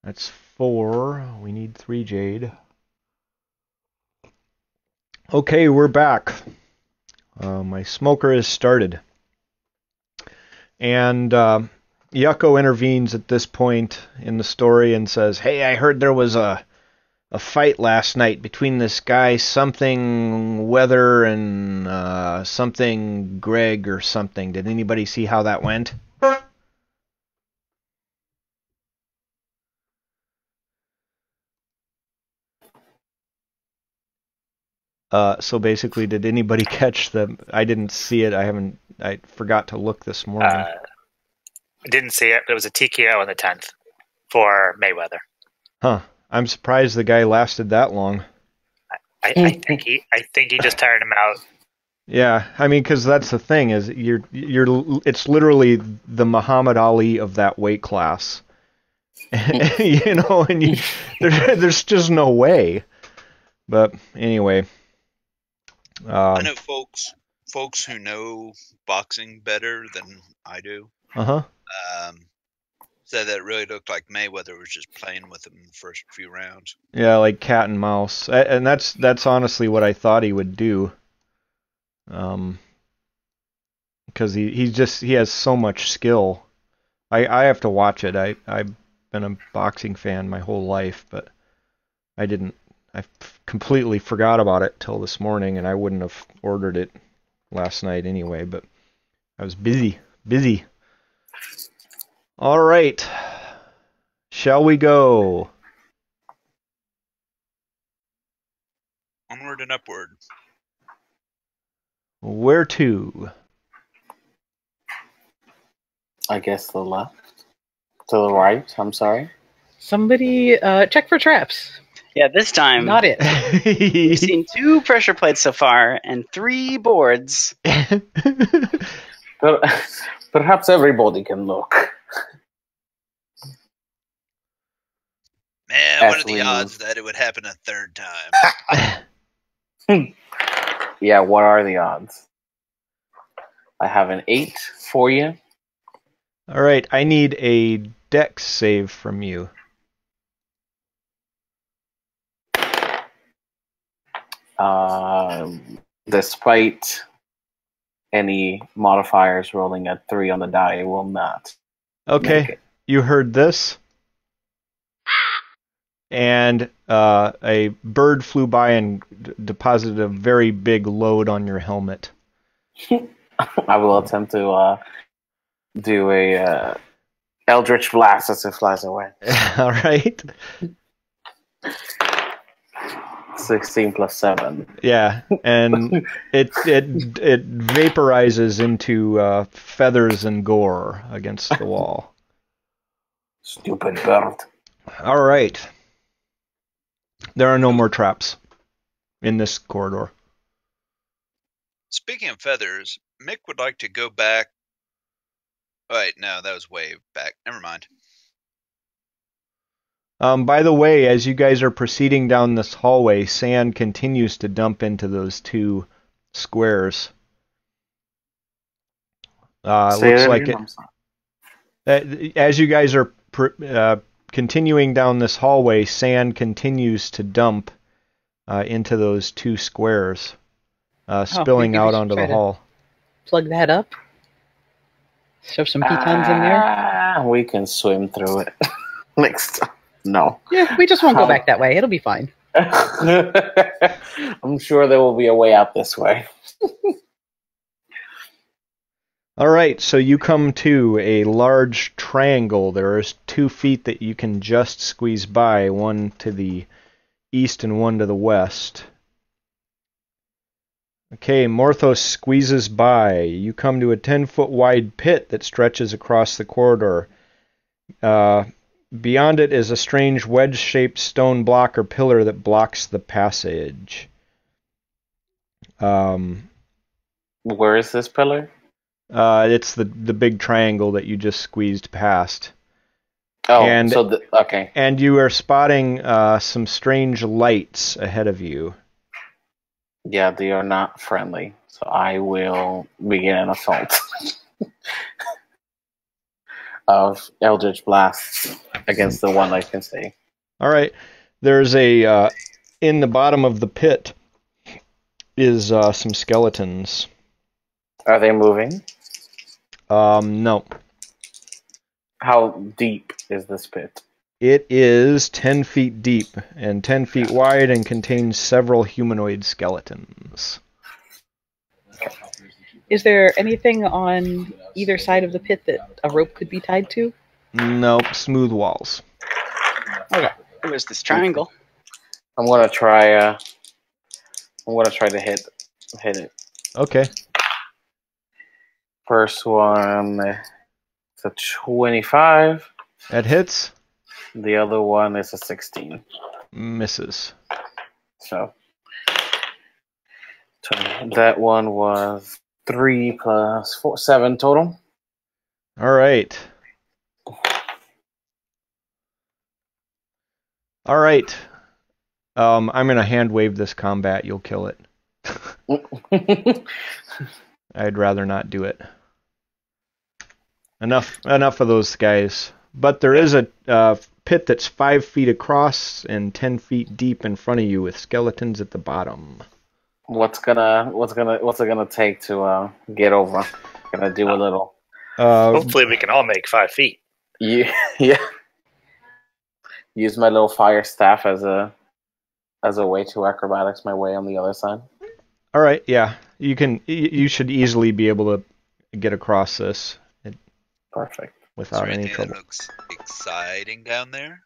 That's 4. We need 3 jade. Okay, we're back. My smoker is started. And Yucko intervenes at this point in the story and says, "Hey, I heard there was a fight last night between this guy, something Weather, and something Greg or something. Did anybody see how that went?" So basically, did anybody catch the... I didn't see it. I forgot to look this morning. I didn't see it, but it was a TKO on the 10th for Mayweather. Huh. I'm surprised the guy lasted that long. I think he just tired him out. Yeah, I mean, because that's the thing, is it's literally the Muhammad Ali of that weight class. You know, and there's just no way. But anyway. I know folks who know boxing better than I do. Uh-huh. Said that it really looked like Mayweather was just playing with him in the first few rounds. Yeah, like cat and mouse. And that's honestly what I thought he would do. Because he has so much skill. I have to watch it. I've been a boxing fan my whole life, but I completely forgot about it till this morning, and I wouldn't have ordered it last night anyway, but I was busy. All right. Shall we go? Onward and upward. Where to? I guess the left. To the right, I'm sorry. Somebody check for traps. Yeah, this time Not it. we've seen 2 pressure plates so far and 3 boards. Perhaps everybody can look. Man, what are the odds that it would happen a third time? Yeah, what are the odds? I have an 8 for you. All right, I need a dex save from you. Despite any modifiers rolling at 3 on the die, it will not. Okay, you heard this. And a bird flew by and deposited a very big load on your helmet. I will attempt to do a Eldritch Blast as it flies away. All right. 16 plus 7. Yeah, and it vaporizes into feathers and gore against the wall. Stupid bird. All right. There are no more traps in this corridor. Speaking of feathers, Mick would like to go back. Wait, no, that was way back. Never mind. By the way, as you guys are proceeding down this hallway, sand continues to dump into those 2 squares. Looks like it. As you guys are continuing down this hallway, sand continues to dump into those 2 squares, spilling out onto the hall. Plug that up. Shove some pecans in there. We can swim through it. Next time. No. Yeah, we just won't go back that way. It'll be fine. I'm sure there will be a way out this way. All right, so you come to a large triangle. There is 2 feet that you can just squeeze by, one to the east and one to the west. Okay, Morthos squeezes by. You come to a 10-foot wide pit that stretches across the corridor. Beyond it is a strange wedge-shaped stone block or pillar that blocks the passage. Where is this pillar? It's the big triangle that you just squeezed past. Oh, and, okay. And you are spotting some strange lights ahead of you. Yeah, they are not friendly, so I will begin an assault. of Eldritch Blast against the one I can see. All right. There's a in the bottom of the pit is some skeletons. Are they moving? No. How deep is this pit? It is 10 feet deep and 10 feet wide and contains several humanoid skeletons. Is there anything on either side of the pit that a rope could be tied to? Nope, smooth walls. Okay. There's this triangle. I'm gonna try. I'm gonna try to hit it. Okay. First one, it's a 25. That hits. The other one is a 16. Misses. So that one was 3 plus 4, 7 total. All right. All right. I'm gonna hand wave this combat. You'll kill it. I'd rather not do it. Enough of those guys. But there is a pit that's 5 feet across and 10 feet deep in front of you with skeletons at the bottom. What's it gonna take to get over? Gonna do a little. Hopefully we can all make 5 feet. Yeah. Use my little fire staff as a way to acrobatics my way on the other side. All right, yeah. You should easily be able to get across this. Perfect. Without any trouble. Looks exciting down there.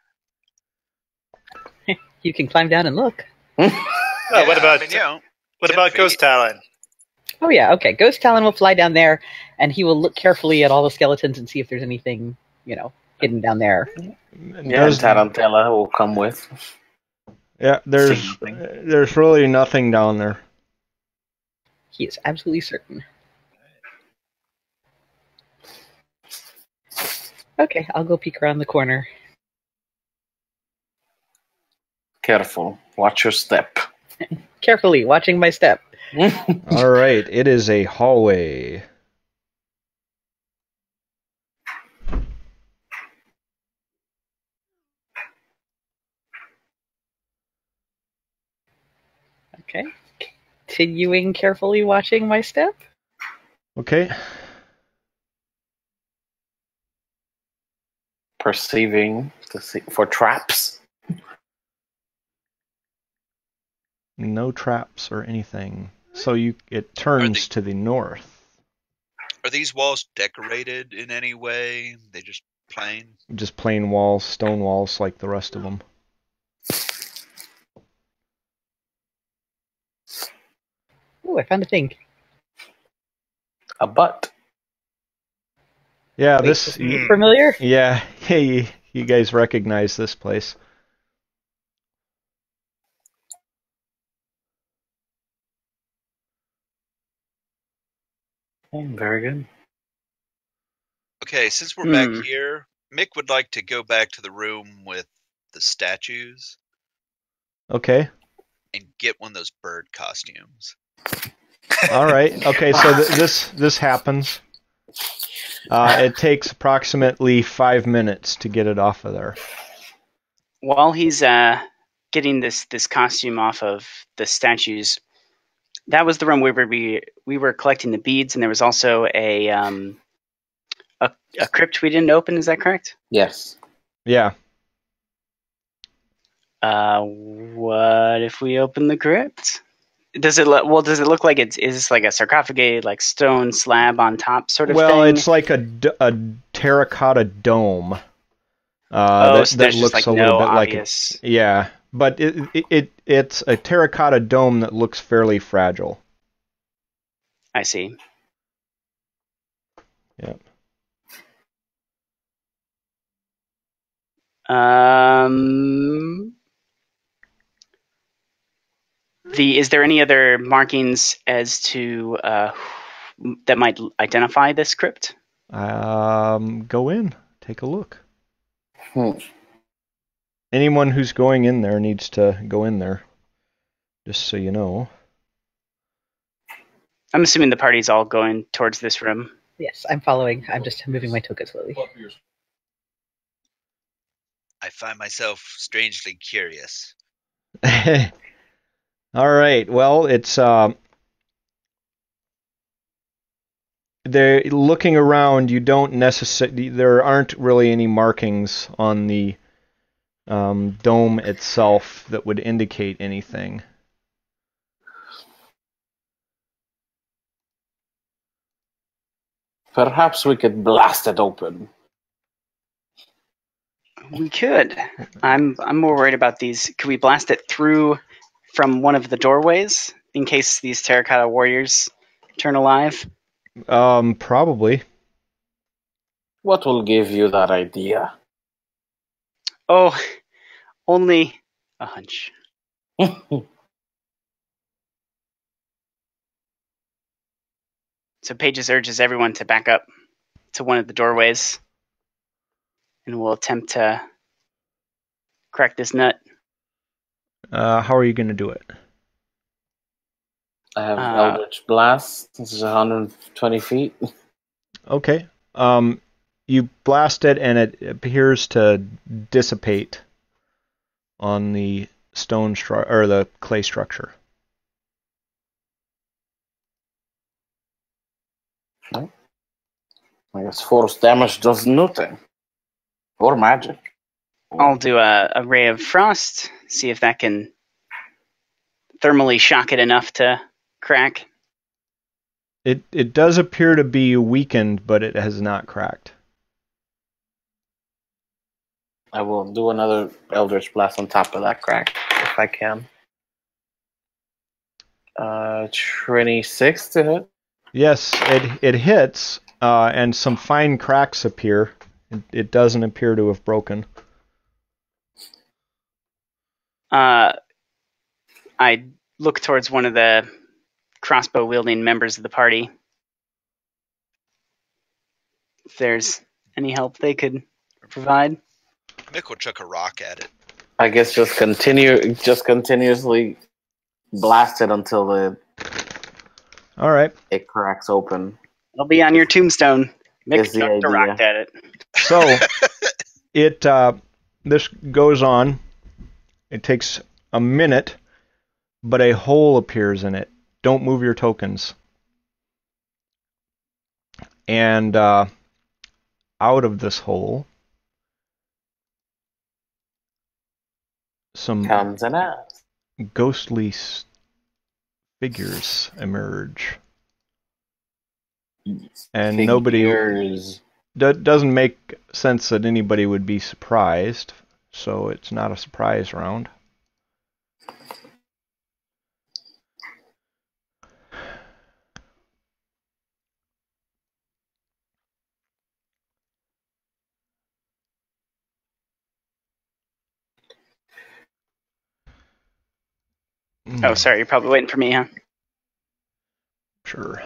You can climb down and look. What about Ghost Talon? Oh yeah, okay. Ghost Talon will fly down there, and he will look carefully at all the skeletons and see if there's anything, hidden down there. Yeah, Tarantella will come with. Yeah, there's really nothing down there. He is absolutely certain. Okay, I'll go peek around the corner. Careful. Watch your step. Carefully, watching my step. All right, it is a hallway. Okay. Continuing carefully watching my step. Okay. Perceiving to see for traps. No traps or anything. So it turns to the north. Are these walls decorated in any way? They just plain? Just plain walls, stone walls like the rest of them. Oh, I found a thing. A butt. Yeah, Wait, familiar? Yeah, hey, you guys recognize this place. Very good. Okay, since we're back here, Mick would like to go back to the room with the statues. Okay. And get one of those bird costumes. All right. Okay, so this happens. It takes approximately 5 minutes to get it off of there. While he's getting this costume off of the statues, that was the room where we were collecting the beads, and there was also a crypt we didn't open. Is that correct? Yes. Yeah. What if we open the crypt? Does it look like is this like a sarcophagi, like stone slab on top sort of thing? Well, it's like a terracotta dome. So that there's looks just like a little no bit obvious... like yeah, but it's a terracotta dome that looks fairly fragile. I see. Yeah. Is there any other markings as to that might identify this crypt? Go in, take a look. Anyone who's going in there needs to go in there, just so you know. I'm assuming the party's all going towards this room. Yes, I'm following. I'm just moving my token slowly. I find myself strangely curious. All right. Well, it's they're looking around. You don't necessarily. There aren't really any markings on the dome itself that would indicate anything. Perhaps we could blast it open. We could. I'm more worried about these. Could we blast it through from one of the doorways in case these terracotta warriors turn alive? Probably. What will give you that idea? Oh, only a hunch. So Pages urges everyone to back up to one of the doorways, and we'll attempt to crack this nut. How are you going to do it? I have Eldritch Blast. This is 120 feet. Okay. You blast it, and it appears to dissipate on the stone or the clay structure. Okay. I guess force damage does nothing. Or magic. I'll do a ray of frost, see if that can thermally shock it enough to crack. It does appear to be weakened, but it has not cracked. I will do another Eldritch Blast on top of that crack, if I can. 26 to hit. Yes, it hits, and some fine cracks appear. It doesn't appear to have broken. I look towards one of the crossbow-wielding members of the party. If there's any help they could provide. Mick will chuck a rock at it. I guess just continuously blast it until All right. it cracks open. It'll be on your tombstone. Mick Is the chucked a idea. rock at it. So this goes on. It takes a minute, but a hole appears in it. Don't move your tokens. And out of this hole, some Comes an ass. ghostly figures emerge. And nobody doesn't make sense that anybody would be surprised, so it's not a surprise round. Oh, sorry, you're probably waiting for me, huh? Sure.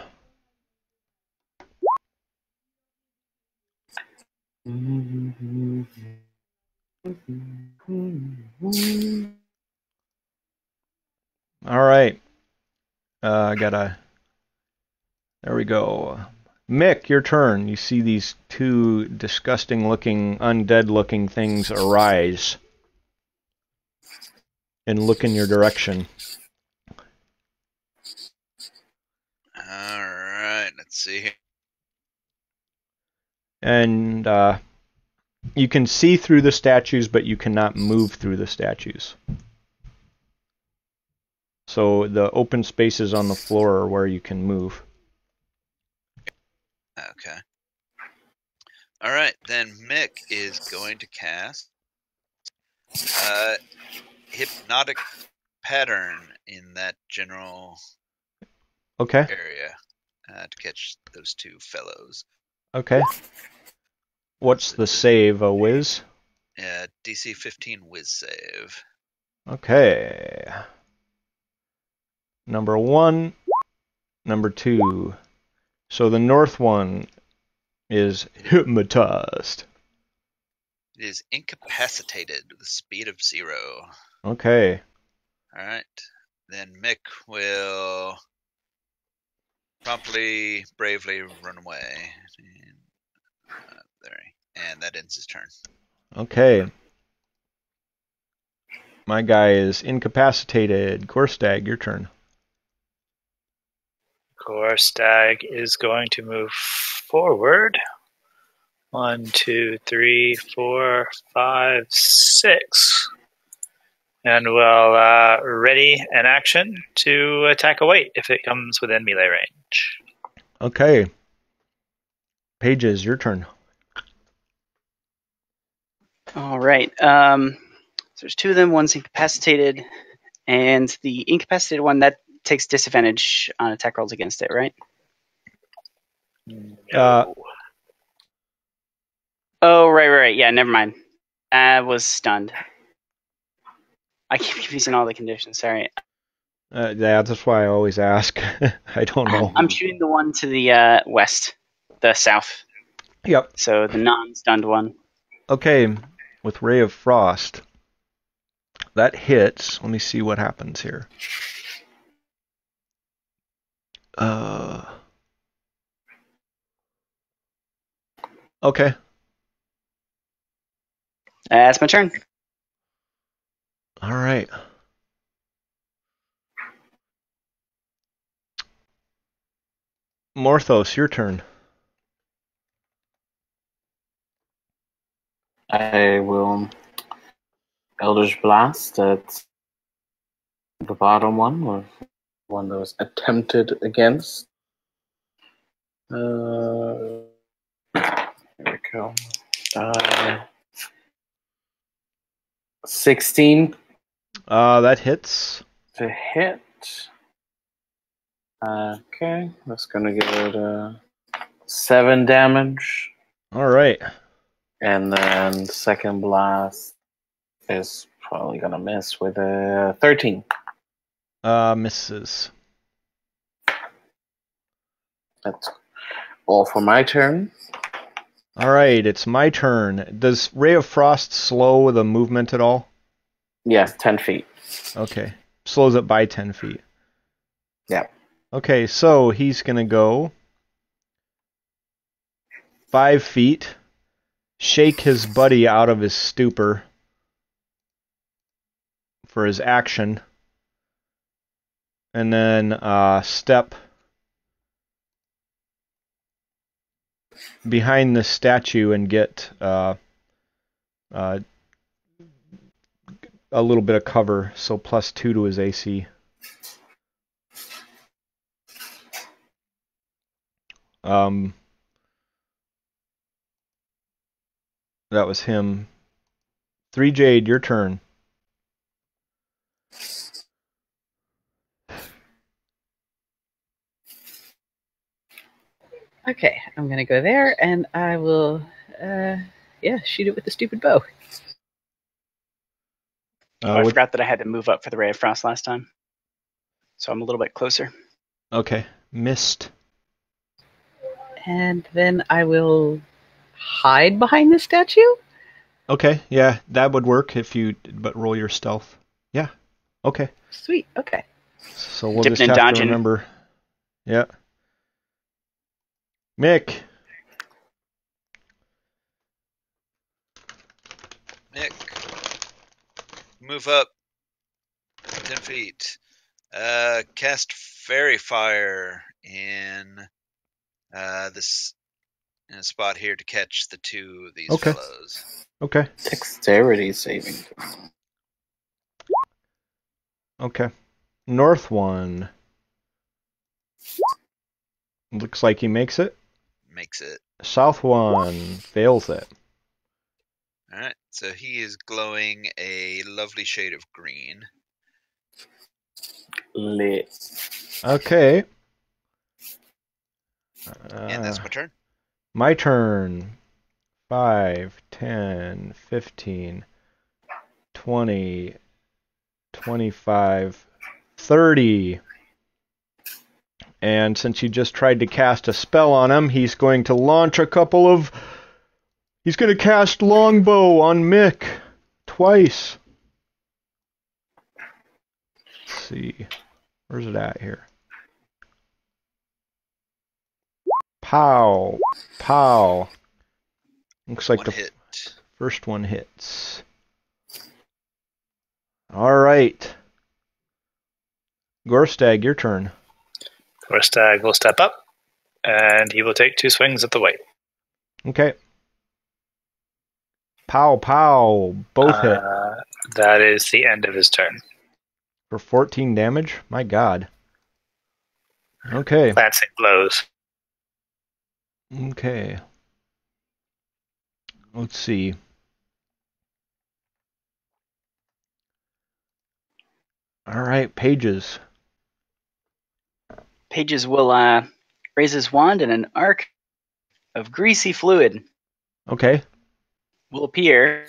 All right. There we go. Mick, your turn. You see these two disgusting-looking, undead-looking things arise and look in your direction. Alright, let's see here. And you can see through the statues, but you cannot move through the statues. So the open spaces on the floor are where you can move. Okay. Alright, then Mick is going to cast Hypnotic Pattern in that general Okay. area to catch those two fellows. Okay. What's the save, a whiz? DC 15 whiz save. Okay. Number 1, number 2. So the north one is hypnotized. It is incapacitated with a speed of 0. Okay. Alright. Then Mick will promptly, bravely run away. There. And that ends his turn. Okay. My guy is incapacitated. Gorstag, your turn. Gorstag is going to move forward. 1, 2, 3, 4, 5, 6. And will ready an action to attack a weight if it comes within melee range. Okay. Pages, your turn. All right. So there's two of them. One's incapacitated, and the incapacitated one that takes disadvantage on attack rolls against it, right? No. Oh, right. Yeah, never mind. I was stunned. I keep confusing all the conditions. Sorry. Yeah, that's why I always ask. I don't know. I'm shooting the one to the west, the south. Yep. So the non-stunned one. Okay, with Ray of Frost. That hits. Let me see what happens here. Okay. That's my turn. All right. Morthos, your turn. I will Eldritch Blast at the bottom one, or one that was attempted against. Here we go. 16 That hits. to hit. Okay, that's gonna give it 7 damage. All right. And then the second blast is probably gonna miss with a 13. Misses. That's all for my turn. All right, it's my turn. Does Ray of Frost slow the movement at all? Yes, 10 feet. Okay. Slows it by 10 feet. Yeah. Okay, so he's going to go 5 feet, shake his buddy out of his stupor for his action, and then step behind the statue and get a little bit of cover, so +2 to his AC. That was him. 3 Jade, your turn. Okay, I'm gonna go there, and I will, shoot it with the stupid bow. I forgot that I had to move up for the Ray of Frost last time. So I'm a little bit closer. Okay, missed. And then I will hide behind the statue? Okay, yeah, that would work but roll your stealth. Yeah, okay. Sweet, okay. So we'll Dipping just and have dodging. to remember. Yeah. Mick. Mick, move up 10 feet. Cast Fairy Fire in this in a spot here to catch the two of these Okay. fellows. Okay. Dexterity saving. Okay. North one. Looks like he makes it. Makes it. South one fails it. Alright, so he is glowing a lovely shade of green. Lit. Okay. And that's my turn. My turn. 5, 10, 15, 20, 25, 30. And since you just tried to cast a spell on him, he's going to launch a couple of... He's going to cast Longbow on Mick. Twice. Let's see. Where's it at here? Pow. Pow. Looks like One the hit. first one hits. All right. Gorstag, your turn. Gorstag will step up, and he will take 2 swings at the white. Okay. Pow, pow. Both hit. That is the end of his turn. For 14 damage? My god. Okay. Lancing blows. Okay. Let's see. All right, Pages. Pages will raise his wand, and an arc of greasy fluid Okay. will appear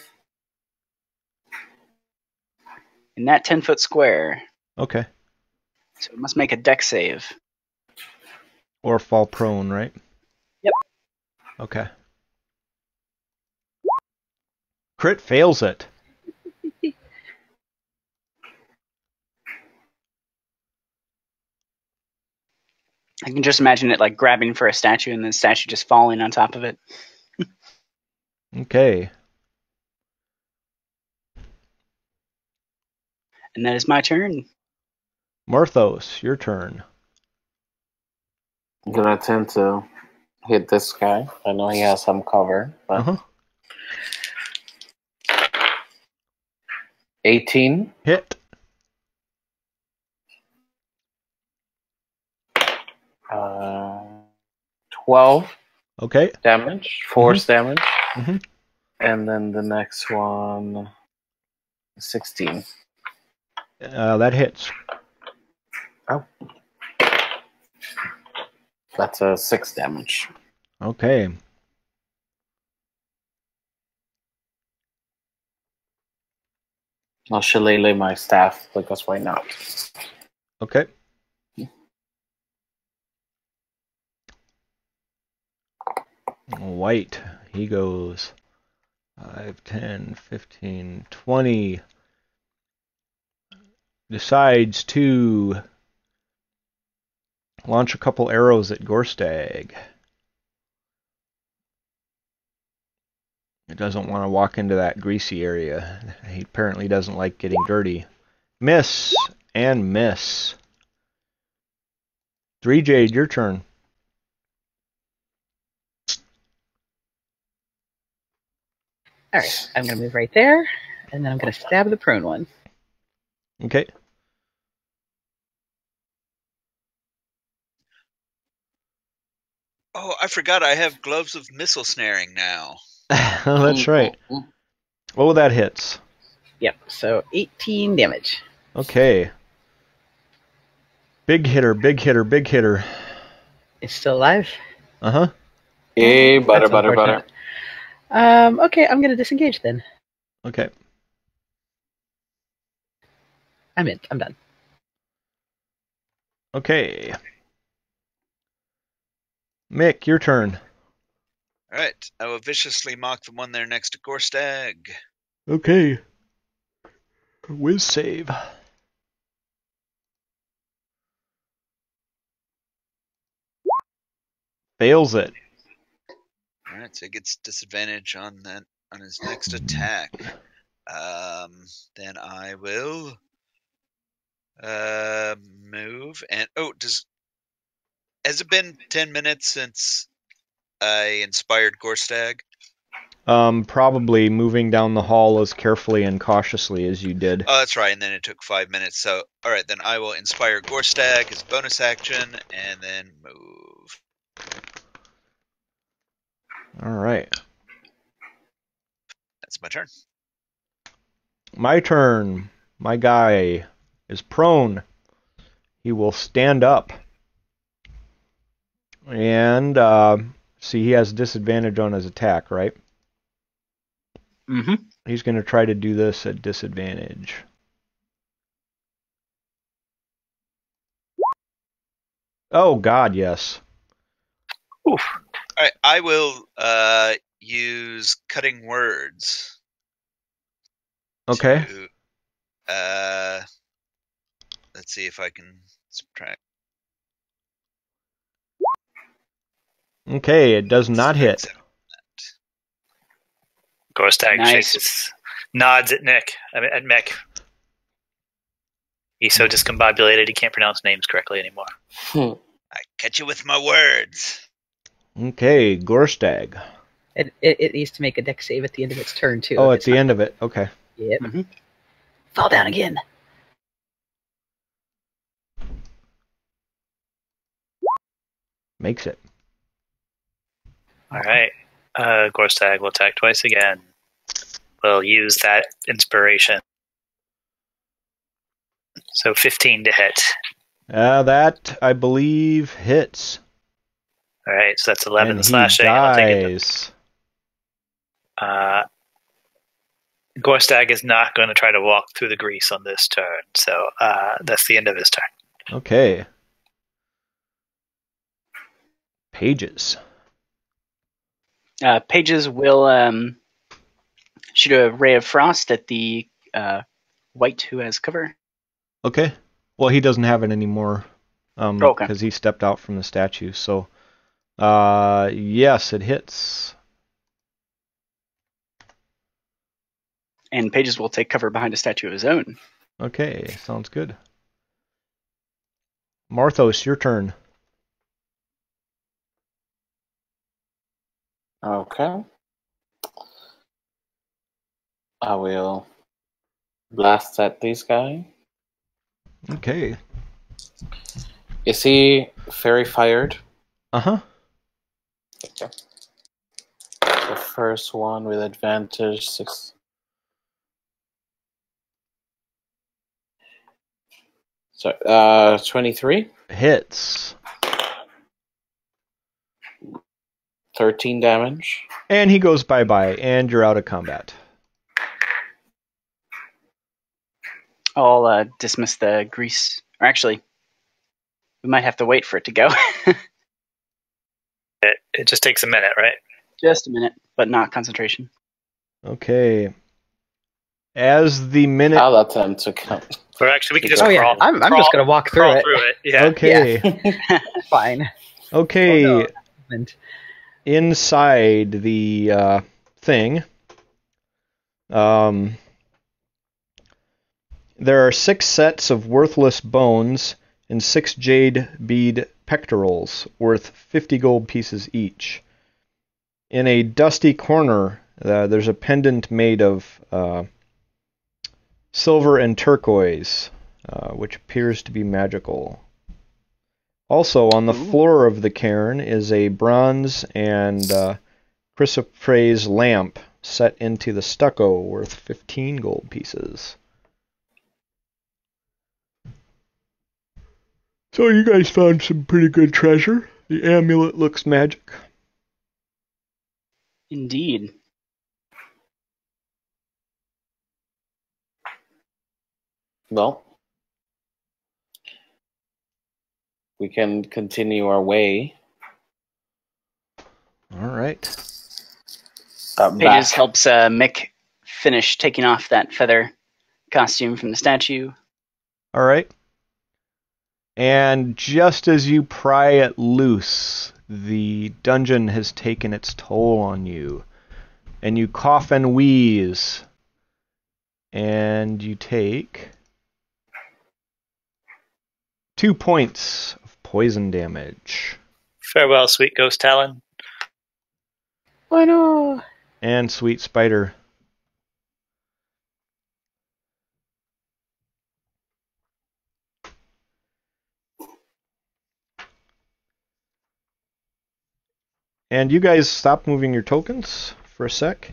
in that 10-foot square. Okay. So it must make a dex save. Or fall prone, right? Yep. Okay. Crit fails it. I can just imagine it like grabbing for a statue and the statue just falling on top of it. Okay. And that is my turn. Marthos, your turn. I'm gonna attempt to hit this guy. I know he has some cover, but Uh-huh. 18. Hit. 12 Okay. damage, force damage, Mhm. and then the next one, 16. That hits. Oh, that's a 6 damage. Okay. I'll shillelagh my staff because why not? Okay. White. He goes 5, 10, 15, 20. Decides to launch a couple arrows at Gorstag. He doesn't want to walk into that greasy area. He apparently doesn't like getting dirty. Miss and miss. 3 Jade, your turn. All right, I'm going to move right there, and then I'm going to stab the prone one. Okay. Oh, I forgot I have gloves of missile snaring now. That's right. Oh, that hits. Yep, so 18 damage. Okay. Big hitter, big hitter, big hitter. It's still alive? Uh-huh. Hey, butter, That's butter, butter. unfortunate. Okay, I'm going to disengage then. Okay. I'm in. I'm done. Okay. Mick, your turn. All right, I will viciously mock the one there next to Gorstag. Okay. Whiz save. Fails it. All right, so he gets disadvantage on that on his next attack. Then I will move and has it been 10 minutes since I inspired Gorstag? Probably moving down the hall as carefully and cautiously as you did. Oh, that's right, and then it took 5 minutes. So, all right, then I will inspire Gorstag as bonus action, and then move. All right. That's my turn. My turn. My guy is prone. He will stand up. And, see, he has disadvantage on his attack, right? Mm-hmm. He's going to try to do this at disadvantage. Oh, God, yes. Oof. All right, I will use cutting words. Okay. Let's see if I can subtract. Okay, it does not hit. Gorstag Nice. shakes his, nods at Nick. At Mick. He's so discombobulated he can't pronounce names correctly anymore. I catch you with my words. Okay, Gorstag. It needs to make a dex save at the end of its turn, too. Oh, if at it's the not- end of it. Okay. Yep. Mhm. Fall down again. Makes it. All right. Gorstag will attack twice again. We'll use that inspiration. So 15 to hit. That, I believe, hits. All right, so that's 11 And he slashing. And I'll take it dies. Gorstag is not going to try to walk through the grease on this turn, so that's the end of his turn. Okay. Pages. Pages will shoot a ray of frost at the white who has cover. Okay. Well, he doesn't have it anymore. Okay. Because he stepped out from the statue. So, yes, it hits. And Pages will take cover behind a statue of his own. Okay, sounds good. Marthos, your turn. Okay. I will blast at this guy. Okay. Is he fairy fired? Uh-huh. Okay. The first one with advantage 6. So 23, Hits. 13 damage. And he goes bye-bye, and you're out of combat. I'll dismiss the grease. Or actually, we might have to wait for it to go. It just takes a minute, right? Just a minute, but not concentration. Okay. As the minute... I'll attempt to count. Or actually, we can just Oh, yeah. crawl. I'm just going to walk through crawl it. through it. Yeah. Okay. Fine. Okay. Oh, no. Inside the thing, there are 6 sets of worthless bones and 6 jade bead pectorals worth 50 gold pieces each. In a dusty corner, there's a pendant made of silver and turquoise, which appears to be magical. Also, on the floor of the cairn is a bronze and chrysoprase lamp set into the stucco worth 15 gold pieces. So you guys found some pretty good treasure. The amulet looks magic. Indeed. Well, we can continue our way. All right. Pages helps Mick finish taking off that feather costume from the statue. All right. And just as you pry it loose, the dungeon has taken its toll on you. And you cough and wheeze. And you take 2 points of poison damage. Farewell, sweet ghost Talon. Oh, no. And sweet spider. And you guys stop moving your tokens for a sec.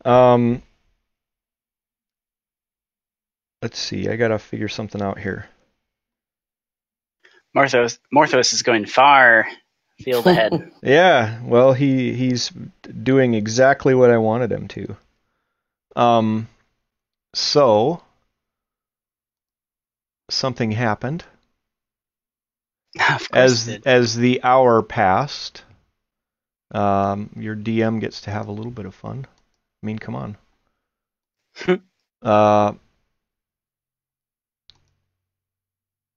Let's see, I gotta figure something out here. Morthos is going far field ahead. Yeah, well, he's doing exactly what I wanted him to. So something happened Of course it did. as the hour passed. Your DM gets to have a little bit of fun. I mean, come on.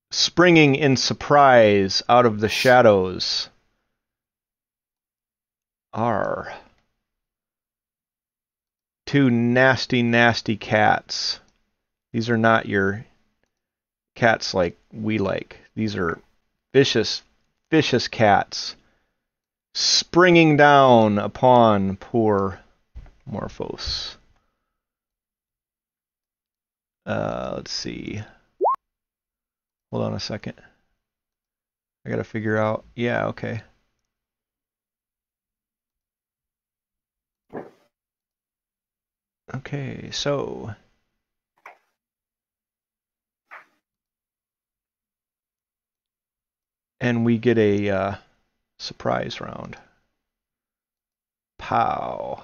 Springing in surprise out of the shadows are 2 nasty, nasty cats. These are not your cats like we like. These are vicious, vicious cats springing down upon poor Morphos. Let's see. Hold on a second. I gotta figure out. Yeah, okay. Okay, so. And we get a surprise round. Pow.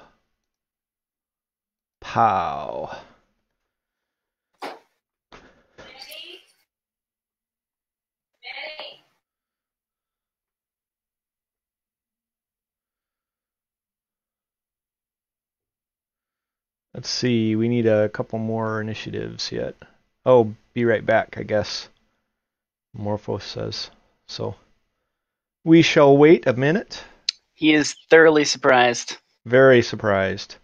Pow. Let's see, we need a couple more initiatives yet. Oh, be right back, I guess. Morphos says. So, we shall wait a minute. He is thoroughly surprised. Very surprised.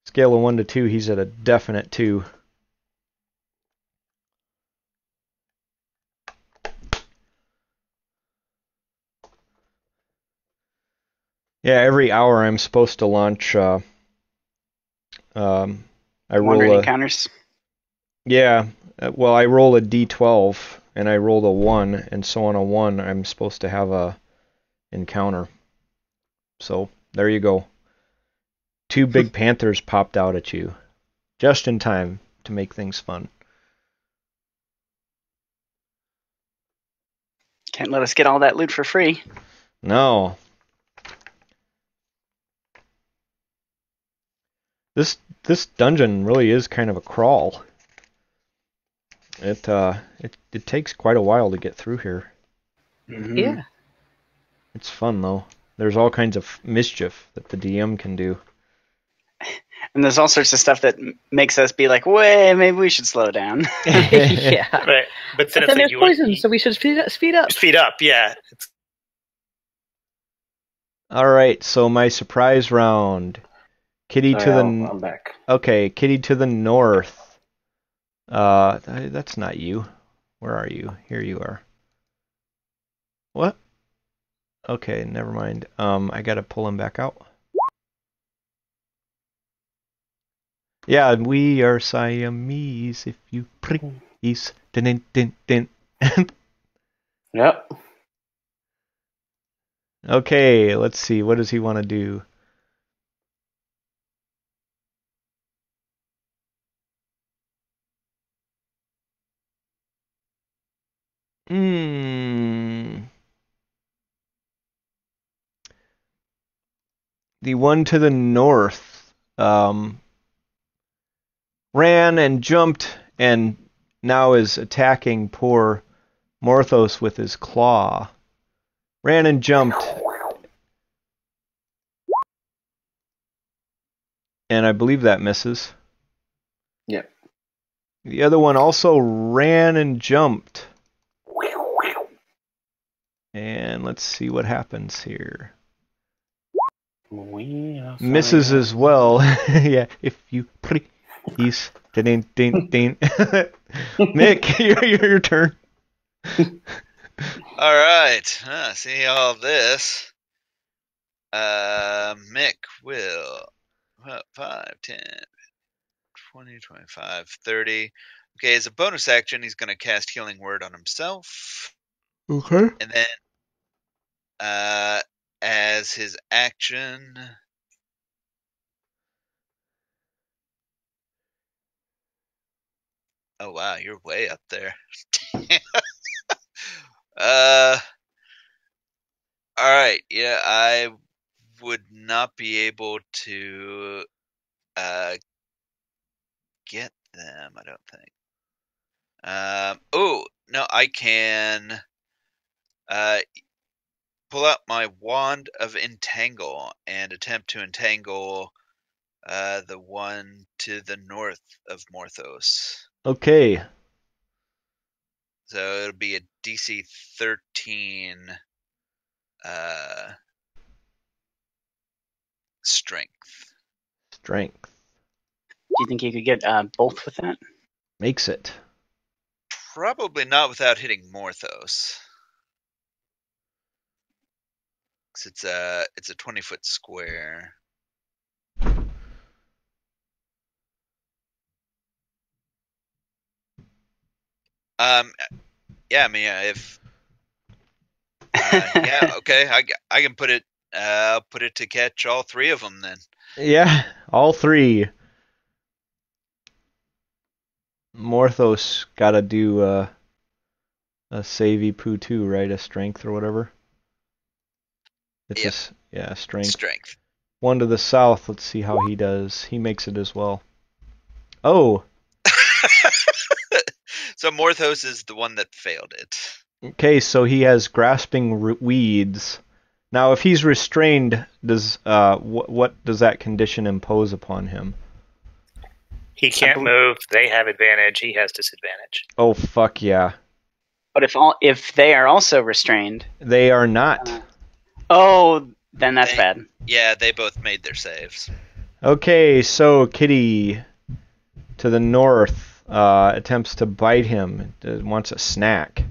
Scale of 1 to 2, he's at a definite 2. Yeah, every hour I'm supposed to launch. I roll encounters. Yeah, well, I roll a d12 and I rolled a 1, and so on a 1 I'm supposed to have a encounter. So there you go. 2 big panthers popped out at you, just in time to make things fun. Can't let us get all that loot for free. No. This dungeon really is kind of a crawl. It takes quite a while to get through here. Mm-hmm. Yeah. It's fun though. There's all kinds of mischief that the DM can do. And there's all sorts of stuff that makes us be like, "Wait, maybe we should slow down." Yeah. Right. But then But then there's poison, so we should speed up. Speed up, yeah. All right, so my surprise round. Kitty Sorry, to the I'm back. Okay, Kitty to the north. That's not you. Where are you? Here you are. What? Okay, never mind. I gotta pull him back out. Yeah, we are Siamese. If you please. Din din din. Yep. Okay, let's see. What does he want to do? The one to the north ran and jumped and now is attacking poor Morthos with his claw. Ran and jumped. And I believe that misses. Yep. The other one also ran and jumped. And let's see what happens here. Misses as well. Yeah, if you please. Din din din. Mick, your turn. All right. See all this. Mick will 5, 10, 20, 25, 30. Okay, as a bonus action, he's going to cast Healing Word on himself. Okay. And then, as his action, oh wow, you're way up there. All right, yeah, I would not be able to get them, I don't think. Oh, no, I can pull out my Wand of Entangle and attempt to entangle the one to the north of Morthos. Okay. So it'll be a DC 13 strength. Strength. Do you think you could get both with that? Makes it. Probably not without hitting Morthos. 'Cause it's a 20-foot square. Yeah, I mean, if yeah, okay, I can put it to catch all three of them then. Yeah, all three. Morthos gotta do a savey poo too, right? A strength or whatever. It's Yep. Strength. Strength. One to the south. Let's see how he does. He makes it as well. Oh, So Morthos is the one that failed it. okay. So he has grasping weeds. Now, if he's restrained, does what does that condition impose upon him? He can't move. They have advantage. He has disadvantage. Oh fuck yeah! But if they are also restrained, They are not. then that's bad. Yeah, they both made their saves. Okay, so Kitty to the north attempts to bite him. It wants a snack.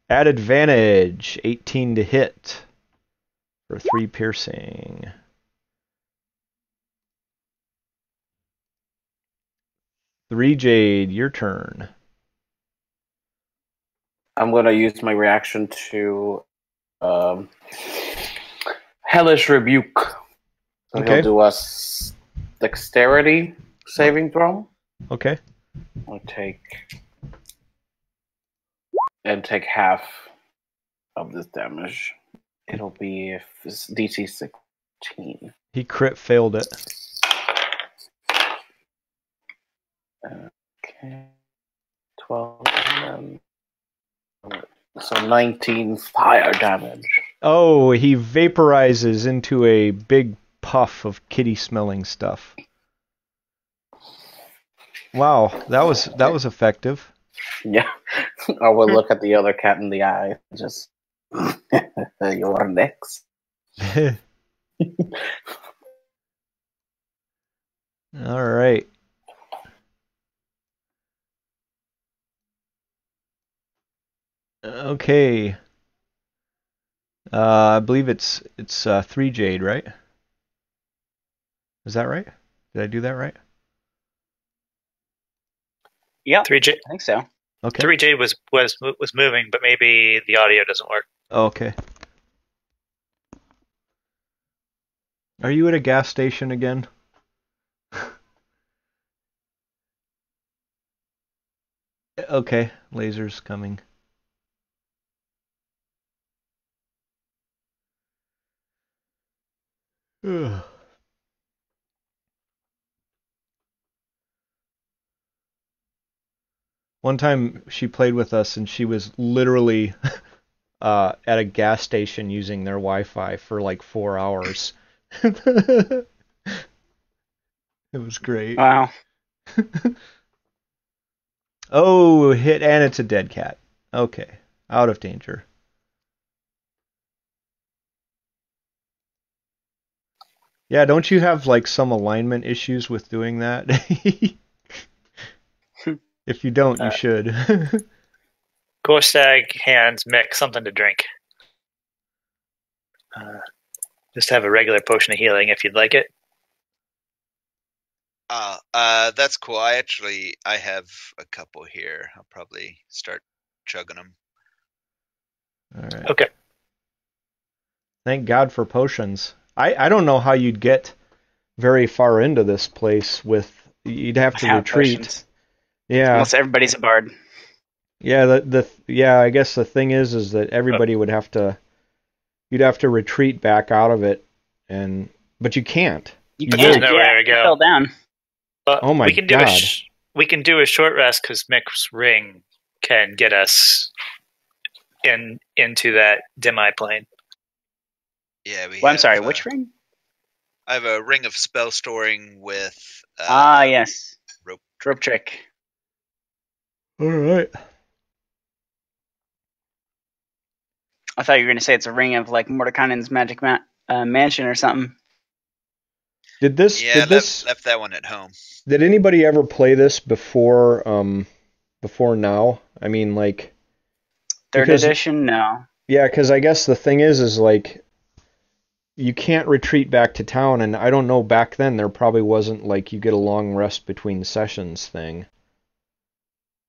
At advantage, 18 to hit for 3 piercing. 3 Jade, your turn. I'm gonna use my reaction to Hellish Rebuke. So Okay. he'll do a dexterity saving throw. Okay. I'll take half of this damage. It'll be if it's DC 16. He crit failed it. Okay. 12 and then, so 19 fire damage. Oh, he vaporizes into a big puff of kitty smelling stuff. Wow, that was effective. Yeah. I will look at the other cat in the eye. Just you're next. All right. Okay. I believe it's 3 Jade, right? Is that right? Did I do that right? Yeah, 3J, I think so. Okay. 3J was moving, but maybe the audio doesn't work. Okay. Are you at a gas station again? Okay, laser's coming. Ugh. One time she played with us and she was literally at a gas station using their Wi-Fi for like 4 hours. It was great. Wow. Oh, hit, and it's a dead cat. Okay, out of danger. Yeah, don't you have like some alignment issues with doing that? If you don't, you should. Gorstag hands Mick something to drink. Just have a regular potion of healing if you'd like it. That's cool. I have a couple here. I'll probably start chugging them. All right. Okay. Thank God for potions. I don't know how you'd get very far into this place with. You'd have to Without retreat. potions. Yeah. Unless everybody's a bard. Yeah. Yeah. I guess the thing is that everybody would have to. You'd have to retreat back out of it, but you can't. You There's can't. nowhere to You go. fell down. But Oh my we can do God. we can do a short rest because Mick's ring can get us into that demi plane. Yeah, Well, I'm sorry, which ring? I have a ring of spell storing with. Yes. Rope trick. All right. I thought you were going to say it's a ring of like Mordekainen's magic mansion or something. Did this? Yeah, left that one at home. Did anybody ever play this before before now? I mean, like, Third because edition, no. yeah, because I guess the thing is like you can't retreat back to town, and I don't know, back then there probably wasn't like you get a long rest between sessions thing.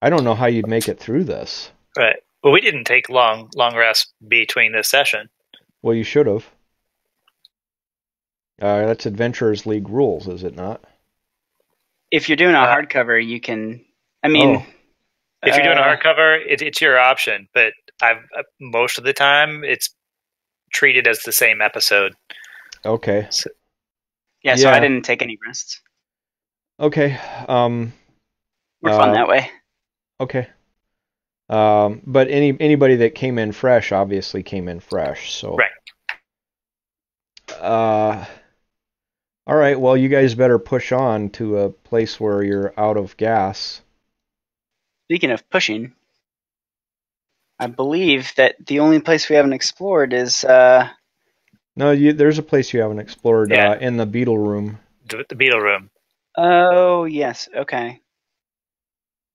I don't know how you'd make it through this. Right. Well, we didn't take long rest between this session. Well, you should have. That's Adventurers League rules, is it not? If you're doing a hardcover, you can. I mean, if you're doing a hardcover, it's your option. But most of the time it's treated as the same episode. Okay. So I didn't take any rests. Okay. We're fun that way. Okay. But anybody that came in fresh obviously came in fresh, so. Right. All right, well, you guys better push on to a place where you're out of gas. Speaking of pushing, I believe that the only place we haven't explored is... No, there's a place you haven't explored in the beetle room. The beetle room. Oh, yes, okay.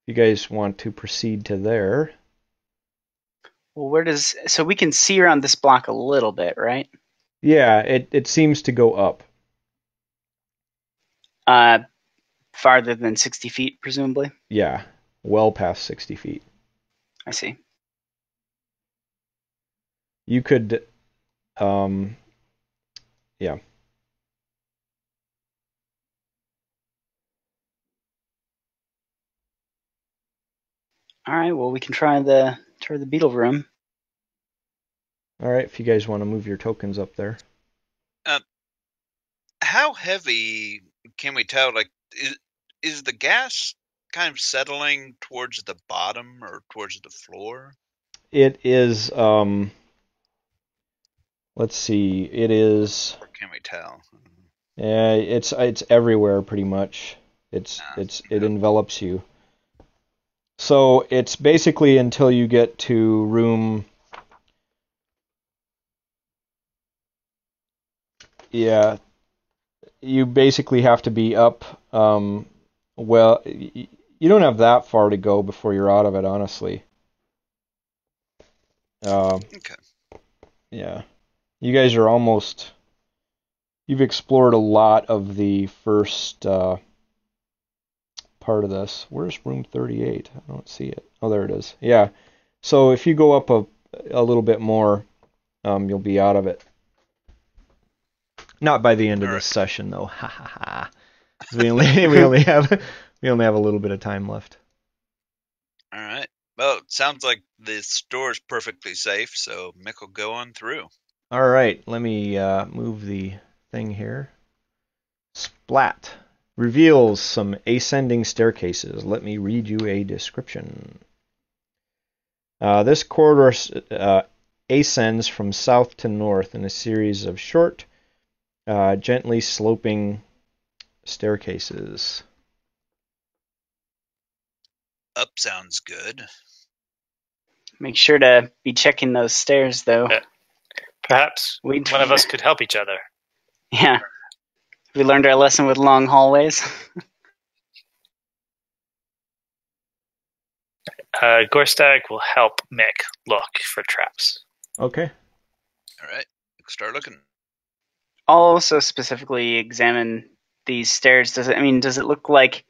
You guys want to proceed to there. Well, so we can see around this block a little bit, right? Yeah, it seems to go up. Farther than 60 feet, presumably? Yeah, well past 60 feet. I see. You could, yeah. All right, well, we can try the beetle room. All right, if you guys want to move your tokens up there. How heavy can we tell? Like, is the gas kind of settling towards the bottom or towards the floor? It is. Let's see. It is. Or can we tell? It's everywhere pretty much. It envelops you. So it's basically until you get to room. Yeah. You basically have to be up. Well, you don't have that far to go before you're out of it, honestly. Okay. Yeah. You guys are almost. You've explored a lot of the first part of this. Where's room 38? I don't see it. Oh, there it is. Yeah. So if you go up a little bit more, you'll be out of it. Not by the end of this session, though. Ha ha ha. We only have a little bit of time left. All right. Well, it sounds like the store's perfectly safe, so Mick will go on through. All right. Let me move the thing here. Splat. Reveals some ascending staircases. Let me read you a description. This corridor ascends from south to north in a series of short, gently sloping staircases. Up sounds good. Make sure to be checking those stairs, though. Perhaps one of us could help each other. Yeah. We learned our lesson with long hallways. Gorstag will help Mick look for traps. Okay. All right. Start looking. I'll also specifically examine these stairs. Does it look like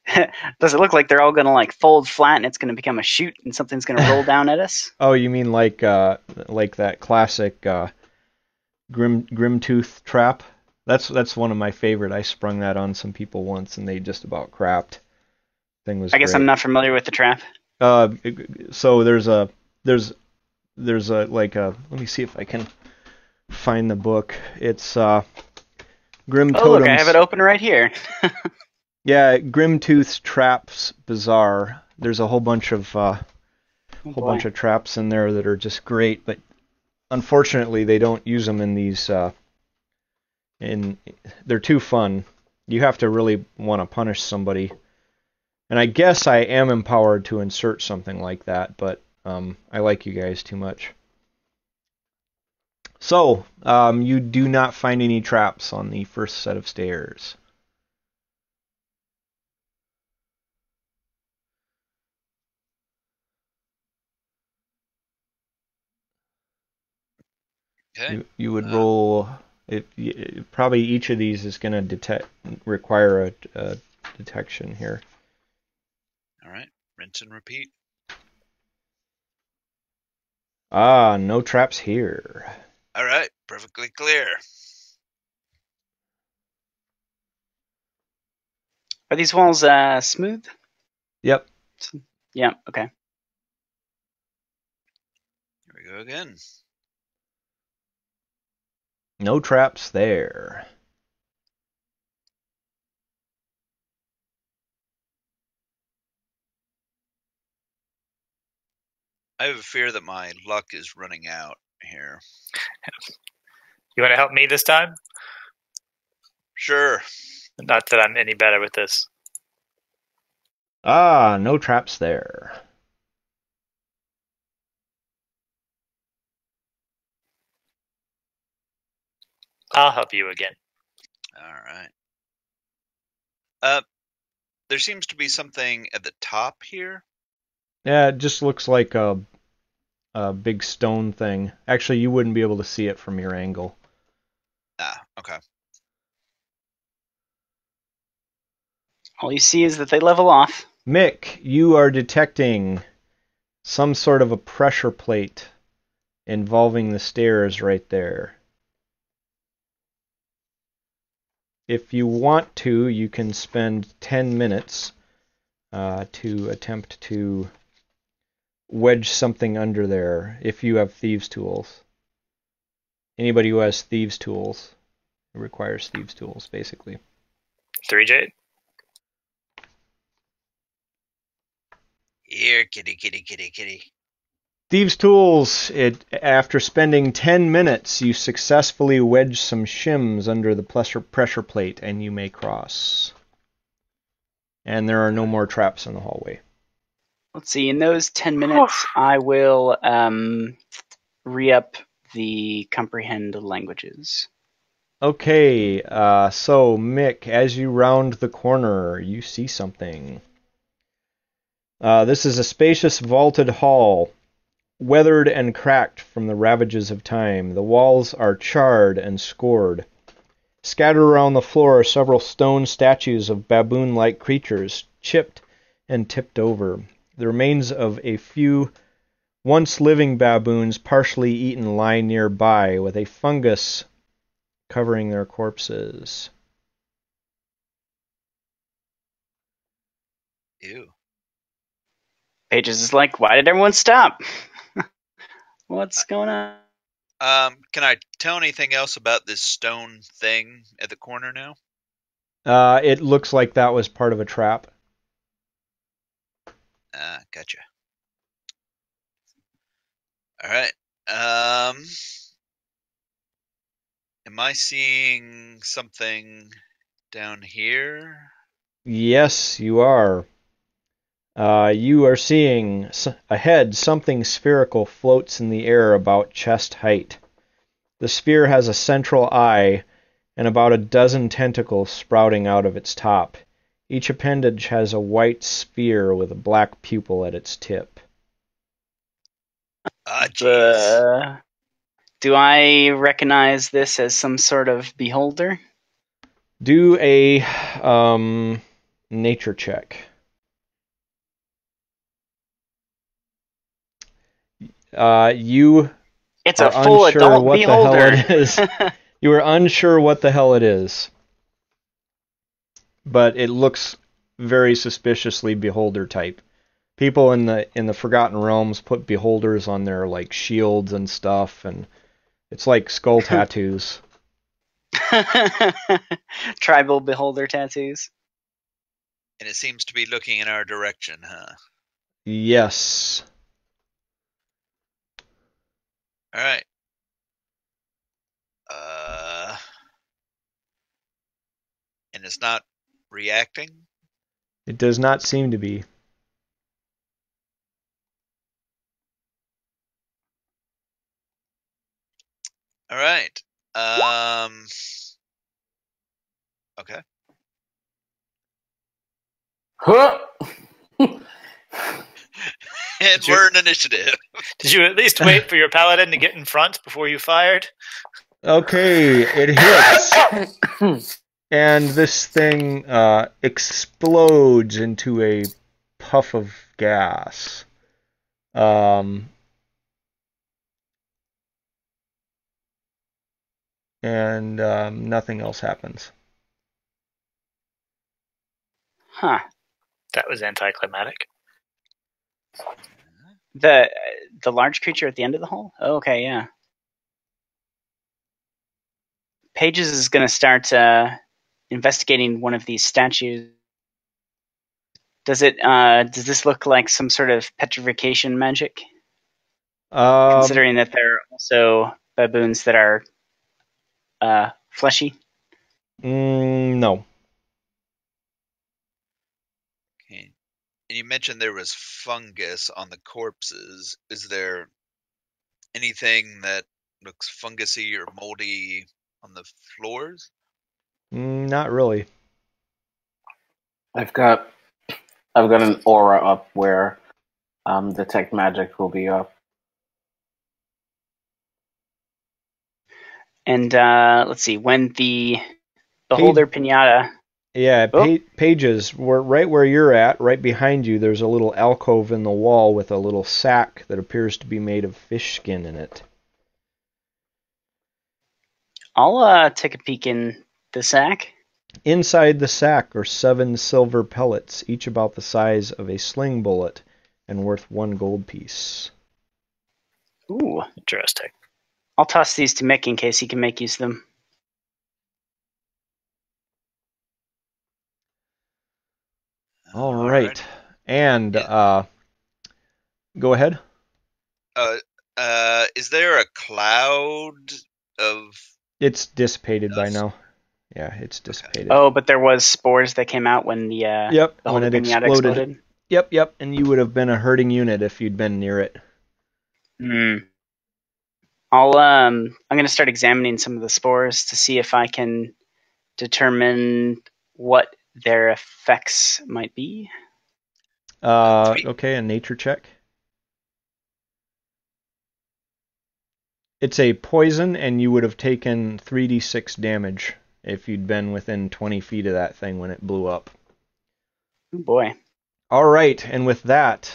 they're all going to like fold flat and it's going to become a chute and something's going to roll down at us? Oh, you mean like that classic Grimtooth trap? That's one of my favorite. I sprung that on some people once and they just about crapped. Thing was. I guess great. I'm not familiar with the trap. So there's a like a. Let me see if I can find the book. It's Grim Totems. Oh, look, I have it open right here. Yeah, Grimtooth's Traps Bazaar. There's a whole bunch of bunch of traps in there that are just great, but unfortunately they don't use them in these. They're too fun. You have to really want to punish somebody. And I guess I am empowered to insert something like that, but I like you guys too much. So, you do not find any traps on the first set of stairs. Okay. You would roll. Probably each of these is going to require a detection here. All right. Rinse and repeat. Ah, no traps here. All right. Perfectly clear. Are these walls smooth? Yep. Yeah. Okay. Here we go again. No traps there. I have a fear that my luck is running out here. You want to help me this time? Sure. Not that I'm any better with this. Ah, no traps there. I'll help you again. All right. There seems to be something at the top here. Yeah, it just looks like a big stone thing. Actually, you wouldn't be able to see it from your angle. Ah, okay. All you see is that they level off. Mick, you are detecting some sort of a pressure plate involving the stairs right there. If you want to, you can spend 10 minutes to attempt to wedge something under there if you have thieves' tools. Anybody who has thieves' tools, it requires thieves' tools, basically. 3 Jade. Here, kitty, kitty, kitty, kitty. Thieves' tools, after spending 10 minutes, you successfully wedge some shims under the pressure plate, and you may cross. And there are no more traps in the hallway. Let's see. In those 10 minutes, I will re-up the comprehend languages. Okay, so Mick, as you round the corner, you see something. This is a spacious vaulted hall, weathered and cracked from the ravages of time. The walls are charred and scored. Scattered around the floor are several stone statues of baboon-like creatures, chipped and tipped over. The remains of a few once living baboons, partially eaten, lie nearby, with a fungus covering their corpses. Ew. Pages is like, why did everyone stop? What's going on? Can I tell anything else about this stone thing at the corner now? It looks like that was part of a trap. Gotcha. All right. Am I seeing something down here? Yes, you are. You are seeing ahead something spherical floats in the air about chest height. The sphere has a central eye and about a dozen tentacles sprouting out of its top. Each appendage has a white sphere with a black pupil at its tip. Ah, jeez. Do I recognize this as some sort of beholder? Do a nature check. You It's are a full unsure adult what beholder. the hell it is. You are unsure what the hell it is. But it looks very suspiciously beholder type. People in the Forgotten Realms put beholders on their like shields and stuff, and it's like skull tattoos. Tribal beholder tattoos. And it seems to be looking in our direction, huh? Yes. All right. And it's not reacting? It does not seem to be. All right. Okay. Huh? And we're in initiative. Did you at least wait for your paladin to get in front before you fired? Okay, it hits. And this thing explodes into a puff of gas. And nothing else happens. Huh. That was anticlimactic. The large creature at the end of the hole? Oh, okay, yeah. Pages is going to start investigating one of these statues. Does this look like some sort of petrification magic? Considering that there are also baboons that are fleshy? No. Okay. And you mentioned there was fungus on the corpses. Is there anything that looks fungusy or moldy on the floors? Not really. I've got an aura up where detect magic will be up. And let's see, when the beholder pinata... Yeah, Pages, right where you're at, right behind you, there's a little alcove in the wall with a little sack that appears to be made of fish skin in it. I'll take a peek in the sack. Inside the sack are 7 silver pellets, each about the size of a sling bullet and worth 1 gold piece. Ooh. Interesting. I'll toss these to Mick in case he can make use of them. All right. And go ahead. Is there a cloud of... It's dissipated by dust? now. Yeah, it's dissipated. Oh, but there was spores that came out when the Yep, the when whole it pinata exploded. Yep, and you would have been a hurting unit if you'd been near it. I'm going to start examining some of the spores to see if I can determine what their effects might be. Okay, a nature check. It's a poison, and you would have taken 3d6 damage if you'd been within 20 feet of that thing when it blew up. Oh boy. All right, and with that,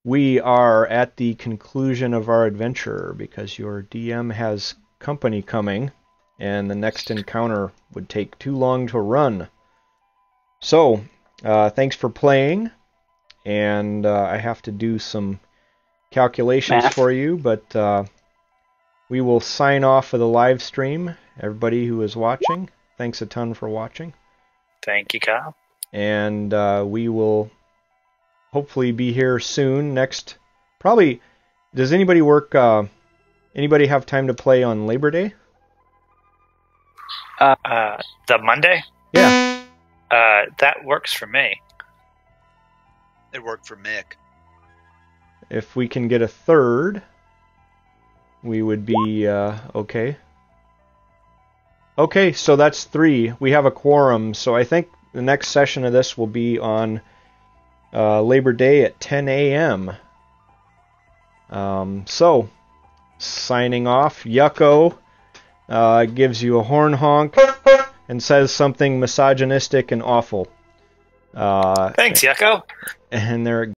we are at the conclusion of our adventure because your DM has company coming, and the next encounter would take too long to run. So, thanks for playing, and I have to do some calculations Math. for you, but we will sign off for the live stream. Everybody who is watching, thanks a ton for watching. Thank you, Kyle. And we will hopefully be here soon. Next, probably, does anybody work, anybody have time to play on Labor Day? The Monday? Yeah. That works for me. It worked for Mick. If we can get a third, we would be okay. Okay, so that's 3. We have a quorum, so I think the next session of this will be on Labor Day at 10 a.m. So, signing off, Yucko gives you a horn honk and says something misogynistic and awful. Thanks, Yucko. And there it